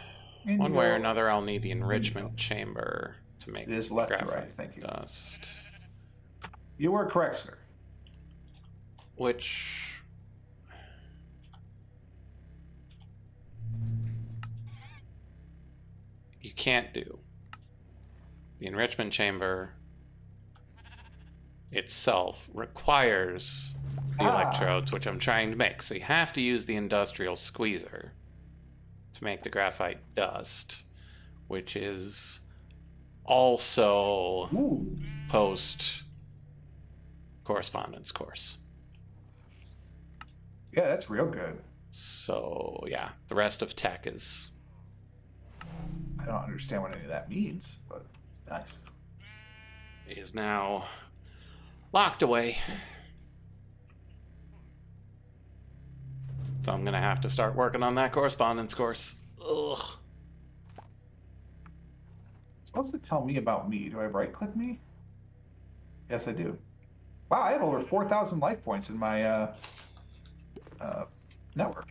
In you one way or go. another I'll need the In you go. enrichment chamber to make It is left to right. graphite Thank you. dust. You were correct, sir. Which you can't do. The enrichment chamber itself requires the electrodes, which I'm trying to make. So you have to use the industrial squeezer to make the graphite dust, which is also Ooh. post correspondence course. Yeah, that's real good. So yeah, the rest of tech is I don't understand what any of that means, but nice. now locked away. So I'm gonna have to start working on that correspondence course. Ugh. It's supposed to tell me about me. Do I right-click me? Yes, I do. Wow, I have over 4,000 life points in my network.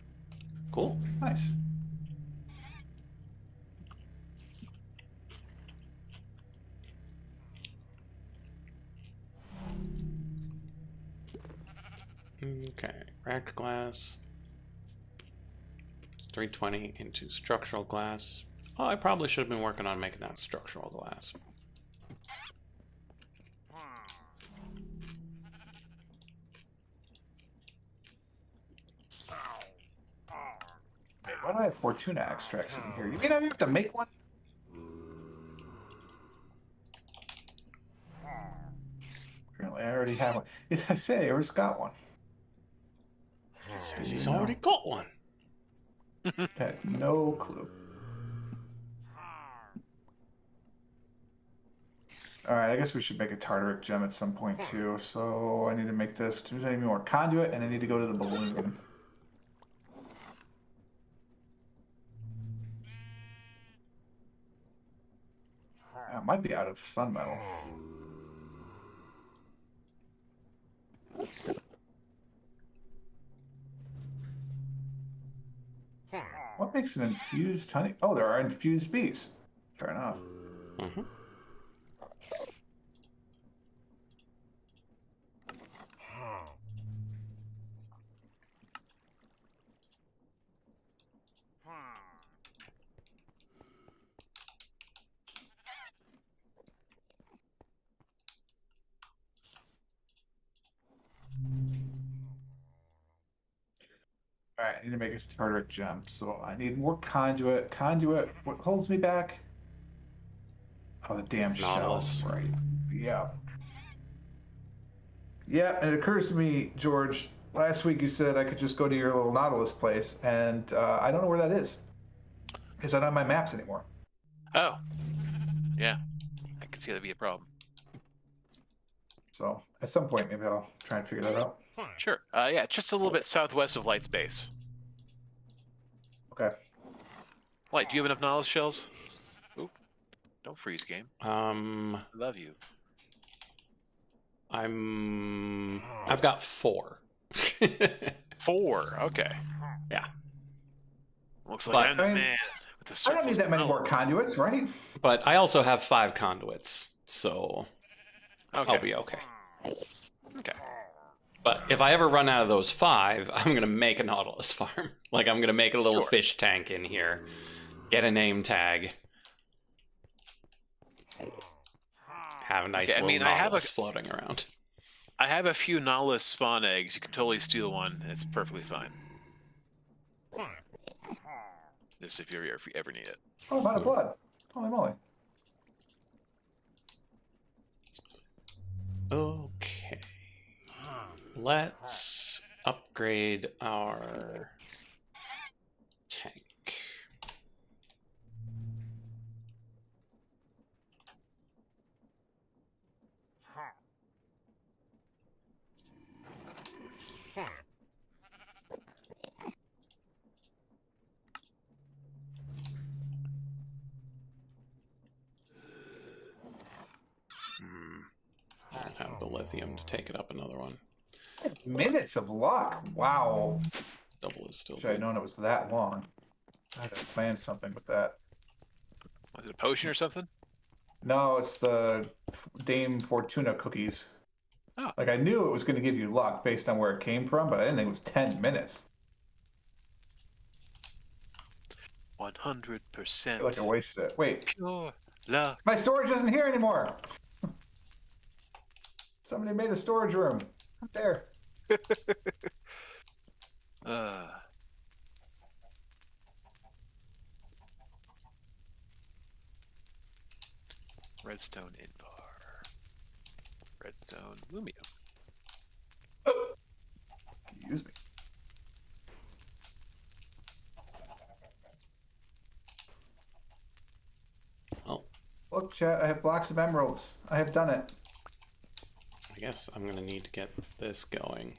Cool. Nice. Okay, cracked glass. It's 320 into structural glass. Oh, I probably should have been working on making that structural glass. Wait, why do I have Fortuna extracts in here? You mean I have to make one? Apparently, I already have one. Yes, I say I already got one. Says he's already got one. I had no clue. All right, I guess we should make a Tartaric gem at some point too. So I need to make this. There's any more conduit, and I need to go to the balloon. I might be out of sun metal. What makes an infused honey? Oh, there are infused bees. Fair enough. Mm-hmm. All right, I need to make a Tartaric gem. So I need more conduit. Conduit. What holds me back? Oh, the damn Nautilus. shell. Right. Yeah. Yeah, and it occurs to me, George, last week you said I could just go to your little Nautilus place, and I don't know where that is. Because I don't have my maps anymore. Oh, yeah. I can see that'd be a problem. So at some point, maybe I'll try and figure that out. Sure. Yeah, just a little bit southwest of Light's base. Okay. Light, do you have enough knowledge shells? Oop. Don't freeze, game. I love you. I've got 4. 4. Okay. Yeah. Looks like But- I'm the man with the I don't need that many more conduits, right? But I also have 5 conduits, so Okay. I'll be okay. Okay. But if I ever run out of those 5, I'm gonna make a Nautilus farm. Like I'm gonna make a little Sure. fish tank in here, get a name tag, have a nice Okay, I little mean, I have Nautilus floating around. I have a few Nautilus spawn eggs. You can totally steal one. It's perfectly fine. Just if you ever need it. Oh, I'm out of blood. Holy moly. Okay. Let's upgrade our tank. have the lithium to take it up another one. Minutes of luck. Wow. Double is still Wish I had good. known it was that long. I had to plan something with that. Was it a potion or something? No, it's the Dame Fortuna cookies. Oh. Like, I knew it was going to give you luck based on where it came from, but I didn't think it was 10 minutes. 100% I feel like I wasted it. Wait, pure luck. my storage isn't here anymore. Somebody made a storage room. Up there. Redstone Invar. Redstone Lumium. Excuse me. Well, Look, chat, I have blocks of emeralds. I have done it. I guess I'm going to need to get this going.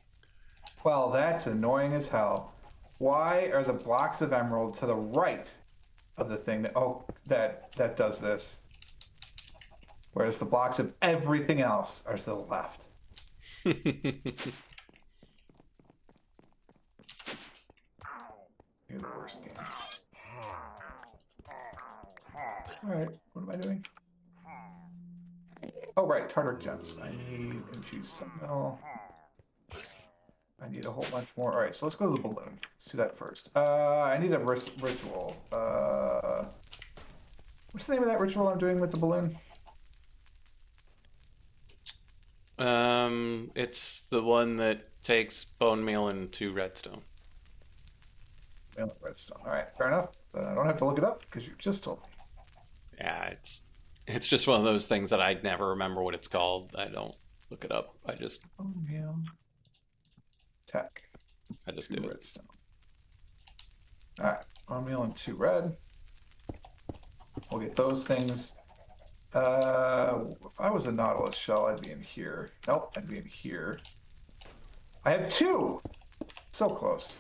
Well, that's annoying as hell. Why are the blocks of emerald to the right of the thing that does this? Whereas the blocks of everything else are to the left. You're the worst game. Alright, what am I doing? Oh, right, tartar gems. I need infused sunmetal. I need a whole bunch more. Alright, so let's go to the balloon. Let's do that first. I need a ritual. What's the name of that ritual I'm doing with the balloon? It's the one that takes bone meal and 2 redstone. Redstone. Alright, fair enough. I don't have to look it up because you just told me. Yeah, it's just one of those things that I never remember what it's called. I don't look it up. I just Tech. I just 2 do it. redstone. Alright, bone meal and 2 red. We'll get those things. If I was a Nautilus shell, I'd be in here. Nope, I'd be in here. I have 2! So close.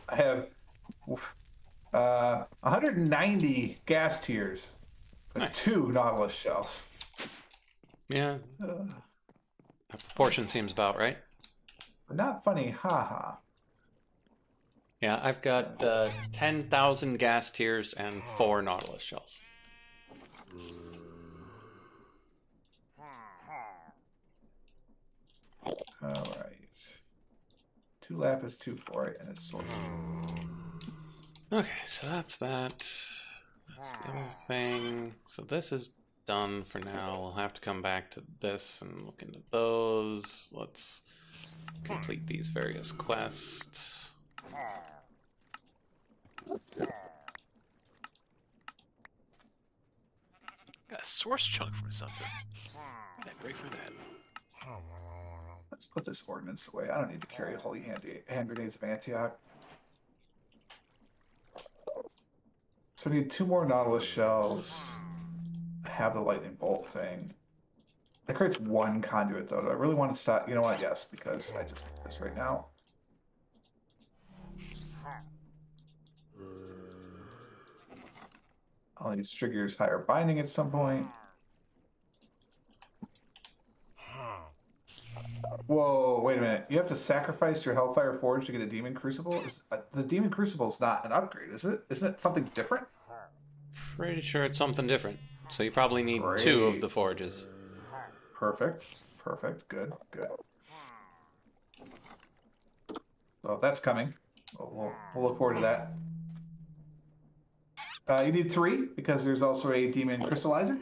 I have 190 gas tiers, but Nice. 2 Nautilus shells. Yeah, that proportion seems about right. But not funny, haha. Yeah, I've got 10,000 gas tiers and 4 Nautilus shells. Alright. 2 lapis, 2 florite, and a source. Okay, so that's that. That's the other thing. So this is done for now. We'll have to come back to this and look into those. Let's complete these various quests. Got a source chunk from something. What did I break for that? Let's put this ordnance away. I don't need to carry holy hand grenades of Antioch. So I need 2 more Nautilus shells. I have the lightning bolt thing. That creates 1 conduit though. Do I really want to stop? You know what? Yes, because I just need this right now. I'll need Strigger's higher binding at some point. Whoa, wait a minute. You have to sacrifice your Hellfire Forge to get a Demon Crucible? The Demon Crucible is not an upgrade, is it? Isn't it something different? Pretty sure it's something different. So you probably need Great. 2 of the forges. Perfect. Perfect. Good. Good. So that's coming. We'll look forward to that. You need 3 because there's also a Demon Crystallizer.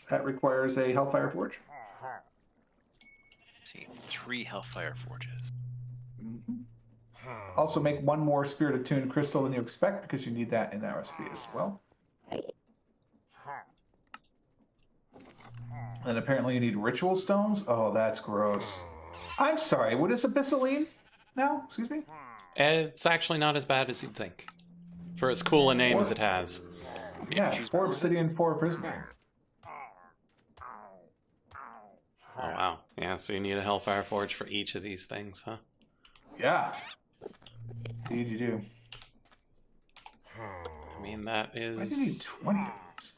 That requires a Hellfire Forge. See, 3 Hellfire Forges. Also make 1 more Spirit Attuned Crystal than you expect because you need that in that recipe as well. And apparently you need Ritual Stones. Oh, that's gross. I'm sorry, what is Abyssaline now? Excuse me? It's actually not as bad as you'd think. For as cool a name as it has. Yeah, 4 Obsidian, 4 Prismarine. Oh wow. Yeah, so you need a Hellfire Forge for each of these things, huh? Yeah. Indeed you do. I mean, that is... Why do you need 20 of those?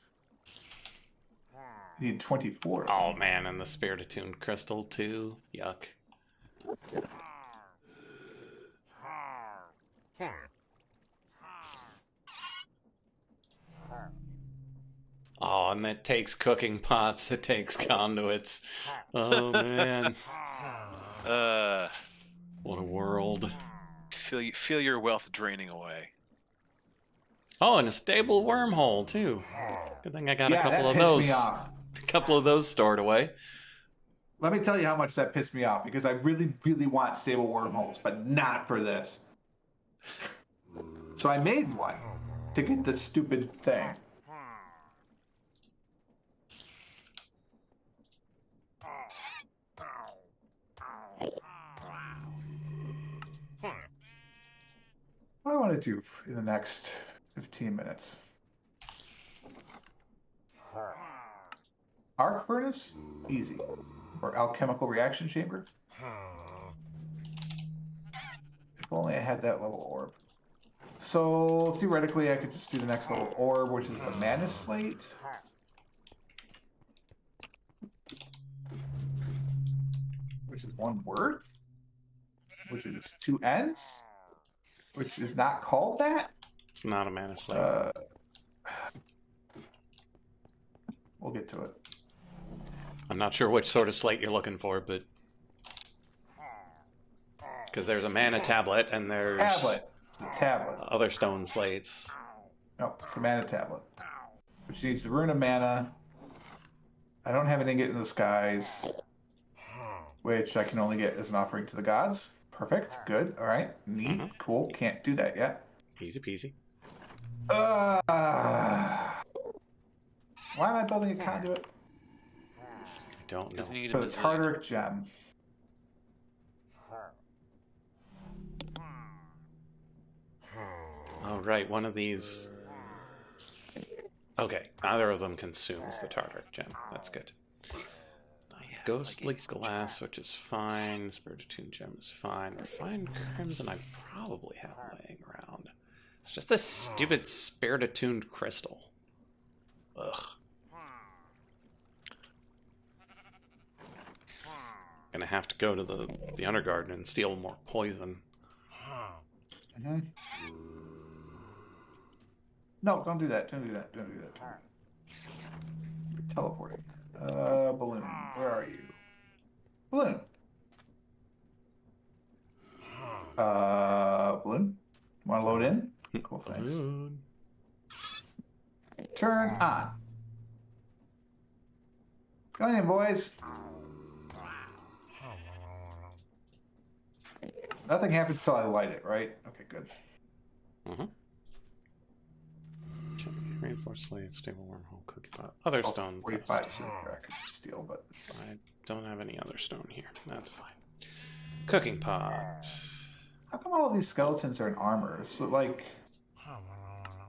You need 24. Oh, man, and the Spirit Attuned Crystal, too. Yuck. Oh, and that takes cooking pots, that takes conduits. Oh, man. What a world. Feel your wealth draining away. Oh, and a stable wormhole, too. Good thing I got a couple that of pissed those. me off. A couple of those stored away. Let me tell you how much that pissed me off, because I really, really want stable wormholes, but not for this. So I made one to get the stupid thing. What do I want to do in the next 15 minutes? Arc furnace? Easy. Or alchemical reaction chamber? If only I had that level orb. So theoretically I could just do the next level orb, which is the mana slate. Which is one word. Which is 2 ends. Which is not called that. It's not a mana slate. We'll get to it. I'm not sure which sort of slate you're looking for, but... Because there's a mana tablet, and there's... Tablet. It's a tablet. Other stone slates. No, it's a mana tablet. Which needs the rune of mana. I don't have an ingot in the skies. Which I can only get as an offering to the gods. Perfect. Good. Alright. Neat. Cool. Can't do that yet. Easy peasy. Why am I building a conduit? I don't know. For the Tartaric gem. Oh, right. One of these... Okay. Neither of them consumes the Tartaric gem. That's good. Ghostly Glass, which is fine. Spirit Attuned Gem is fine. Refined Crimson I probably have laying around. It's just this stupid Spirit Attuned Crystal. Ugh. Gonna have to go to the Undergarden and steal more poison. Mm-hmm. No, don't do that. Don't do that. Don't do that. You're teleporting. Balloon. Where are you? Balloon. Balloon. Want to load in? Cool, thanks. Balloon. Turn on. Come in, boys. Nothing happens till I light it, right? Okay, good. Reinforced slate, stable wormhole, cookie pot. Other stone. 45 I could steal, but I don't have any other stone here. That's fine. Cooking pot. How come all of these skeletons are in armor? So, like,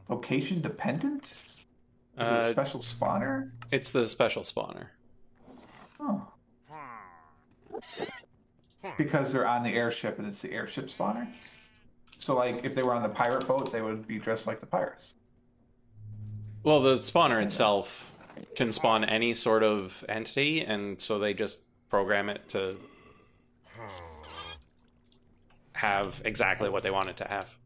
location dependent? Is it a special spawner? It's the special spawner. Oh. Because they're on the airship and it's the airship spawner? So, like, if they were on the pirate boat, they would be dressed like the pirates. Well, the spawner itself can spawn any sort of entity, and so they just program it to have exactly what they want it to have.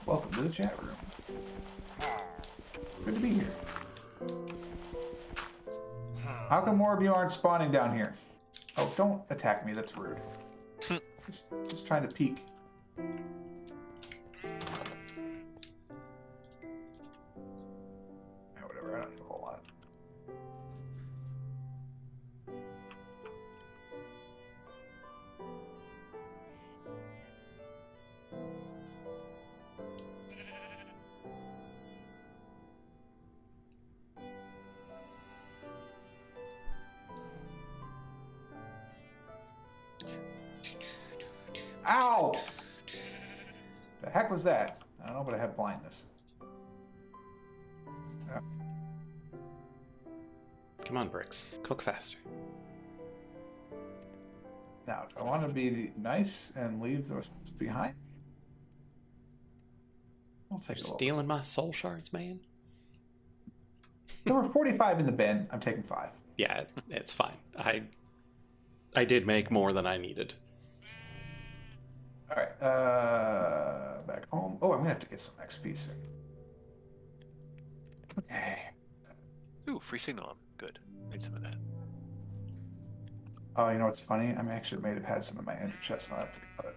Welcome to the chat room. Good to be here. How come more of you aren't spawning down here? Oh, don't attack me. That's rude. just trying to peek. Whatever. I don't need a whole lot. Ow! The heck was that? I don't know, but I have blindness. Yeah. Come on, Bricks. Cook faster. Now, do I want to be nice and leave the rest behind? We'll I'll You're take a little. stealing my soul shards, man. There were 45 in the bin. I'm taking 5. Yeah, it's fine. I did make more than I needed. All right. Back home. Oh, I'm gonna have to get some XP soon. Okay. Ooh, free signal. Good. Need some of that. Oh, you know what's funny? I actually may have had some in my ender chest. I'll have to cut it.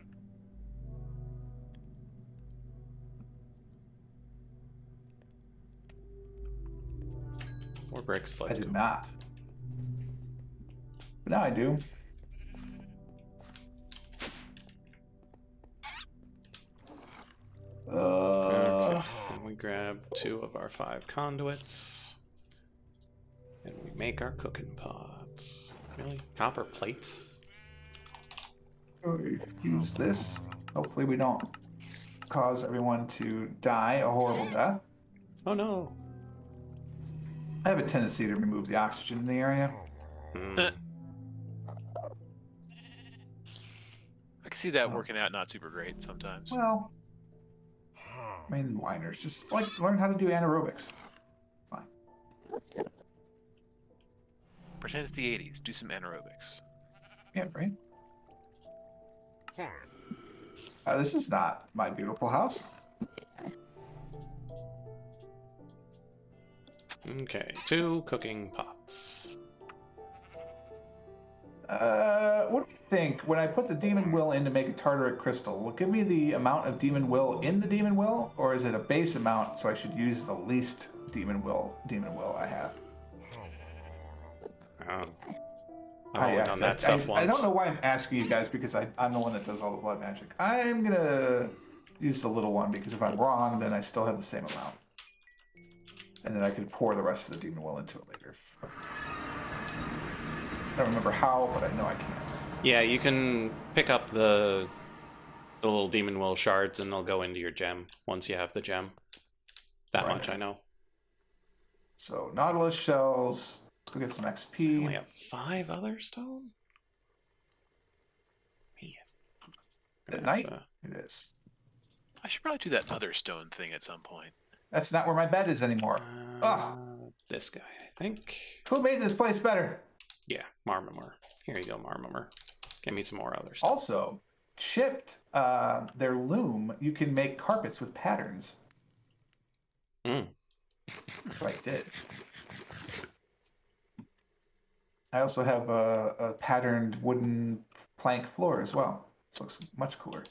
4 bricks, I let's did go. not. But now I do. Okay, and we grab 2 of our 5 conduits. And we make our cooking pots. Really? Copper plates? Use this. Hopefully we don't cause everyone to die a horrible death. Oh no! I have a tendency to remove the oxygen in the area. Mm. I can see that working out not super great sometimes. Well, I mean, whiners. Just like learn how to do anaerobics. Fine. Pretend it's the 80s. Do some anaerobics. Yeah, right. This is not my beautiful house. Okay, 2 cooking pots. What do you think when I put the demon will in to make a tartaric crystal? Will it give me the amount of demon will in the demon will, or is it a base amount? So I should use the least demon will I have. I've only done that stuff once. I don't know why I'm asking you guys because I'm the one that does all the blood magic. I'm gonna use the little one because if I'm wrong, then I still have the same amount, and then I could pour the rest of the demon will into it later. I don't remember how, but I know I can. Yeah, you can pick up the little demon will shards and they'll go into your gem once you have the gem. That Right. much I know. So Nautilus shells. Let's go get some I XP. only have 5 other stone? Man. At night? It is. I should probably do that other stone thing at some point. That's not where my bed is anymore. This guy, I think. Who made this place better? Yeah, Marmor. Here you go, Marmor. Give me some more other stuff. Also, chipped their loom, you can make carpets with patterns. Mm. That's what I did. I also have a patterned wooden plank floor as well. This looks much cooler.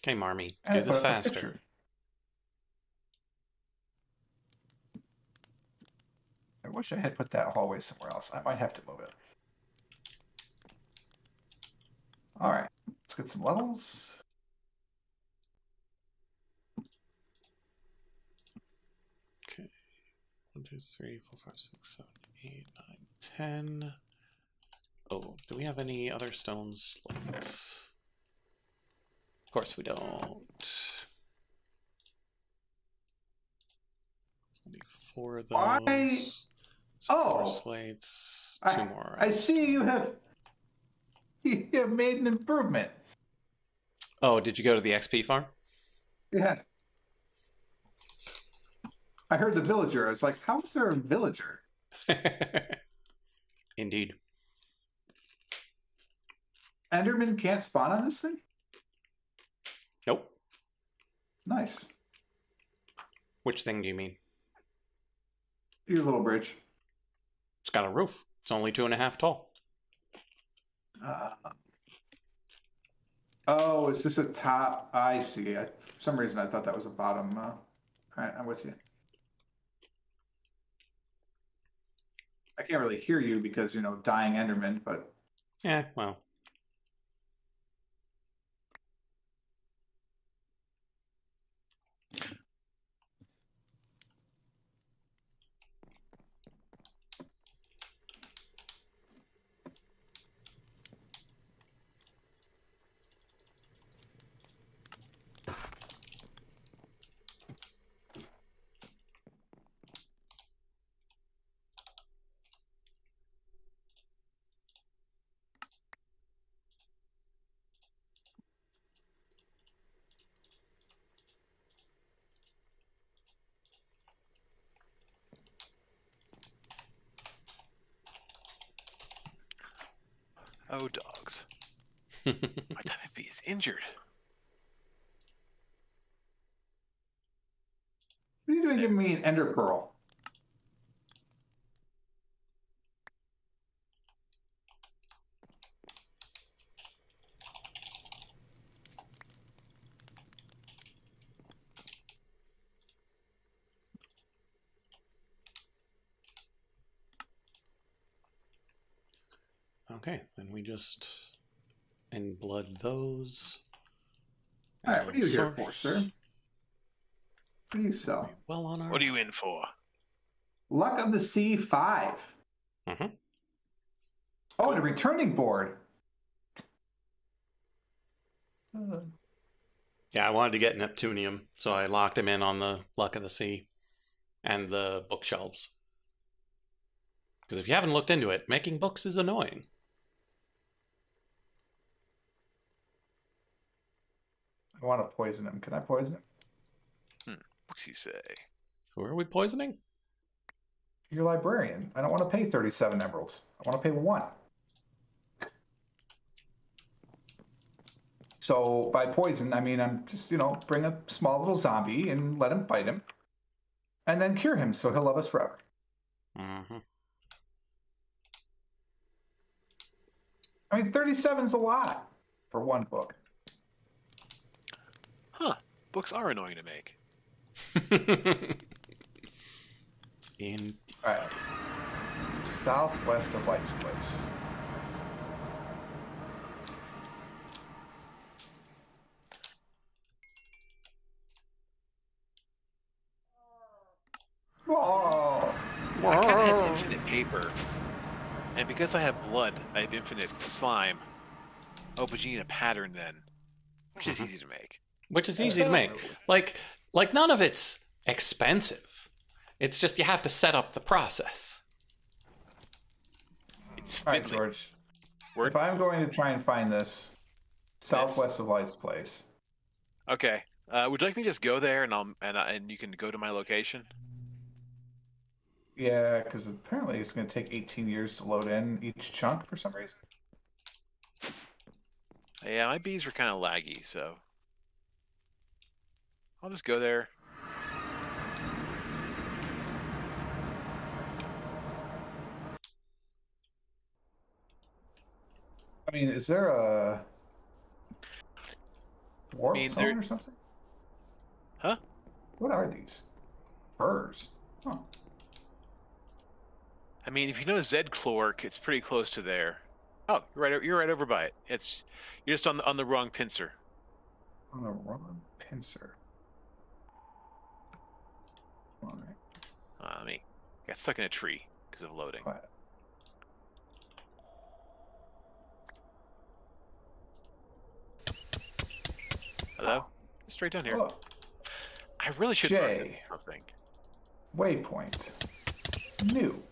Okay, Marmy, And do I this put up a faster. picture. I wish I had put that hallway somewhere else. I might have to move it. All right, let's get some levels. Okay. 1, 2, 3, 4, 5, 6, 7, 8, 9, 10. Oh, do we have any other stone slates? Of course we don't. So we need 4 of those. So 4 slates. 2 more. I see you have made an improvement. Oh, did you go to the XP farm? Yeah. I heard the villager. I was like, how is there a villager? Indeed. Enderman can't spawn on this thing? Nope. Nice. Which thing do you mean? Your little bridge. It's got a roof. It's only 2.5 tall. Oh, is this a top? I see. For some reason, I thought that was a bottom. All right, I'm with you. I can't really hear you because, dying Enderman, but... Yeah, well. Oh, dogs. My diamond bee is injured. What are you doing giving me an ender pearl? Okay, then we just in blood those. All right, what are you here for, sir? What do you sell? Well on our. What are you in for? Luck of the Sea 5. Mm-hmm. Oh, and a returning board. Yeah, I wanted to get Neptunium, so I locked him in on the Luck of the Sea and the bookshelves. Because if you haven't looked into it, making books is annoying. I want to poison him. Can I poison him? What's he say? Who are we poisoning? You're a librarian. I don't want to pay 37 emeralds. I want to pay 1. So by poison, I mean I'm just, bring a small little zombie and let him bite him. And then cure him so he'll love us forever. Mm-hmm. I mean, 37's a lot for 1 book. Huh. Books are annoying to make. Indeed. All right. Southwest of Light's Place. Whoa! I kind of have infinite paper. And because I have blood, I have infinite slime. Oh, but you need a pattern then. Which is easy to make. Which is easy to make. Like none of it's expensive. It's just you have to set up the process. It's All right, fiddly. George. Word? If I'm going to try and find this, southwest of Light's Place. Okay. Would you like me to just go there and you can go to my location? Yeah, because apparently it's going to take 18 years to load in each chunk for some reason. Yeah, my bees were kind of laggy, so I'll just go there. I mean, is there a dwarf mean, zone or something? Huh? What are these? Furs. Huh. I mean, if you know Zed Clork, it's pretty close to there. Oh, you're right over by it. You're just on the wrong pincer. On the wrong pincer. All right. I mean, got stuck in a tree because of loading. Quiet. Hello? Straight down here. Oh, I really should mark this something. waypoint. New.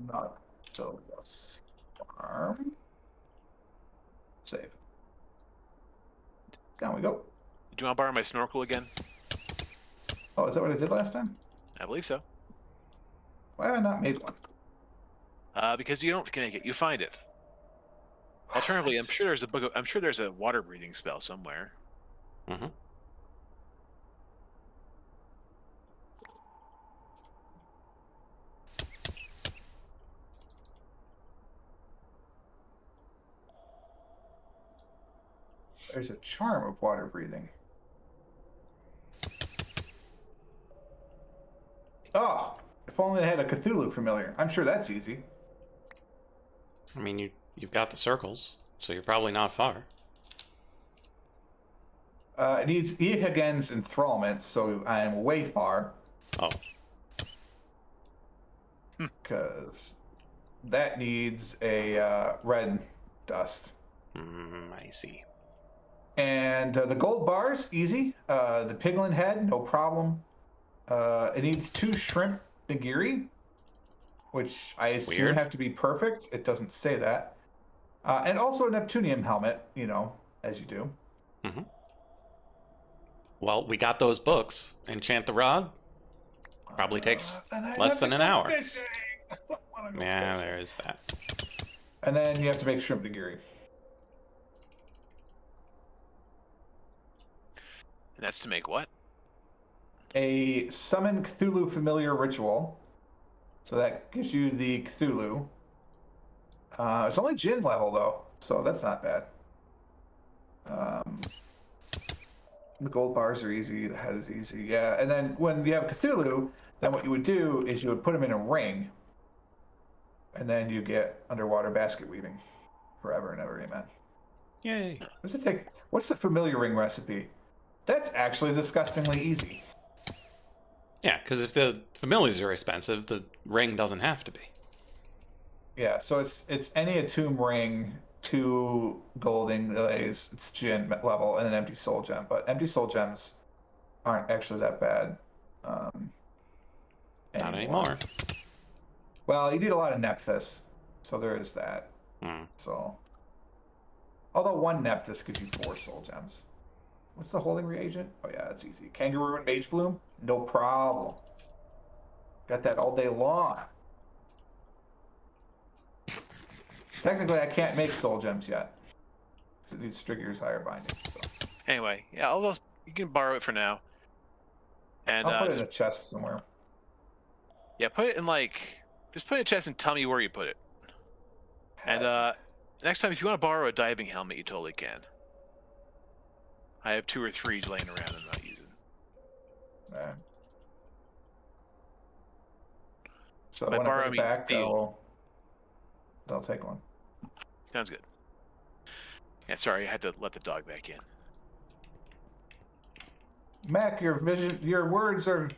Not so yes. Farm. Save. Down we go. Do you want to borrow my snorkel again? Oh, is that what I did last time? I believe so. Why have I not made one? Because you don't make it, you find it. Alternatively, I'm sure there's a water breathing spell somewhere. Mm-hmm. There's a charm of water breathing. Oh, if only I had a Cthulhu familiar. I'm sure that's easy. I mean, you've got the circles, so you're probably not far. It needs Ehagen's enthrallment, so I'm way far. Oh. Because that needs a red dust. I see. And the gold bars, easy. The piglin head, no problem. It needs 2 shrimp nigiri, which I assume Weird. have to be perfect. It doesn't say that. And also a Neptunium helmet, as you do. Mm-hmm. Well, we got those books. Enchant the Rod probably takes less than an hour. Fishing. Yeah, there is that. And then you have to make shrimp nigiri. And that's to make what? A summon Cthulhu familiar ritual. So that gives you the Cthulhu. It's only Jinn level though, so that's not bad. The gold bars are easy, the head is easy, yeah. And then when you have Cthulhu, then what you would do is you would put him in a ring, and then you get underwater basket weaving forever and ever, amen. Yay. What's the familiar ring recipe? That's actually disgustingly easy. Yeah, because if the familiars are expensive, the ring doesn't have to be. Yeah, so it's any attuned ring, 2 gold inlays, it's Jinn level, and an empty soul gem. But empty soul gems aren't actually that bad. Not anymore. Well, you need a lot of Nephthys, so there is that. So, although 1 Nephthys gives you 4 soul gems. What's the holding reagent? Oh yeah, that's easy. Kangaroo and Mage Bloom? No problem. Got that all day long. Technically, I can't make soul gems yet. Because it needs Strigger's higher binding. So. Anyway, yeah, you can borrow it for now. And I'll put it in a chest somewhere. Yeah, put it in just put it in a chest and tell me where you put it. And next time, if you want to borrow a diving helmet, you totally can. I have 2 or 3 laying around I'm not using. Right. So By when borrow, I I bring mean it back, steal. I'll take one. Sounds good. Yeah, sorry, I had to let the dog back in. Mac, your words are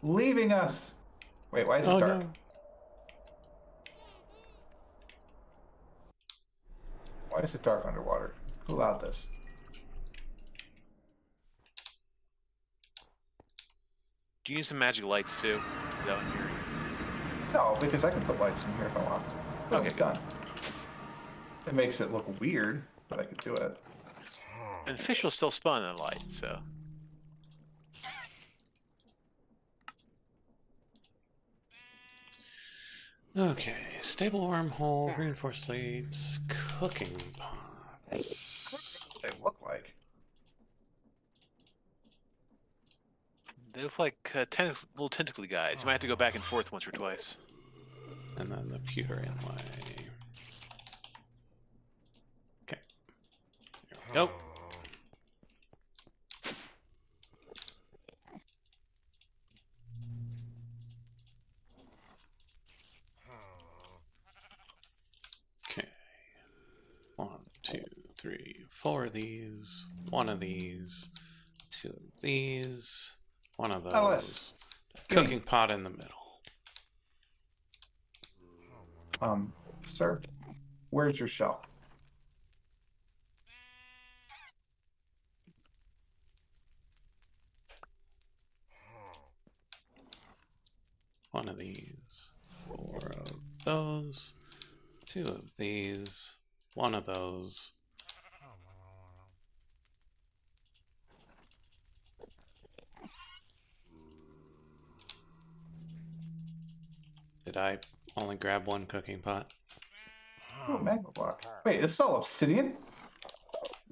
leaving us. Wait, why is it dark? No. Why is it dark underwater? Who allowed this? Do you use some magic lights too? Is that what you're... No, because I can put lights in here if I want. Okay, It's done. It makes it look weird, but I could do it. And fish will still spawn in the light, so... Okay, stable wormhole, reinforced slates, cooking pot. What do they look like? They look like little tentacly guys. You might have to go back and forth once or twice. And then the pewter inlay. Okay. Here we go. Okay. 1, 2, 3, 4 of these. 1 of these. 2 of these. 1 of those. Alice. Cooking pot in the middle. Sir, where's your shell? One of these. 4 of those. 2 of these. 1 of those. Did I only grab 1 cooking pot? Oh, magma block. Wait, this is all obsidian?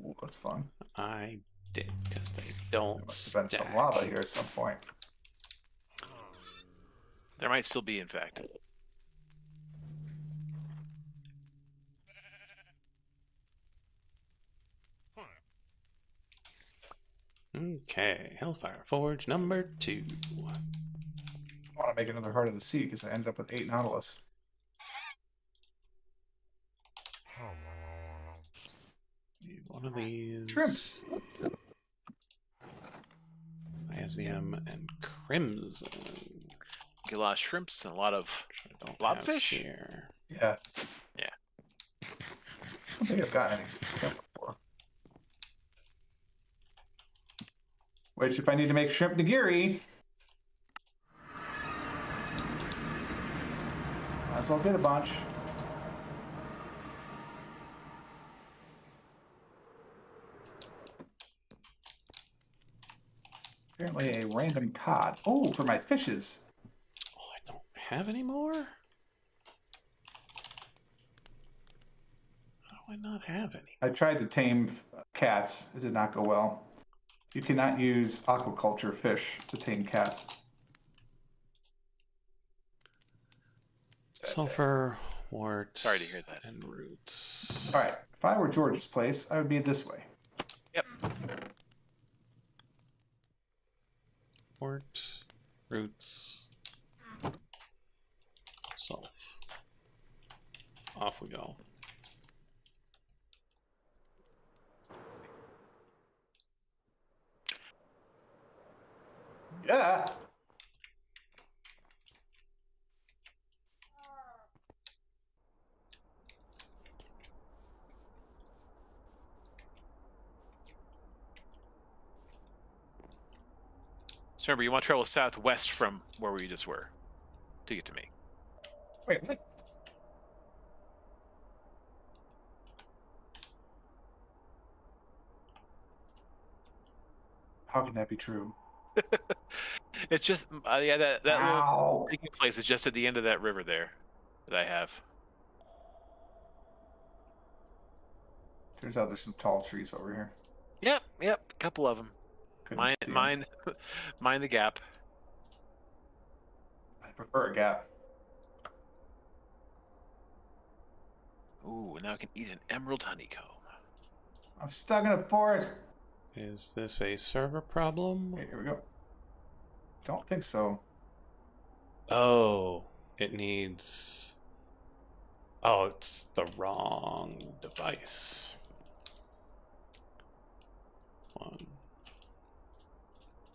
Ooh, that's fun. I did, because they don't There must have been stack. some lava here at some point. There might still be, in fact. Okay, Hellfire Forge number 2. I want to make another Heart of the Sea because I ended up with 8 Nautilus. Need 1 of these. Shrimps. Iasium and Crimson. Get a lot of shrimps and a lot of I don't have blobfish. here. Yeah. Yeah. I don't think I've gotten any shrimp before. Which, if I need to make shrimp nigiri, might as well get a bunch. Apparently a random cod. Oh, for my fishes. Oh, I don't have any more? I not have any? I tried to tame cats. It did not go well. You cannot use aquaculture fish to tame cats. Sulfur, wart, Sorry to hear that. and roots. All right. If I were George's place, I would be this way. Yep. Wart, roots, sulf. Off we go. Yeah. So remember, you want to travel southwest from where we just were to get to me. Wait, what? How can that be true? It's just yeah, that little Ow. digging place is just at the end of that river there that I have. Turns out there's some tall trees over here. Yep, a couple of them. Couldn't see 'em. Mine the gap. I prefer a gap. Ooh, now I can eat an emerald honeycomb. I'm stuck in a forest. Is this a server problem? Okay, here we go. Don't think so. Oh, it needs... Oh, it's the wrong device. 1,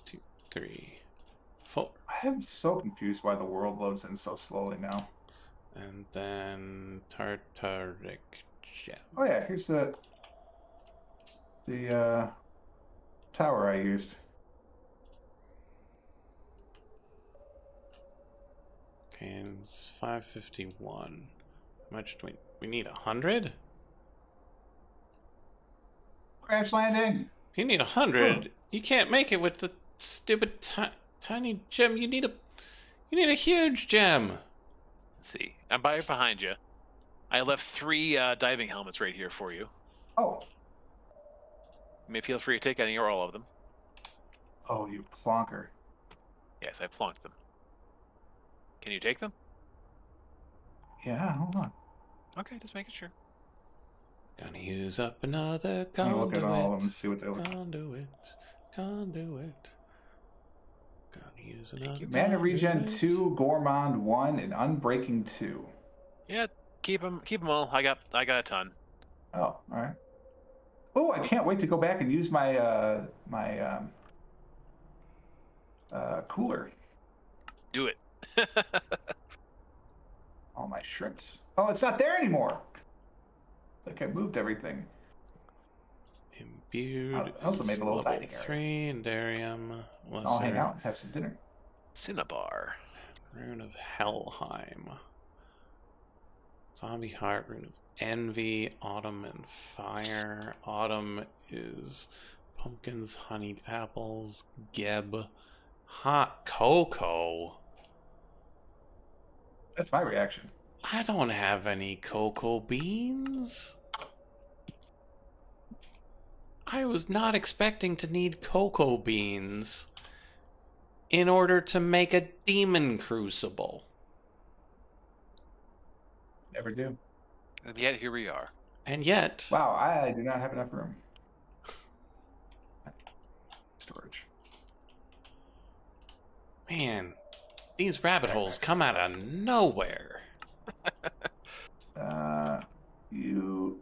2, 3, 4. I am so confused why the world loads in so slowly now. And then Tartaric gem. Oh yeah, here's the tower I used. Okay, and it's 551. How much do we need? 100? Crash landing. You need 100. You can't make it with the stupid tiny gem. You need a huge gem. Let's see. I'm behind you. I left 3 diving helmets right here for you. Oh. You may feel free to take any or all of them. Oh, you plonker. Yes, I plonked them. Can you take them? Yeah, hold on. Okay, just making sure. Gonna use up another I'm gonna look conduit. at all of them and see what they look like. Conduit. Gonna use another Mana regen conduit. 2, Gourmand 1, and Unbreaking 2. Yeah, keep them all. I got a ton. Oh, all right. Oh, I can't wait to go back and use my cooler. Do it. All my shrimps. Oh, it's not there anymore. Like I moved everything. Imbued. I also made a little level dining area. 3 Endarium. I'll hang out and have some dinner. Cinnabar. Rune of Helheim. Zombie Heart. Rune of Envy. Autumn and Fire. Autumn is pumpkins, honeyed apples, Geb. Hot cocoa. That's my reaction. I don't have any cocoa beans. I was not expecting to need cocoa beans in order to make a demon crucible. Never do. And yet here we are. And yet, Wow, I do not have enough room. Storage. man, these rabbit holes come out of nowhere. You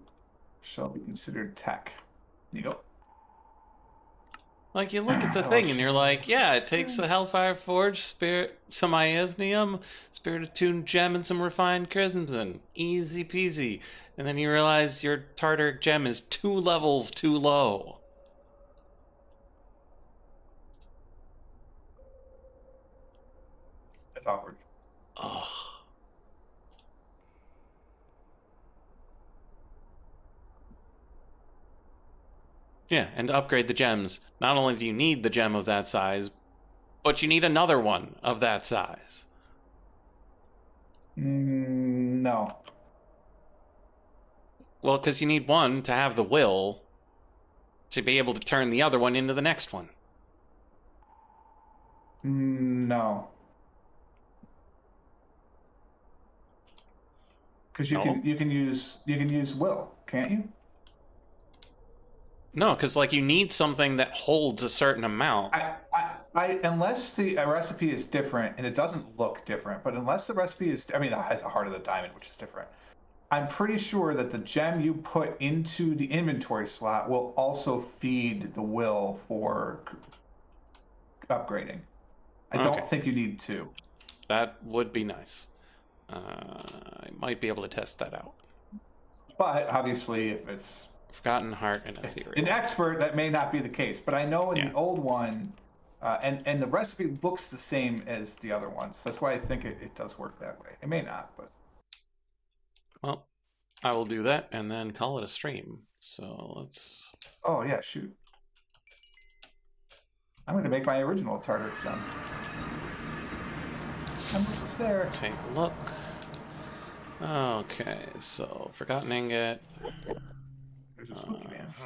shall be considered tech. You go. Like, you look at the thing and you're like, yeah, it takes a Hellfire Forge, some Iasnium, Spirit Attuned Gem, and some Refined Crimson. Easy peasy. And then you realize your Tartaric Gem is 2 levels too low. That's awkward. Ugh. Yeah, and to upgrade the gems, not only do you need the gem of that size, but you need another one of that size. No. Well, because you need one to have the will to be able to turn the other one into the next one. No. Because you can use will, can't you? No, because like you need something that holds a certain amount. Unless the recipe is different, and it doesn't look different, but unless the recipe is, I mean, it has a Heart of the Diamond, which is different. I'm pretty sure that the gem you put into the inventory slot will also feed the will for upgrading. I don't think you need two. That would be nice. I might be able to test that out. But obviously, if it's Forgotten Heart and Ethereal. an expert, that may not be the case. But I know in the old one, and the recipe looks the same as the other ones. That's why I think it does work that way. It may not, but... Well, I will do that and then call it a stream. So let's... Oh, yeah, shoot. I'm going to make my original tartar gem. Almost there. Take a look. Okay, so Forgotten Ingot. There's a spooky man's.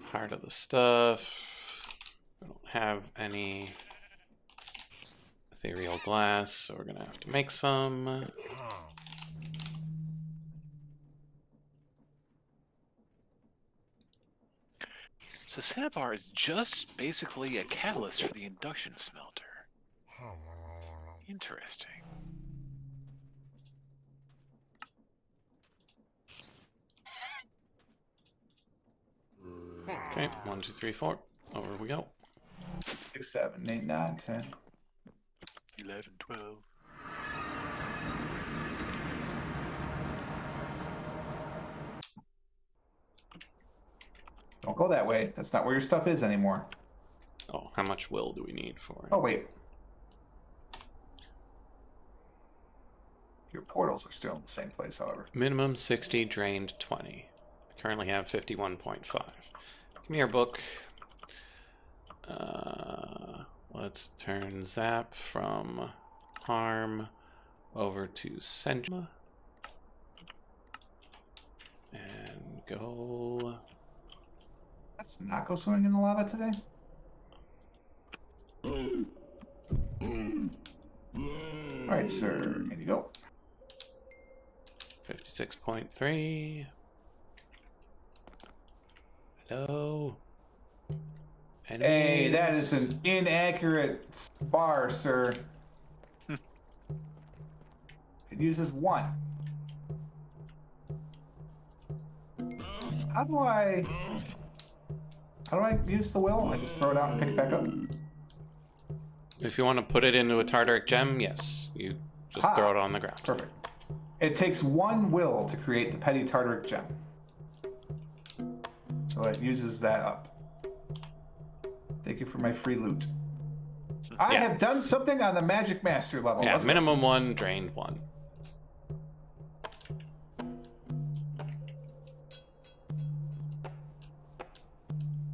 Heart of the stuff. We don't have any ethereal glass, so we're gonna have to make some. So Cinnabar is just basically a catalyst for the induction smelter. Interesting. Okay, 1, 2, 3, 4. Over we go. 6, 7, 8, 9, 10. 11, 12. Don't go that way. That's not where your stuff is anymore. Oh, how much will do we need for it? Oh, wait. Your portals are still in the same place, however. Minimum 60, drained 20. I currently have 51.5. Give me your book. Let's turn Zap from harm over to Senja. And go... Let's not go swimming in the lava today. Alright, sir. Here you go. 56.3. Hello. Enemies. Hey, that is an inaccurate bar, sir. It uses 1. How do I use the will? I just throw it out and pick it back up? If you want to put it into a Tartaric gem, yes. You just throw it on the ground. Perfect. It takes 1 will to create the petty Tartaric gem. So it uses that up. Thank you for my free loot. I have done something on the Magic Master level. Yeah, minimum 1, drained 1.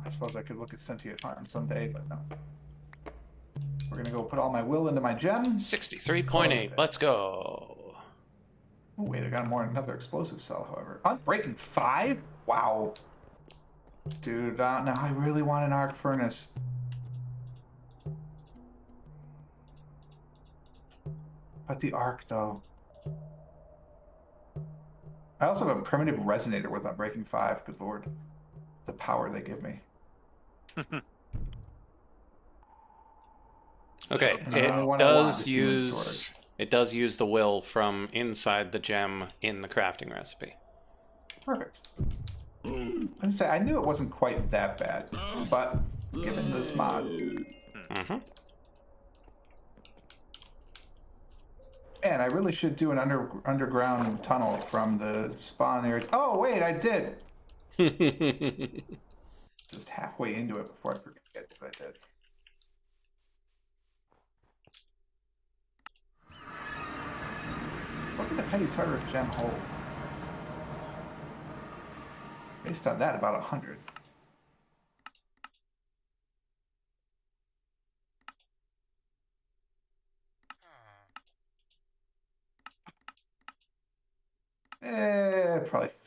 I suppose I could look at Sentient Harm someday, but no. We're gonna go put all my will into my gem. 63.8, let's go. Oh wait, I got another explosive cell, however. Unbreaking 5? Wow. Dude, now I really want an arc furnace. But the arc, though. I also have a primitive resonator with Unbreaking 5. Good lord. The power they give me. Okay, it does use the will from inside the gem in the crafting recipe. Perfect. I knew it wasn't quite that bad, but given this mod. Mm-hmm. Man, I really should do an underground tunnel from the spawn area. Oh wait, I did. Just halfway into it before I forget what I did. What can a petty Tartaric gem hold? Based on that, about 100.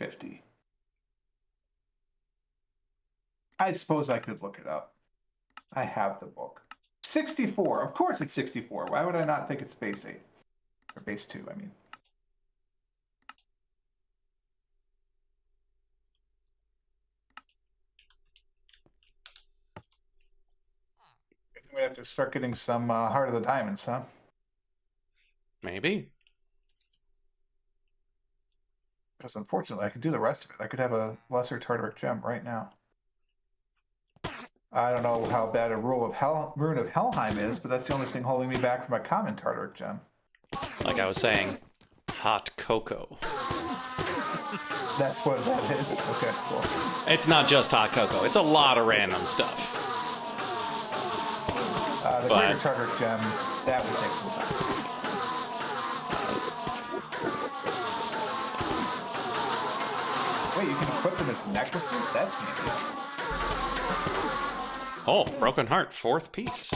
50. I suppose I could look it up. I have the book. 64. Of course it's 64. Why would I not think it's base 8? Or base 2, I mean. We have to start getting some Heart of the Diamonds, huh? Maybe. Because unfortunately, I could do the rest of it. I could have a lesser Tartaric gem right now. I don't know how bad a rune of Helheim is, but that's the only thing holding me back from a common Tartaric gem. Like I was saying, hot cocoa. That's what that is. Okay, cool. It's not just hot cocoa. It's a lot of random stuff. The greater Tartaric gem, that would take some time. Wait, you can equip them as necklaces? That's handy. Oh, Broken Heart, 4th piece.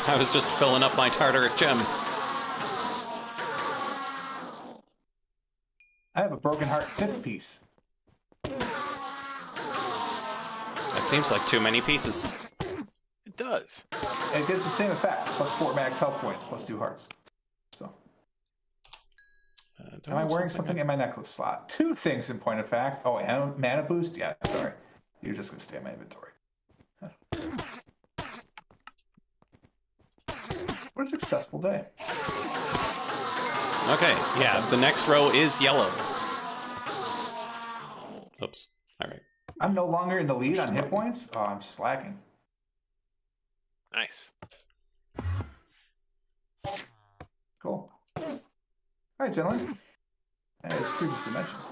I was just filling up my Tartaric gem. I have a Broken Heart 5th piece. That seems like too many pieces. It does. It gives the same effect. Plus 4 max health points, plus 2 hearts. So. Am I wearing something in my necklace slot? 2 things in point of fact. Oh, and mana boost? Yeah, sorry. You're just going to stay in my inventory. Huh. What a successful day. Okay, yeah, the next row is yellow. Oops. All right. I'm no longer in the lead on hit points? Oh, I'm slacking. Nice. Cool. All right, gentlemen. As previously mentioned.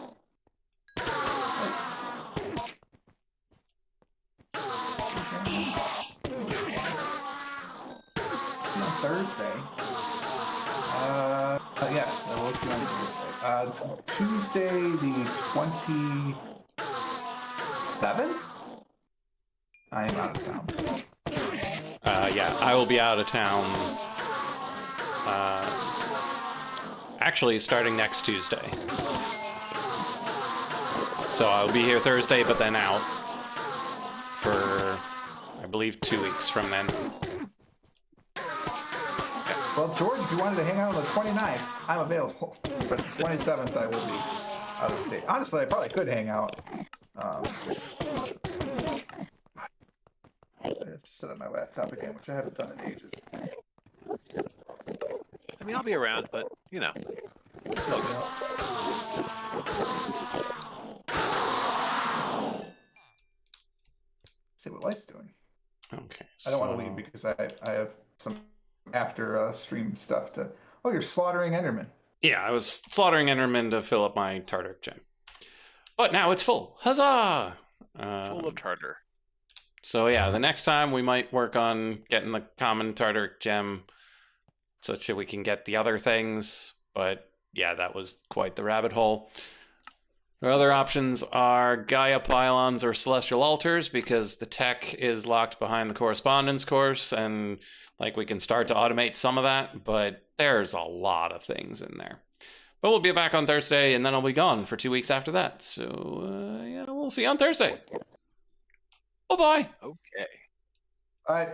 On Thursday. Yes, I will see on Thursday. Tuesday the 27th? I am out of town. Yeah, I will be out of town. Actually, starting next Tuesday. So I'll be here Thursday, but then out for, I believe, 2 weeks from then. Well, George, if you wanted to hang out on the 29th, I'm available. But the 27th, I will be out of state. Honestly, I probably could hang out. I have to set up my laptop again, which I haven't done in ages. I mean, I'll be around, but, you know. It's all good. See what Light's doing. Okay. I don't want to leave because I have some after stream stuff to. Oh, you're slaughtering Enderman. Yeah, I was slaughtering Enderman to fill up my Tartaric gem. But now it's full. Huzzah! Full of tartar. So yeah, the next time we might work on getting the common Tartaric gem so that we can get the other things. But yeah, that was quite the rabbit hole. Our other options are Gaia pylons or celestial altars because the tech is locked behind the correspondence course and like we can start to automate some of that, but there's a lot of things in there. But we'll be back on Thursday and then I'll be gone for 2 weeks after that. So yeah, we'll see you on Thursday. Bye-bye. Okay. All right.